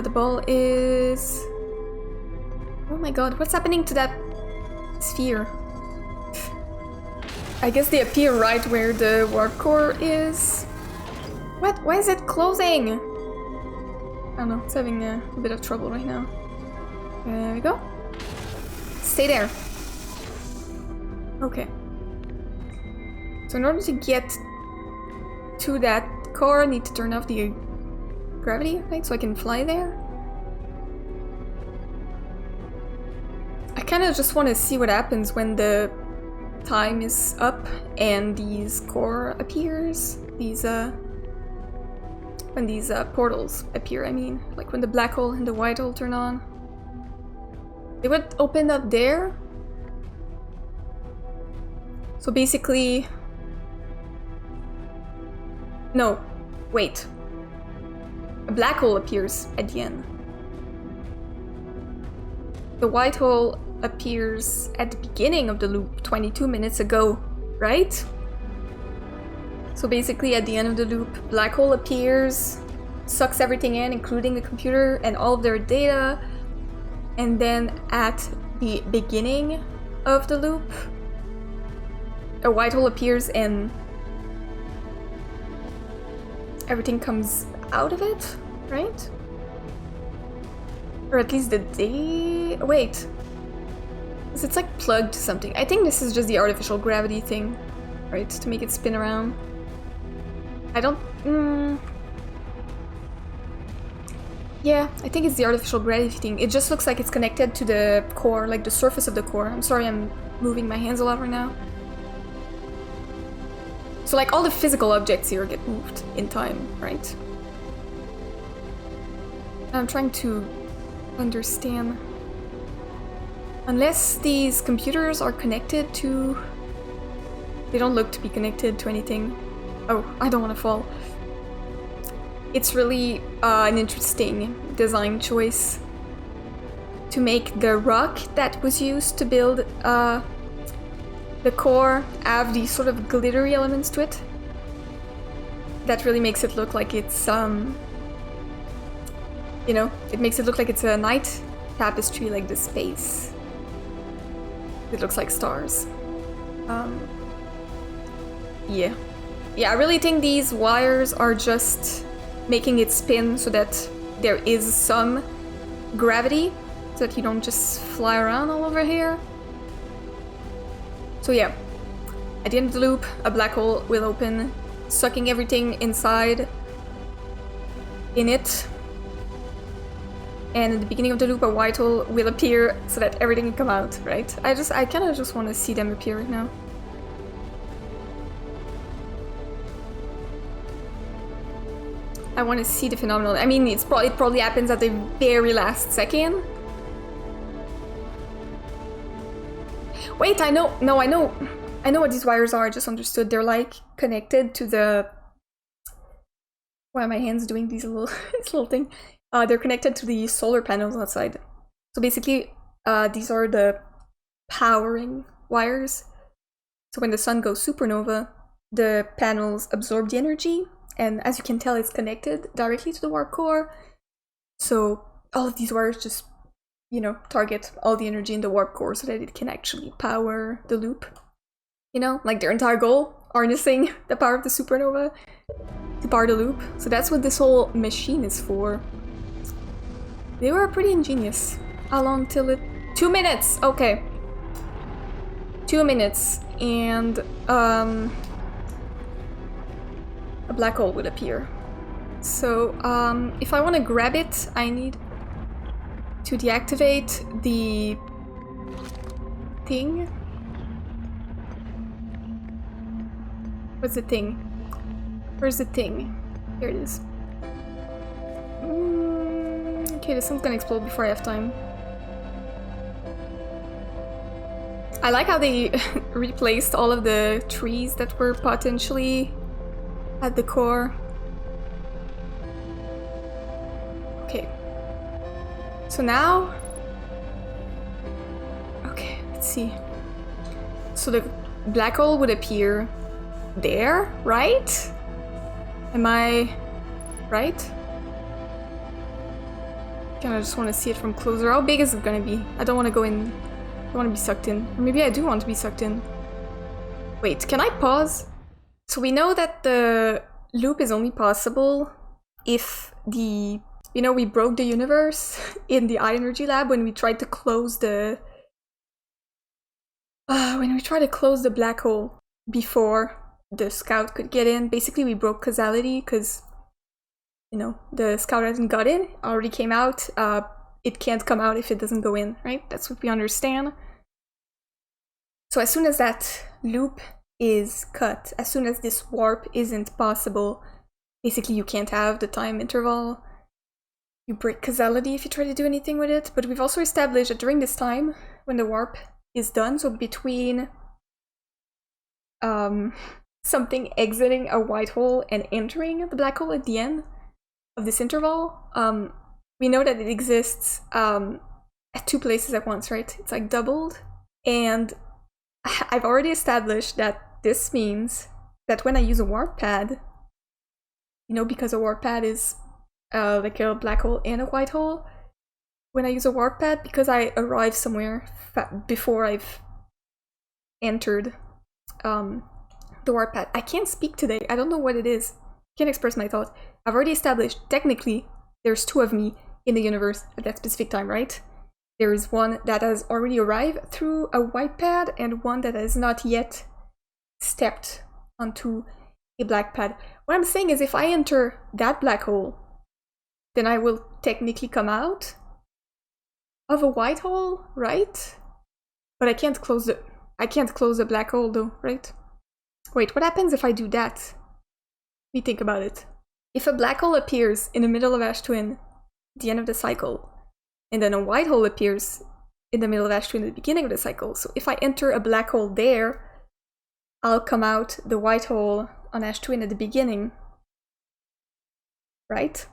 ball is... Oh my god, what's happening to that sphere? I guess they appear right where the warp core is. What? Why is it closing? I don't know, it's having a bit of trouble right now. There we go. Stay there. Okay. So in order to get to that core, I need to turn off the gravity, right? So I can fly there. I kind of just want to see what happens when the time is up and these core appears. These when these portals appear, I mean, like when the black hole and the white hole turn on. They would open up there. So basically... No, wait. A black hole appears at the end. The white hole appears at the beginning of the loop, 22 minutes ago, right? So basically at the end of the loop, black hole appears, sucks everything in, including the computer and all of their data. And then at the beginning of the loop, a white hole appears and everything comes out of it, right? Or at least the day... Wait. It's like plugged to something. I think this is just the artificial gravity thing, right? To make it spin around. I don't... Yeah, I think it's the artificial gravity thing. It just looks like it's connected to the core, like the surface of the core. I'm sorry, I'm moving my hands a lot right now. So like all the physical objects here get moved in time, right? I'm trying to understand. Unless these computers are connected to... They don't look to be connected to anything. Oh, I don't want to fall. It's really an interesting design choice to make the rock that was used to build the core have these sort of glittery elements to it. That really makes it look like it's, you know, it makes it look like it's a night tapestry, like the space. It looks like stars. Yeah. Yeah, I really think these wires are just making it spin so that there is some gravity, so that you don't just fly around all over here. So yeah, at the end of the loop, a black hole will open, sucking everything inside in it. And at the beginning of the loop, a white hole will appear so that everything can come out, right? I kind of just want to see them appear right now. I want to see the phenomenon. I mean, it probably happens at the very last second. Wait, I know. No, I know what these wires are. I just understood. They're like connected to the... Why are my hands doing these little this little thing? They're connected to the solar panels outside. So basically, these are the powering wires. So when the sun goes supernova, the panels absorb the energy, and as you can tell, it's connected directly to the warp core. So all of these wires just, you know, target all the energy in the warp core so that it can actually power the loop. You know, like their entire goal, harnessing the power of the supernova to power the loop. So that's what this whole machine is for. They were pretty ingenious. How long till it... 2 minutes! Okay. 2 minutes, and a black hole will appear. So, if I want to grab it, I need to deactivate the thing. What's the thing? Where's the thing? Here it is. Okay, this one's gonna explode before I have time. I like how they replaced all of the trees that were potentially at the core. Okay. So now... Okay, let's see. So the black hole would appear there, right? Am I right? I just want to see it from closer. How big is it gonna be? I don't want to go in. I don't want to be sucked in. Or maybe I do want to be sucked in. Wait, can I pause? So we know that the loop is only possible if the... You know, we broke the universe in the high energy lab when we tried to close the... when we tried to close the black hole before the scout could get in. Basically, we broke causality because, you know, the scout hasn't got in, already came out. It can't come out if it doesn't go in, right? That's what we understand. So as soon as that loop is cut, as soon as this warp isn't possible, basically you can't have the time interval. You break causality if you try to do anything with it. But we've also established that during this time, when the warp is done, so between something exiting a white hole and entering the black hole at the end of this interval, we know that it exists at 2 places at once, right? It's like doubled. And I've already established that this means that when I use a warp pad, you know, because a warp pad is like a black hole and a white hole, when I use a warp pad, because I arrive somewhere before I've entered the warp pad. I can't speak today. I don't know what it is. Can't express my thoughts. I've already established, technically, there's 2 of me in the universe at that specific time, right? There is one that has already arrived through a white pad and one that has not yet stepped onto a black pad. What I'm saying is if I enter that black hole, then I will technically come out of a white hole, right? But I can't close the black hole though, right? Wait, what happens if I do that? Let me think about it. If a black hole appears in the middle of Ash Twin at the end of the cycle, and then a white hole appears in the middle of Ash Twin at the beginning of the cycle, so if I enter a black hole there, I'll come out the white hole on Ash Twin at the beginning. Right?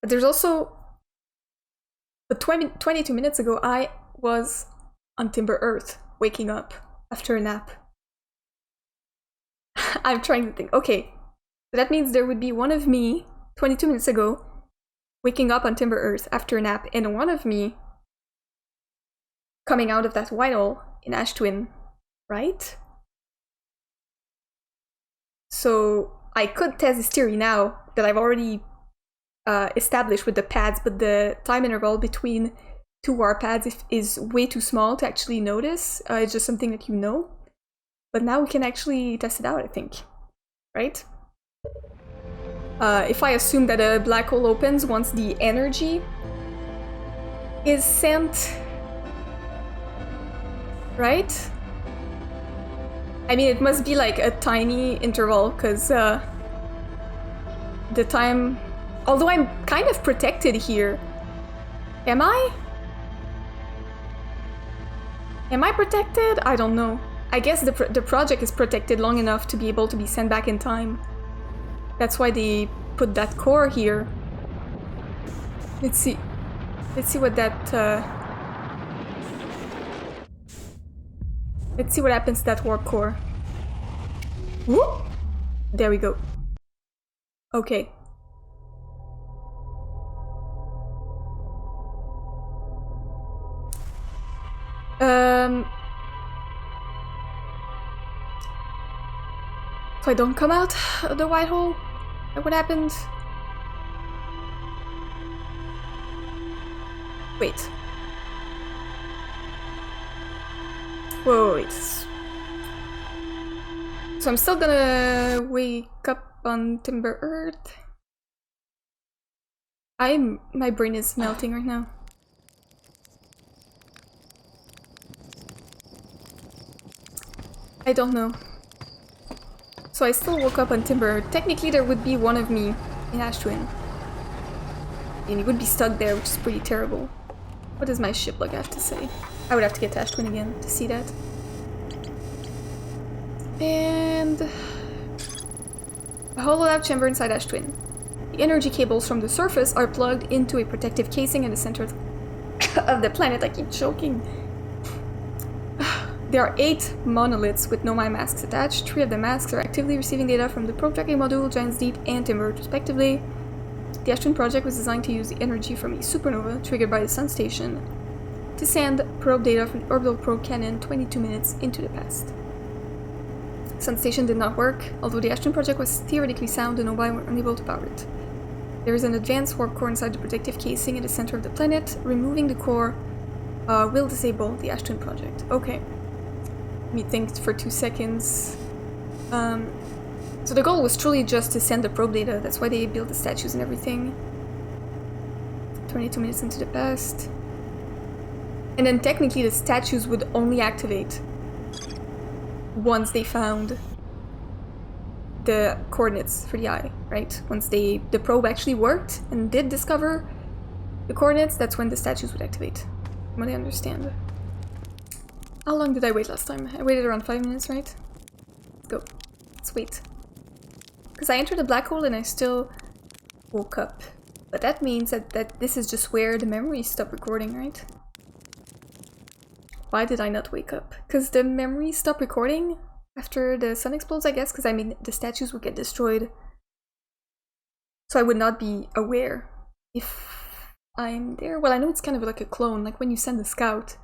But there's also... But 22 minutes ago, I was on Timber Earth, waking up after a nap. I'm trying to think. Okay, so that means there would be one of me, 22 minutes ago, waking up on Timber Earth after a nap, and one of me coming out of that white hole in Ash Twin, right? So I could test this theory now that I've already established with the pads, but the time interval between two warp pads is way too small to actually notice. It's just something that you know. But now we can actually test it out, I think. Right? If I assume that a black hole opens once the energy is sent, right? I mean, it must be like a tiny interval, because the time... Although I'm kind of protected here. Am I? Am I protected? I don't know. I guess the project is protected long enough to be able to be sent back in time. That's why they put that core here. Let's see. Let's see what that... Let's see what happens to that warp core. Whoop! There we go. Okay. If I don't come out of the white hole, what happened? Wait. Whoa, wait. So I'm still gonna wake up on Timber Earth. My brain is melting right now. I don't know. So I still woke up on Timber Earth. Technically there would be one of me in Ash Twin. And he would be stuck there, which is pretty terrible. What does my ship log have to say? I would have to get to Ash Twin again to see that. And... a hololab chamber inside Ash Twin. The energy cables from the surface are plugged into a protective casing in the center of the planet. I keep choking. There are 8 monoliths with Nomai masks attached. 3 of the masks are actively receiving data from the probe tracking module, Giant's Deep, and Timber, respectively. The Ash Twin project was designed to use the energy from a supernova triggered by the sun station to send probe data from the orbital probe cannon 22 minutes into the past. The sun station did not work. Although the Ash Twin project was theoretically sound, the Nomai were unable to power it. There is an advanced warp core inside the protective casing in the center of the planet. Removing the core will disable the Ash Twin project. Okay. Let me think for 2 seconds. So the goal was truly just to send the probe data. That's why they built the statues and everything. 22 minutes into the past. And then technically the statues would only activate once they found the coordinates for the eye, right? Once the probe actually worked and did discover the coordinates, that's when the statues would activate. From what I understand. How long did I wait last time? I waited around 5 minutes, right? Let's go. Let's wait. Because I entered a black hole and I still woke up. But that means that this is just where the memories stop recording, right? Why did I not wake up? Because the memories stop recording after the sun explodes, I guess? Because I mean, the statues would get destroyed. So I would not be aware if I'm there. Well, I know it's kind of like a clone, like when you send a scout.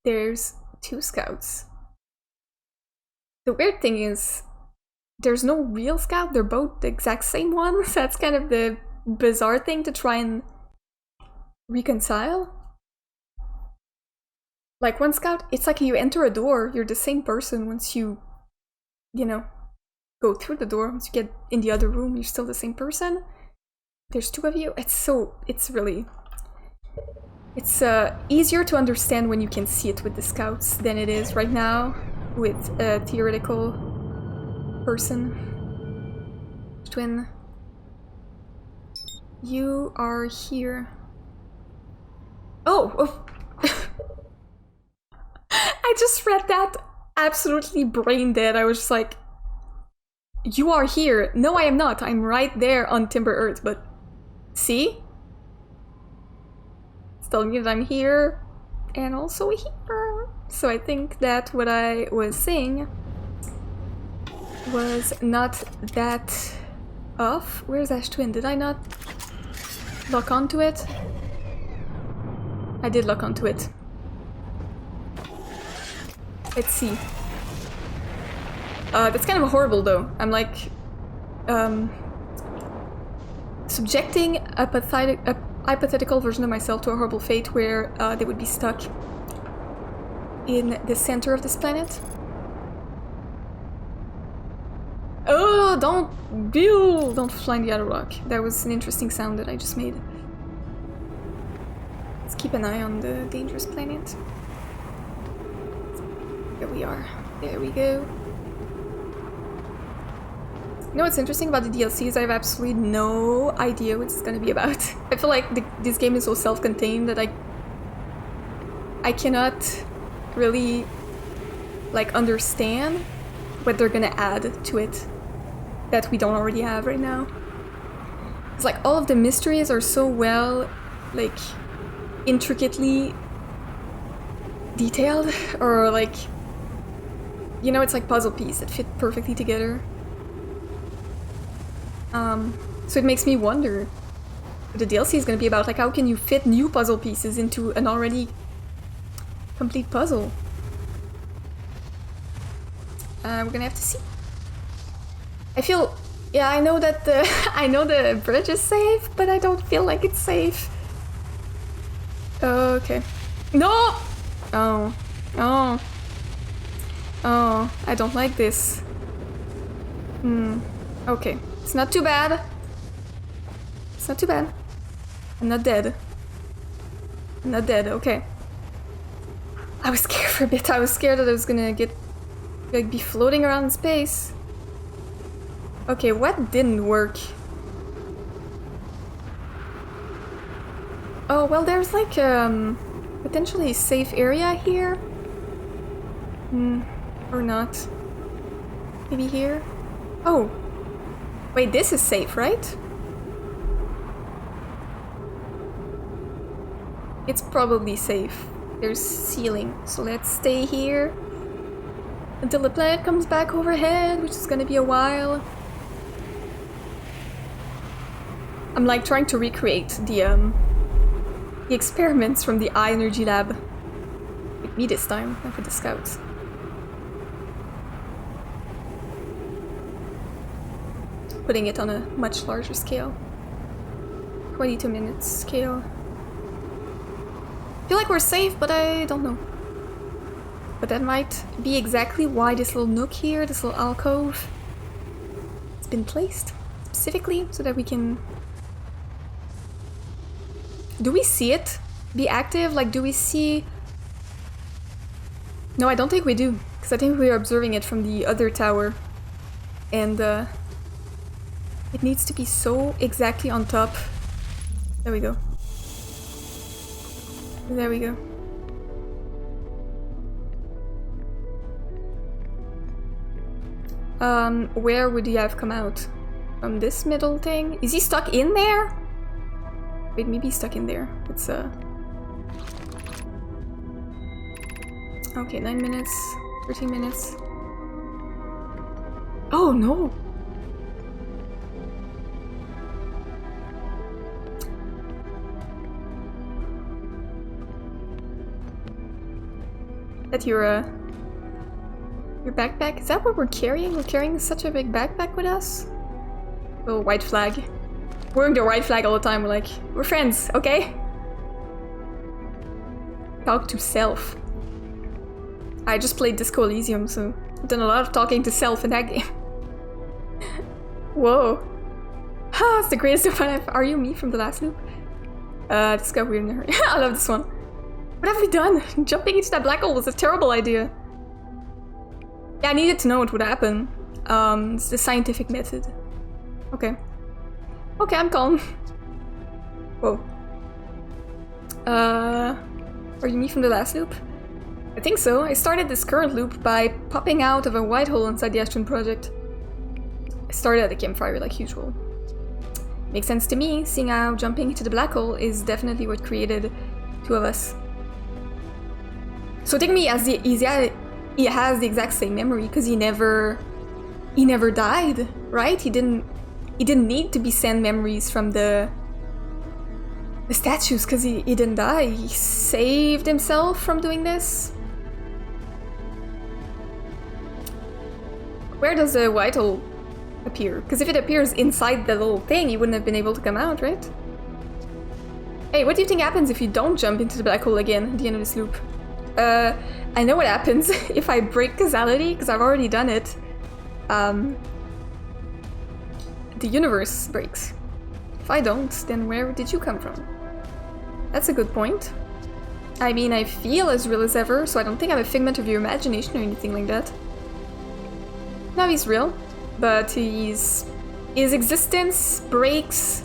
There's 2 scouts. The weird thing is, there's no real scout, they're both the exact same one. So that's kind of the bizarre thing to try and reconcile. Like one scout, it's like you enter a door, you're the same person once you know, go through the door. Once you get in the other room, you're still the same person. There's 2 of you. It's easier to understand when you can see it with the scouts than it is right now with a theoretical person. Twin. You are here. Oh! I just read that absolutely brain dead. I was just like, you are here. No, I am not. I'm right there on Timber Earth, but see? It's telling me that I'm here and also here. So I think that what I was saying was not that off. Where's Ash Twin? Did I not lock onto it? I did lock onto it. Let's see. That's kind of horrible though. I'm like subjecting a hypothetical version of myself to a horrible fate where they would be stuck in the center of this planet. Oh, don't fly the other rock. That was an interesting sound that I just made. Let's keep an eye on the dangerous planet. There we are. There we go. You know what's interesting about the DLC is I have absolutely no idea what it's gonna be about. I feel like this game is so self-contained that I cannot really like understand what they're gonna add to it that we don't already have right now. It's like all of the mysteries are so well, like, intricately detailed, or like, you know, it's like puzzle pieces that fit perfectly together. So it makes me wonder what the DLC is gonna be about. Like, how can you fit new puzzle pieces into an already complete puzzle? We're gonna have to see. I feel, yeah, I know that the I know the bridge is safe, but I don't feel like it's safe. Okay. No! Oh. Oh. Oh, I don't like this. Okay. It's not too bad. It's not too bad. I'm not dead. I'm not dead, okay. I was scared for a bit. I was scared that I was gonna get, like, be floating around in space. Okay, what didn't work? Oh, well, there's like potentially a safe area here. Or not. Maybe here? Oh. Wait, this is safe, right? It's probably safe. There's ceiling, so let's stay here until the planet comes back overhead, which is gonna be a while. I'm like trying to recreate the experiments from the Eye Energy Lab. With me this time, not with the scouts. Putting it on a much larger scale. 22 minutes scale. I feel like we're safe, but I don't know. But that might be exactly why this little nook here, this little alcove, it's been placed specifically so that we can... Do we see it be active? Like, do we see... No, I don't think we do, because I think we're observing it from the other tower. And it needs to be so exactly on top. There we go. There we go. Where would he have come out? From this middle thing? Is he stuck in there? Wait, maybe he's stuck in there. It's okay, 9 minutes, 13 minutes. Oh no! That your backpack? Is that what we're carrying? We're carrying such a big backpack with us? Little white flag. Wearing the white flag all the time. We're like, we're friends, okay? Talk to self. I just played Disco Elysium, so I've done a lot of talking to self in that game. Whoa. Ah, it's the greatest one I've... Are you me from the last loop? This got weird in a hurry. I love this one. What have we done? Jumping into that black hole was a terrible idea. Yeah, I needed to know what would happen. It's the scientific method. Okay. Okay, I'm calm. Whoa. Are you me from the last loop? I think so. I started this current loop by popping out of a white hole inside the Ash Twin project. I started at the campfire like usual. Makes sense to me, seeing how jumping into the black hole is definitely what created two of us. So take me as he has the exact same memory because he never died, right? He didn't need to be sent memories from the statues because he didn't die. He saved himself from doing this. Where does the white hole appear? Because if it appears inside the little thing, he wouldn't have been able to come out, right? Hey, what do you think happens if you don't jump into the black hole again at the end of this loop? I know what happens if I break causality, because I've already done it. The universe breaks. If I don't, then where did you come from? That's a good point. I mean, I feel as real as ever, so I don't think I'm a figment of your imagination or anything like that. No, he's real, but his existence breaks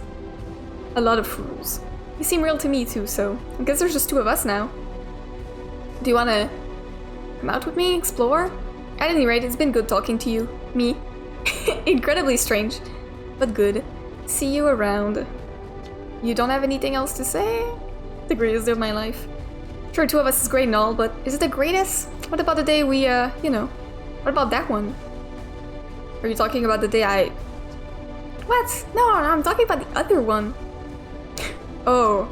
a lot of rules. You seem real to me too, so I guess there's just two of us now. Do you want to come out with me, explore? At any rate, it's been good talking to you. Me. Incredibly strange, but good. See you around. You don't have anything else to say? The greatest day of my life. Sure, two of us is great and all, but is it the greatest? What about the day we, what about that one? Are you talking about the day I... What? No, I'm talking about the other one. Oh,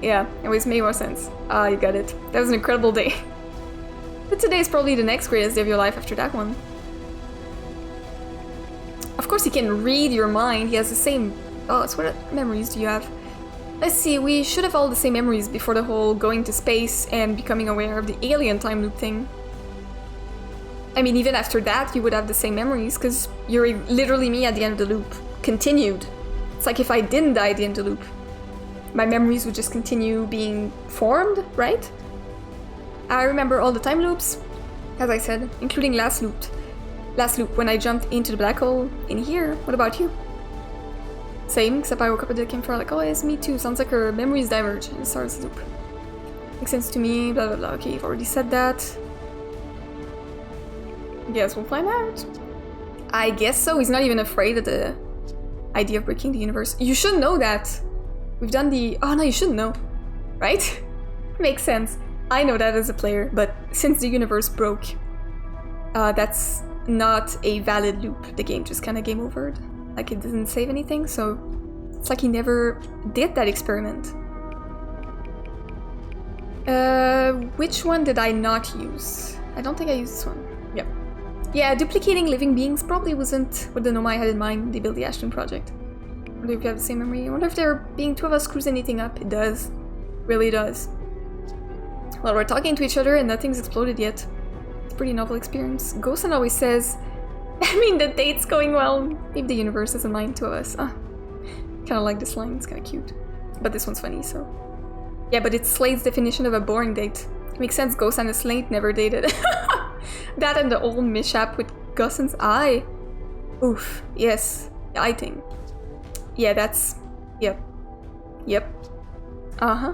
yeah, it always made more sense. Ah, you got it. That was an incredible day. But today is probably the next greatest day of your life after that one. Of course he can read your mind, he has the same thoughts. What memories do you have? Let's see, we should have all the same memories before the whole going to space and becoming aware of the alien time loop thing. I mean, even after that, you would have the same memories, because you're literally me at the end of the loop. Continued. It's like if I didn't die at the end of the loop, my memories would just continue being formed, right? I remember all the time loops, as I said, including last loop. Last loop, when I jumped into the black hole in here. What about you? Same, except I woke up at the campfire like, oh yes, me too. Sounds like our memories diverge and starts the loop. Makes sense to me, blah blah blah. Okay, you've already said that. Guess we'll find out. I guess so. He's not even afraid of the idea of breaking the universe. You should know that. We've done the... Oh no, you shouldn't know. Right? Makes sense. I know that as a player, but since the universe broke, that's not a valid loop. The game just kind of game overed. Like, it didn't save anything, so it's like he never did that experiment. Which one did I not use? I don't think I used this one. Yep. Yeah, duplicating living beings probably wasn't what the Nomai had in mind when they built the Ash Twin project. I wonder if you have the same memory. I wonder if there being two of us screws anything up. It does. Really does. Well, we're talking to each other and nothing's exploded yet. It's a pretty novel experience. Ghosan always says, I mean, the date's going well. Maybe the universe doesn't mind two of us. Kind of like this line. It's kind of cute. But this one's funny, so... Yeah, but it's Slade's definition of a boring date. Makes sense, Ghosan and Slade never dated. That and the old mishap with Ghosan's eye. Oof. Yes. The eye thing. Yeah, that's... Yep. Yep. Uh-huh.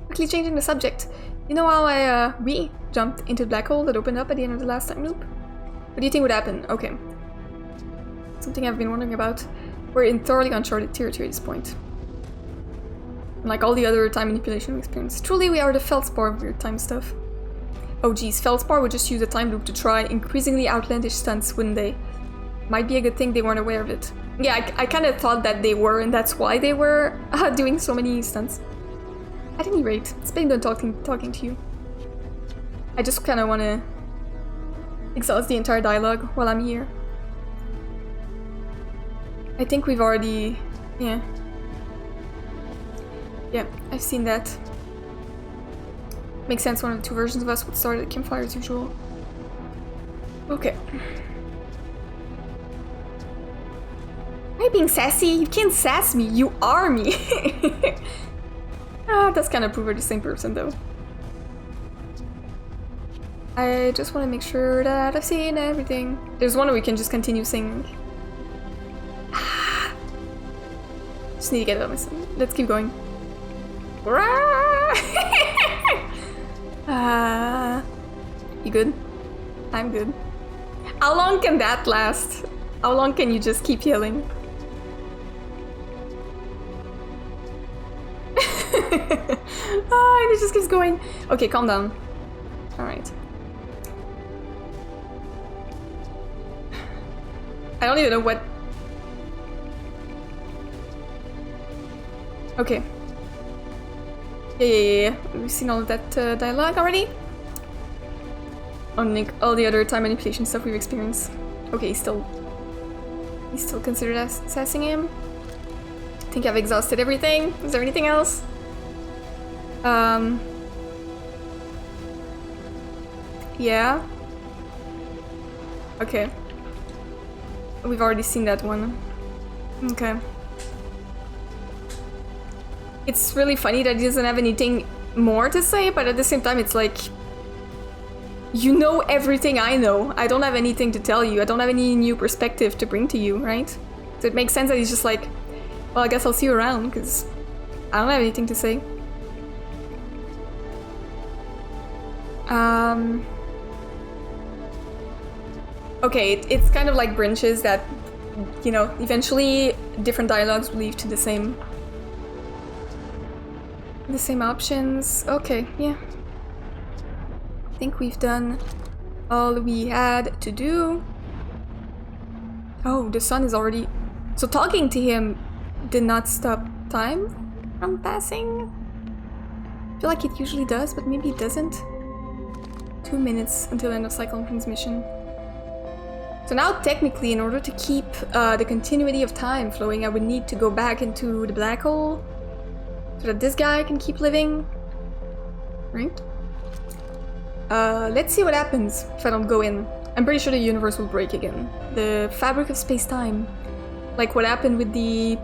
Quickly changing the subject. You know how we jumped into the black hole that opened up at the end of the last time loop? What do you think would happen? Okay. Something I've been wondering about. We're in thoroughly uncharted territory at this point. Like all the other time manipulation we experienced. Truly, we are the Feldspar of weird time stuff. Oh geez, Feldspar would just use a time loop to try increasingly outlandish stunts, wouldn't they? Might be a good thing they weren't aware of it. Yeah, I kind of thought that they were, and that's why they were doing so many stunts. At any rate, it's been good talking to you. I just kind of want to exhaust the entire dialogue while I'm here. I think we've already... Yeah. Yeah, I've seen that. Makes sense, one of the two versions of us would start at the campfire as usual. Okay. Are you being sassy? You can't sass me, you are me! That's kind of prove we're the same person though. I just want to make sure that I've seen everything. There's one where we can just continue singing. Just need to get it on my stomach. Let's keep going. You good? I'm good. How long can that last? How long can you just keep yelling? And it just keeps going. Okay, calm down. Alright. I don't even know what... Okay. Yeah. We've seen all of that dialogue already. Unlike all the other time manipulation stuff we've experienced. Okay, he's still considered assessing him. I think I've exhausted everything. Is there anything else? Yeah. Okay. We've already seen that one. Okay. It's really funny that he doesn't have anything more to say, but at the same time it's like... You know everything I know. I don't have anything to tell you. I don't have any new perspective to bring to you, right? So it makes sense that he's just like, well, I guess I'll see you around, because I don't have anything to say. Okay, it's kind of like branches that, you know, eventually different dialogues will lead to the same options. Okay, yeah. I think we've done all we had to do. Oh, the sun is already... So talking to him did not stop time from passing? I feel like it usually does, but maybe it doesn't. 2 minutes until end of cyclone transmission. So now technically, in order to keep the continuity of time flowing, I would need to go back into the black hole so that this guy can keep living, right? Let's see what happens if I don't go in. I'm pretty sure the universe will break again. The fabric of space-time. Like what happened with the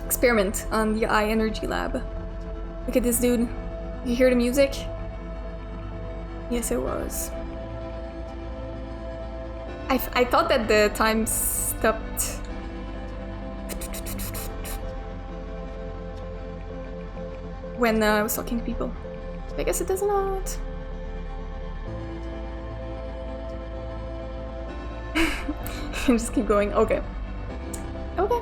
experiment on the eye energy lab. Look at this dude. You hear the music? Yes, it was. I thought that the time stopped. When I was talking to people. I guess it does not. Just keep going. Okay. Okay.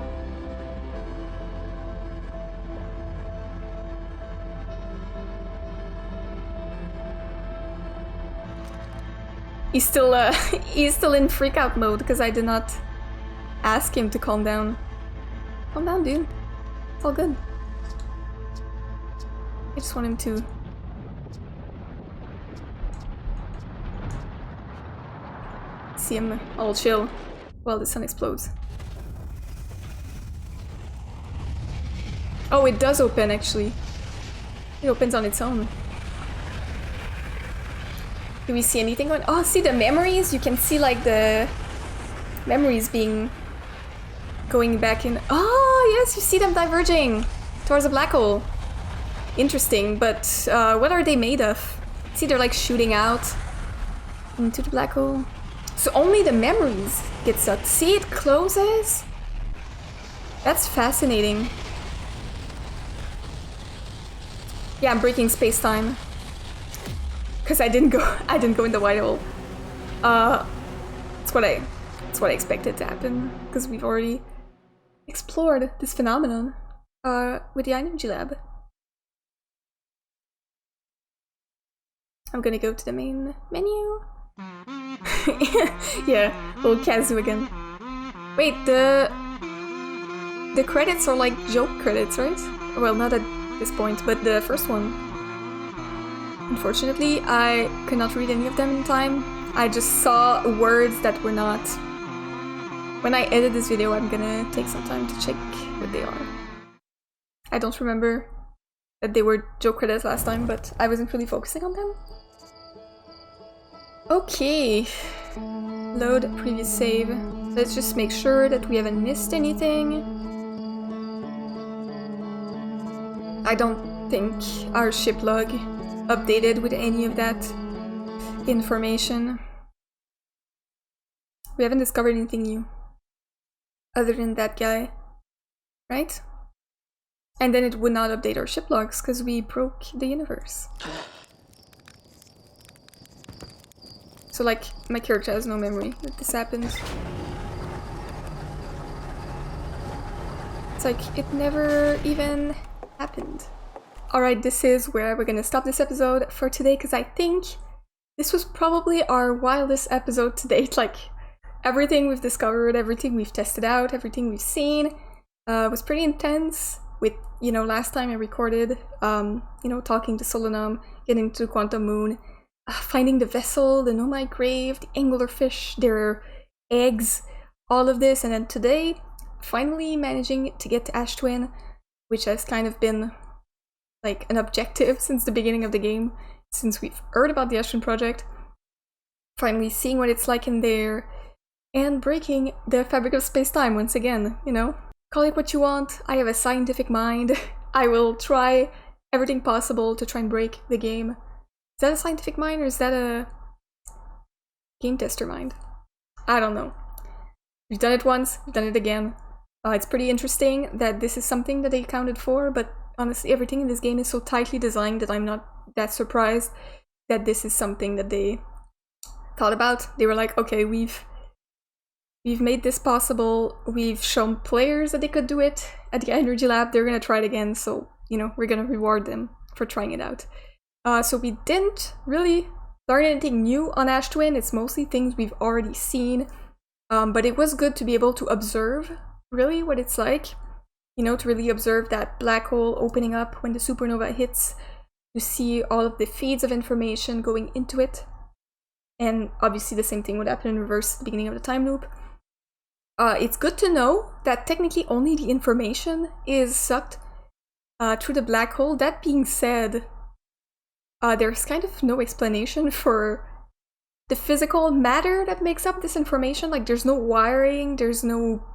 He's still in freak out mode because I did not ask him to calm down. Calm down, dude. It's all good. I just want him to... see him all chill while the sun explodes. Oh, it does open actually. It opens on its own. Do we see anything going? Oh, see the memories? You can see like the memories going back in. Oh, yes, you see them diverging towards a black hole. Interesting, but what are they made of? See, they're like shooting out into the black hole. So only the memories get sucked. See, it closes? That's fascinating. Yeah, I'm breaking space-time. Because I didn't go in the white hole. It's what I expected to happen. Because we've already explored this phenomenon with the energy lab. I'm gonna go to the main menu. Yeah, little Kazu again. Wait, the credits are like joke credits, right? Well, not at this point, but the first one. Unfortunately, I could not read any of them in time. I just saw words that were not... When I edit this video, I'm gonna take some time to check what they are. I don't remember that they were joke credits last time, but I wasn't really focusing on them. Okay. Load previous save. Let's just make sure that we haven't missed anything. I don't think our ship log updated with any of that. information. We haven't discovered anything new other than that guy, right? And then it would not update our ship logs because we broke the universe. So like, my character has no memory that this happened. It's like, it never even happened. Alright, this is where we're gonna stop this episode for today, because I think this was probably our wildest episode to date. Like, everything we've discovered, everything we've tested out, everything we've seen was pretty intense. With, you know, last time I recorded, you know, talking to Solanum, getting to Quantum Moon, finding the vessel, the Nomai grave, the anglerfish, their eggs, all of this, and then today, finally managing to get to Ash Twin, which has kind of been like an objective since the beginning of the game, since we've heard about the Ash Twin project. Finally seeing what it's like in there, and breaking the fabric of space-time once again, you know? Call it what you want, I have a scientific mind. I will try everything possible to try and break the game. Is that a scientific mind or is that a game tester mind? I don't know. We've done it once, we've done it again. It's pretty interesting that this is something that they accounted for, but honestly everything in this game is so tightly designed that I'm not that surprised that this is something that they thought about. They were like, okay, we've made this possible, we've shown players that they could do it at the Energy Lab, they're gonna try it again, so, you know, we're gonna reward them for trying it out. So we didn't really learn anything new on Ash Twin, it's mostly things we've already seen, but it was good to be able to observe, really, what it's like. You know, to really observe that black hole opening up when the supernova hits, to see all of the feeds of information going into it. And obviously the same thing would happen in reverse at the beginning of the time loop. It's good to know that technically only the information is sucked through the black hole. That being said, there's kind of no explanation for the physical matter that makes up this information. Like, there's no wiring, there's no...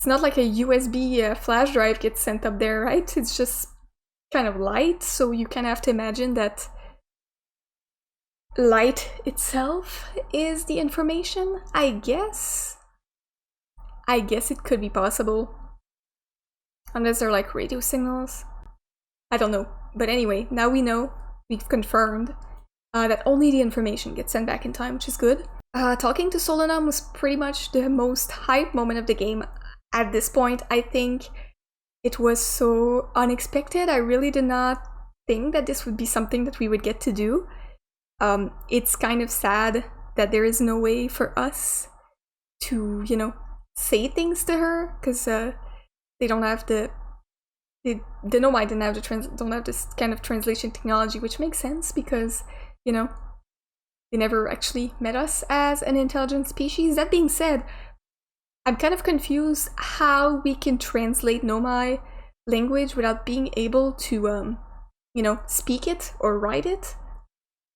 It's not like a USB flash drive gets sent up there, right? It's just kind of light, so you kind of have to imagine that light itself is the information, I guess? I guess it could be possible. Unless they're like radio signals. I don't know. But anyway, now we know, we've confirmed, that only the information gets sent back in time, which is good. Talking to Solanum was pretty much the most hype moment of the game. At this point, I think it was so unexpected. I really did not think that this would be something that we would get to do. It's kind of sad that there is no way for us to, you know, say things to her, because they don't have the Nomai don't have this kind of translation technology, which makes sense because, you know, they never actually met us as an intelligent species. That being said, I'm kind of confused how we can translate Nomai language without being able to, you know, speak it or write it.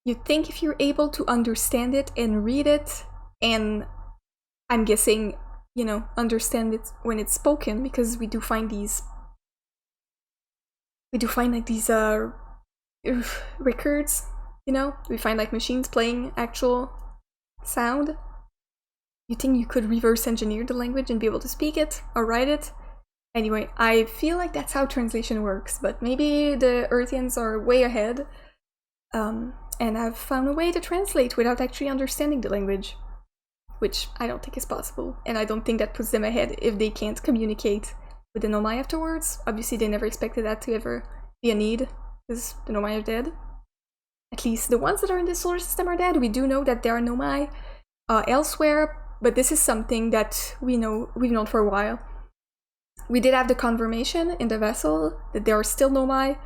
You'd think if you're able to understand it and read it, and I'm guessing, you know, understand it when it's spoken, because we do find like these records, you know, we find like machines playing actual sound. You think you could reverse engineer the language and be able to speak it or write it? Anyway, I feel like that's how translation works, but maybe the Earthians are way ahead and have found a way to translate without actually understanding the language, which I don't think is possible, and I don't think that puts them ahead if they can't communicate with the Nomai afterwards. Obviously they never expected that to ever be a need, because the Nomai are dead. At least the ones that are in this solar system are dead. We do know that there are Nomai elsewhere, but this is something that we've known for a while. We did have the confirmation in the vessel that there are still Nomai.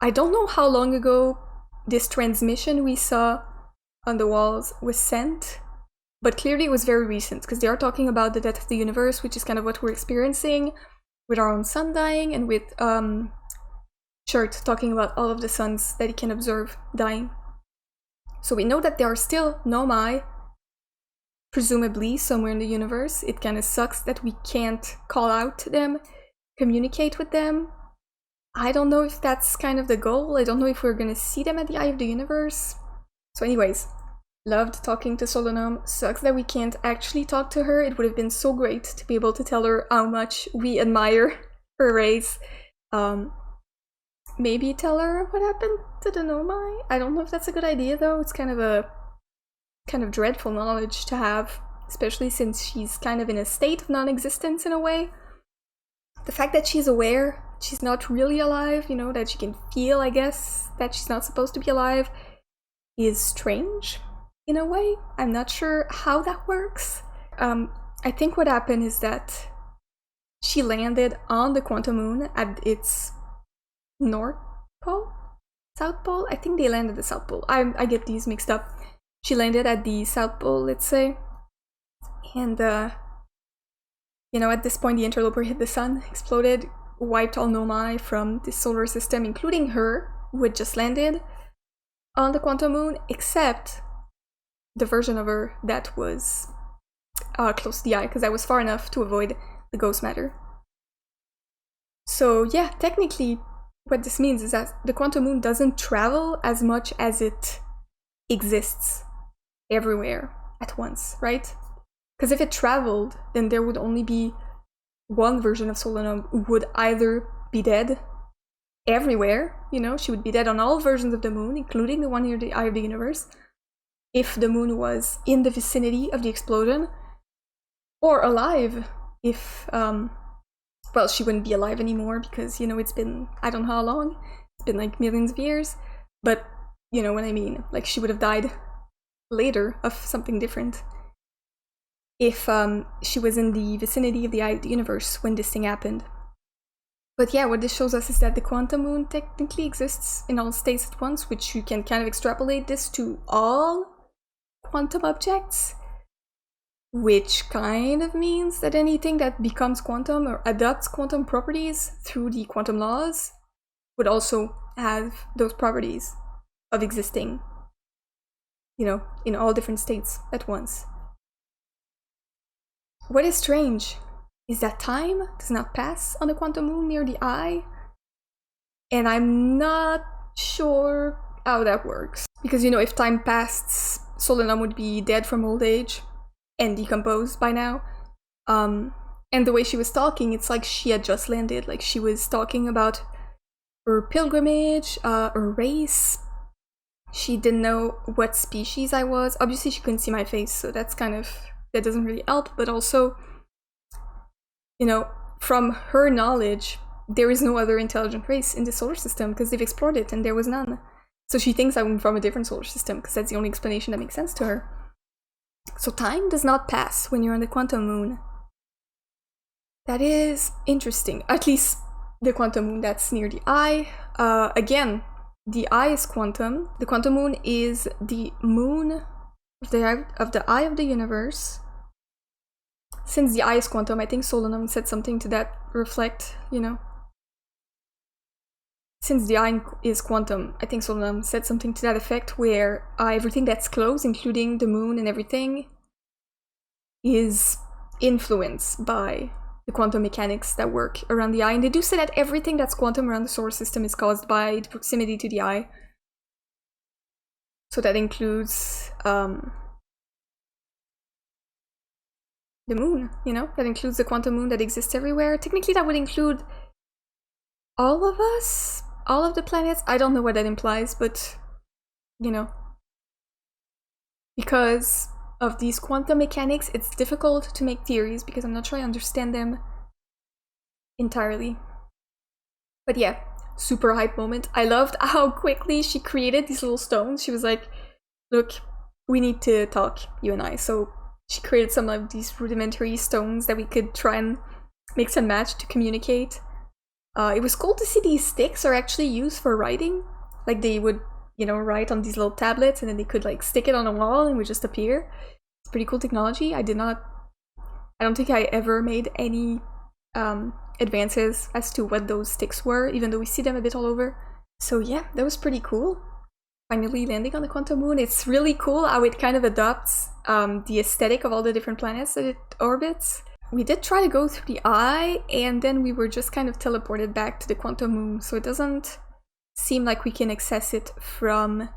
I don't know how long ago this transmission we saw on the walls was sent, but clearly it was very recent, because they are talking about the death of the universe, which is kind of what we're experiencing with our own sun dying, and with Chert talking about all of the suns that he can observe dying. So we know that there are still Nomai, presumably somewhere in the universe. It kind of sucks that we can't call out to them, communicate with them. I don't know if that's kind of the goal. I don't know if we're gonna see them at the Eye of the Universe. So anyways, Loved talking to Solanum. Sucks that we can't actually talk to her. It would have been so great to be able to tell her how much we admire her race. Maybe tell her what happened to the Nomai. I don't know if that's a good idea though. It's kind of dreadful knowledge to have, especially since she's kind of in a state of non-existence in a way. The fact that she's aware she's not really alive, you know, that she can feel, I guess, that she's not supposed to be alive, is strange in a way. I'm not sure how that works. I think what happened is that she landed on the Quantum Moon at its North Pole? South Pole? I think they landed at the South Pole. I get these mixed up. She landed at the South Pole, let's say. And, you know, at this point the interloper hit the sun, exploded, wiped all Nomai from the solar system, including her, who had just landed on the Quantum Moon, except the version of her that was close to the eye, because that was far enough to avoid the ghost matter. So yeah, technically what this means is that the Quantum Moon doesn't travel as much as it exists everywhere at once, right? Because if it traveled, then there would only be one version of Solanum who would either be dead everywhere, you know, she would be dead on all versions of the moon, including the one near the eye of the universe, if the moon was in the vicinity of the explosion, or alive if, well, she wouldn't be alive anymore because, you know, it's been, I don't know how long, it's been like millions of years, but you know what I mean, like she would have died later of something different if she was in the vicinity of the eye of the universe when this thing happened. But yeah, what this shows us is that the Quantum Moon technically exists in all states at once, which you can kind of extrapolate this to all quantum objects, which kind of means that anything that becomes quantum or adopts quantum properties through the quantum laws would also have those properties of existing, you know, in all different states at once. What is strange is that time does not pass on the Quantum Moon near the eye, and I'm not sure how that works. Because, you know, if time passed, Solanum would be dead from old age and decomposed by now. And the way she was talking, it's like she had just landed. Like she was talking about her pilgrimage, her race. She didn't know what species I was. Obviously she couldn't see my face, so that's kind of, that doesn't really help. But also, you know, from her knowledge, there is no other intelligent race in the solar system because they've explored it and there was none. So she thinks I'm from a different solar system because that's the only explanation that makes sense to her. So time does not pass when you're on the Quantum Moon. That is interesting. At least the Quantum Moon that's near the eye. Again, the eye is quantum. The Quantum Moon is the moon of the eye of the universe. Since the eye is quantum, I think Solanum said something to that reflect, you know. Since the eye is quantum, I think Solanum said something to that effect where everything that's close, including the moon and everything, is influenced by the quantum mechanics that work around the eye. And they do say that everything that's quantum around the solar system is caused by the proximity to the eye. So that includes the moon, you know? That includes the Quantum Moon that exists everywhere. Technically that would include all of us, all of the planets. I don't know what that implies, but, you know. Because of these quantum mechanics, it's difficult to make theories because I'm not sure I understand them entirely. But yeah, super hype moment. I loved how quickly she created these little stones. She was like, look, we need to talk, you and I. So she created some of these rudimentary stones that we could try and mix and match to communicate. It was cool to see these sticks are actually used for writing. Like they would, you know, write on these little tablets and then they could like stick it on a wall and it would just appear. It's pretty cool technology. I don't think I ever made any advances as to what those sticks were, even though we see them a bit all over. So yeah, that was pretty cool. Finally landing on the Quantum Moon. It's really cool how it kind of adopts the aesthetic of all the different planets that it orbits. We did try to go through the eye, and then we were just kind of teleported back to the Quantum Moon, so it doesn't seem like we can access it from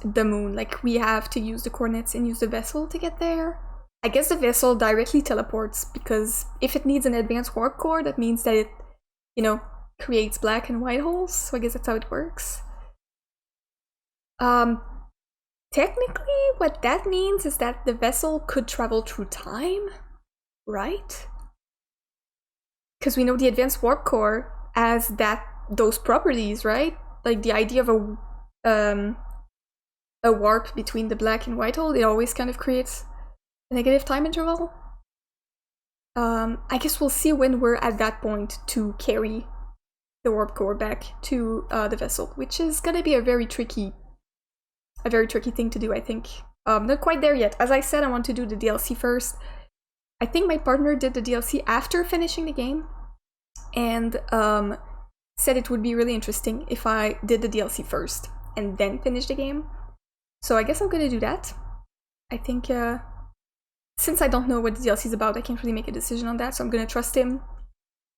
the moon. Like, we have to use the coordinates and use the vessel to get there. I guess the vessel directly teleports, because if it needs an advanced warp core, that means that it, you know, creates black and white holes. So I guess that's how it works. Technically, what that means is that the vessel could travel through time, right? Because we know the advanced warp core has those properties, right? Like the idea of a warp between the black and white hole, it always kind of creates a negative time interval. I guess we'll see when we're at that point to carry the warp core back to the vessel, which is gonna be a very tricky thing to do, I think. Not quite there yet. As I said, I want to do the DLC first. I think my partner did the DLC after finishing the game, and said it would be really interesting if I did the DLC first and then finish the game. So I guess I'm gonna do that. I think, since I don't know what the DLC is about, I can't really make a decision on that, so I'm gonna trust him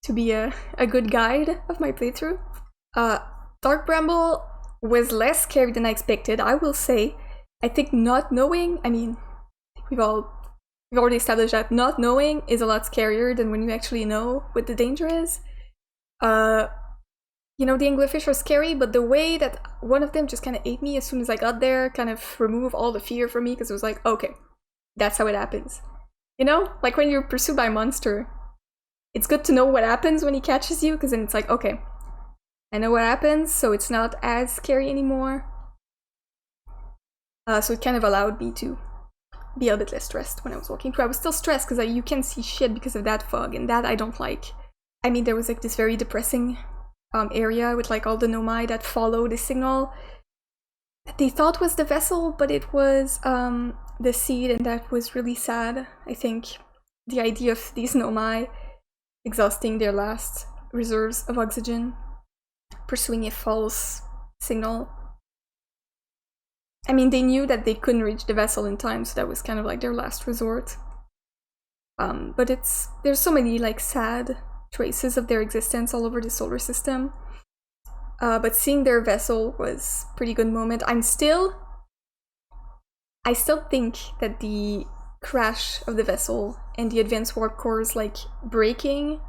to be a good guide of my playthrough. Dark Bramble was less scary than I expected, I will say. I think not knowing, I mean, we've already established that not knowing is a lot scarier than when you actually know what the danger is. You know, the anglerfish are scary, but the way that one of them just kind of ate me as soon as I got there kind of removed all the fear from me, because it was like, okay, that's how it happens. You know, like when you're pursued by a monster, it's good to know what happens when he catches you, because then it's like, okay, I know what happens, so it's not as scary anymore. So it kind of allowed me to be a bit less stressed when I was walking through. I was still stressed because you can't see shit because of that fog, and that I don't like. I mean, there was like this very depressing area with like all the Nomai that follow the signal that they thought was the vessel, but it was the seed, and that was really sad. I think the idea of these Nomai exhausting their last reserves of oxygen, pursuing a false signal. I mean, they knew that they couldn't reach the vessel in time, so that was kind of like their last resort. But there's so many like sad traces of their existence all over the solar system. But seeing their vessel was a pretty good moment. I still think that the crash of the vessel and the advanced warp cores like breaking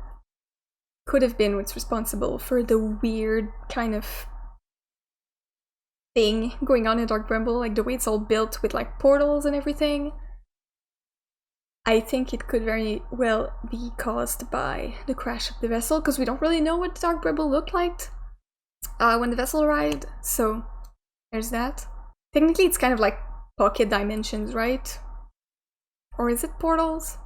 could have been what's responsible for the weird kind of thing going on in Dark Bramble, like the way it's all built with like portals and everything. I think it could very well be caused by the crash of the vessel, because we don't really know what Dark Bramble looked like when the vessel arrived, so there's that. Technically it's kind of like pocket dimensions, right? Or is it portals?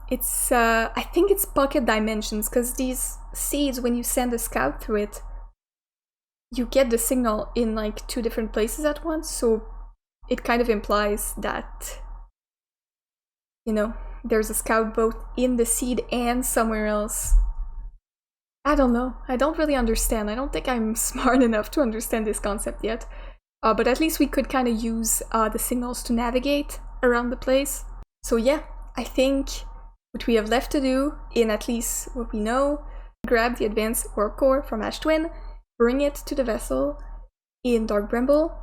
It's, I think it's pocket dimensions, because these seeds, when you send a scout through it, you get the signal in like 2 different places at once, so it kind of implies that, you know, there's a scout both in the seed and somewhere else. I don't know. I don't really understand. I don't think I'm smart enough to understand this concept yet. But at least we could kind of use the signals to navigate around the place. So yeah, I think what we have left to do, in at least what we know, grab the advanced warp core from Ash Twin, bring it to the vessel in Dark Bramble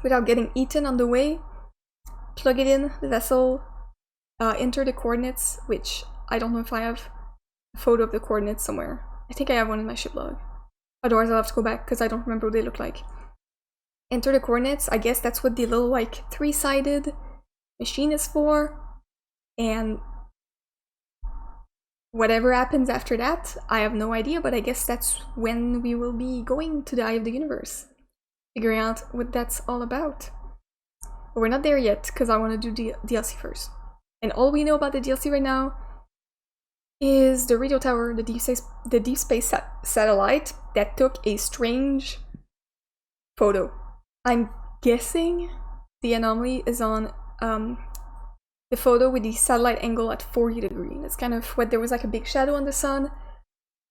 without getting eaten on the way, plug it in the vessel, enter the coordinates, which I don't know if I have a photo of the coordinates somewhere. I think I have one in my ship log. Otherwise I'll have to go back because I don't remember what they look like. Enter the coordinates. I guess that's what the little like 3-sided machine is for. And whatever happens after that, I have no idea, but I guess that's when we will be going to the Eye of the Universe, figuring out what that's all about. But we're not there yet, because I want to do the DLC first. And all we know about the DLC right now is the radio tower, the deep space satellite that took a strange photo. I'm guessing the anomaly is on the photo with the satellite angle at 40 degrees. That's kind of what, there was like a big shadow on the sun,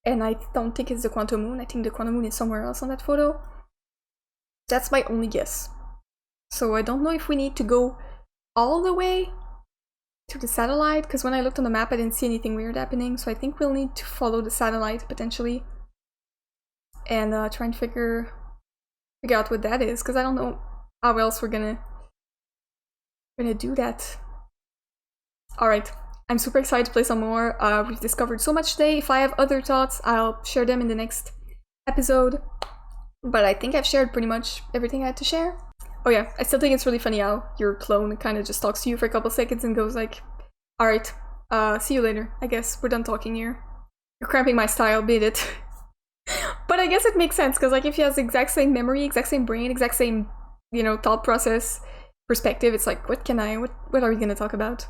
and I don't think it's the quantum moon. I think the quantum moon is somewhere else on that photo. That's my only guess. So I don't know if we need to go all the way to the satellite, because when I looked on the map I didn't see anything weird happening, so I think we'll need to follow the satellite potentially and try and figure figure out what that is, because I don't know how else we're gonna do that. Alright, I'm super excited to play some more. We've discovered so much today. If I have other thoughts, I'll share them in the next episode. But I think I've shared pretty much everything I had to share. Oh yeah, I still think it's really funny how your clone kind of just talks to you for a couple seconds and goes like, alright, see you later. I guess we're done talking here. You're cramping my style, beat it. But I guess it makes sense, because like if he has the exact same memory, exact same brain, exact same, you know, thought process, perspective, it's like, what are we gonna talk about?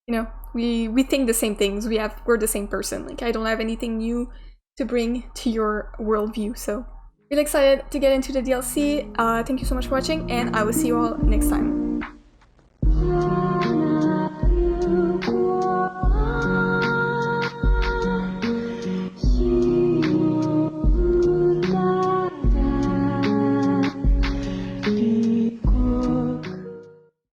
You know, we think the same things, we're the same person. Like, I don't have anything new to bring to your worldview, so really excited to get into the DLC. Thank you so much for watching, and I will see you all next time. You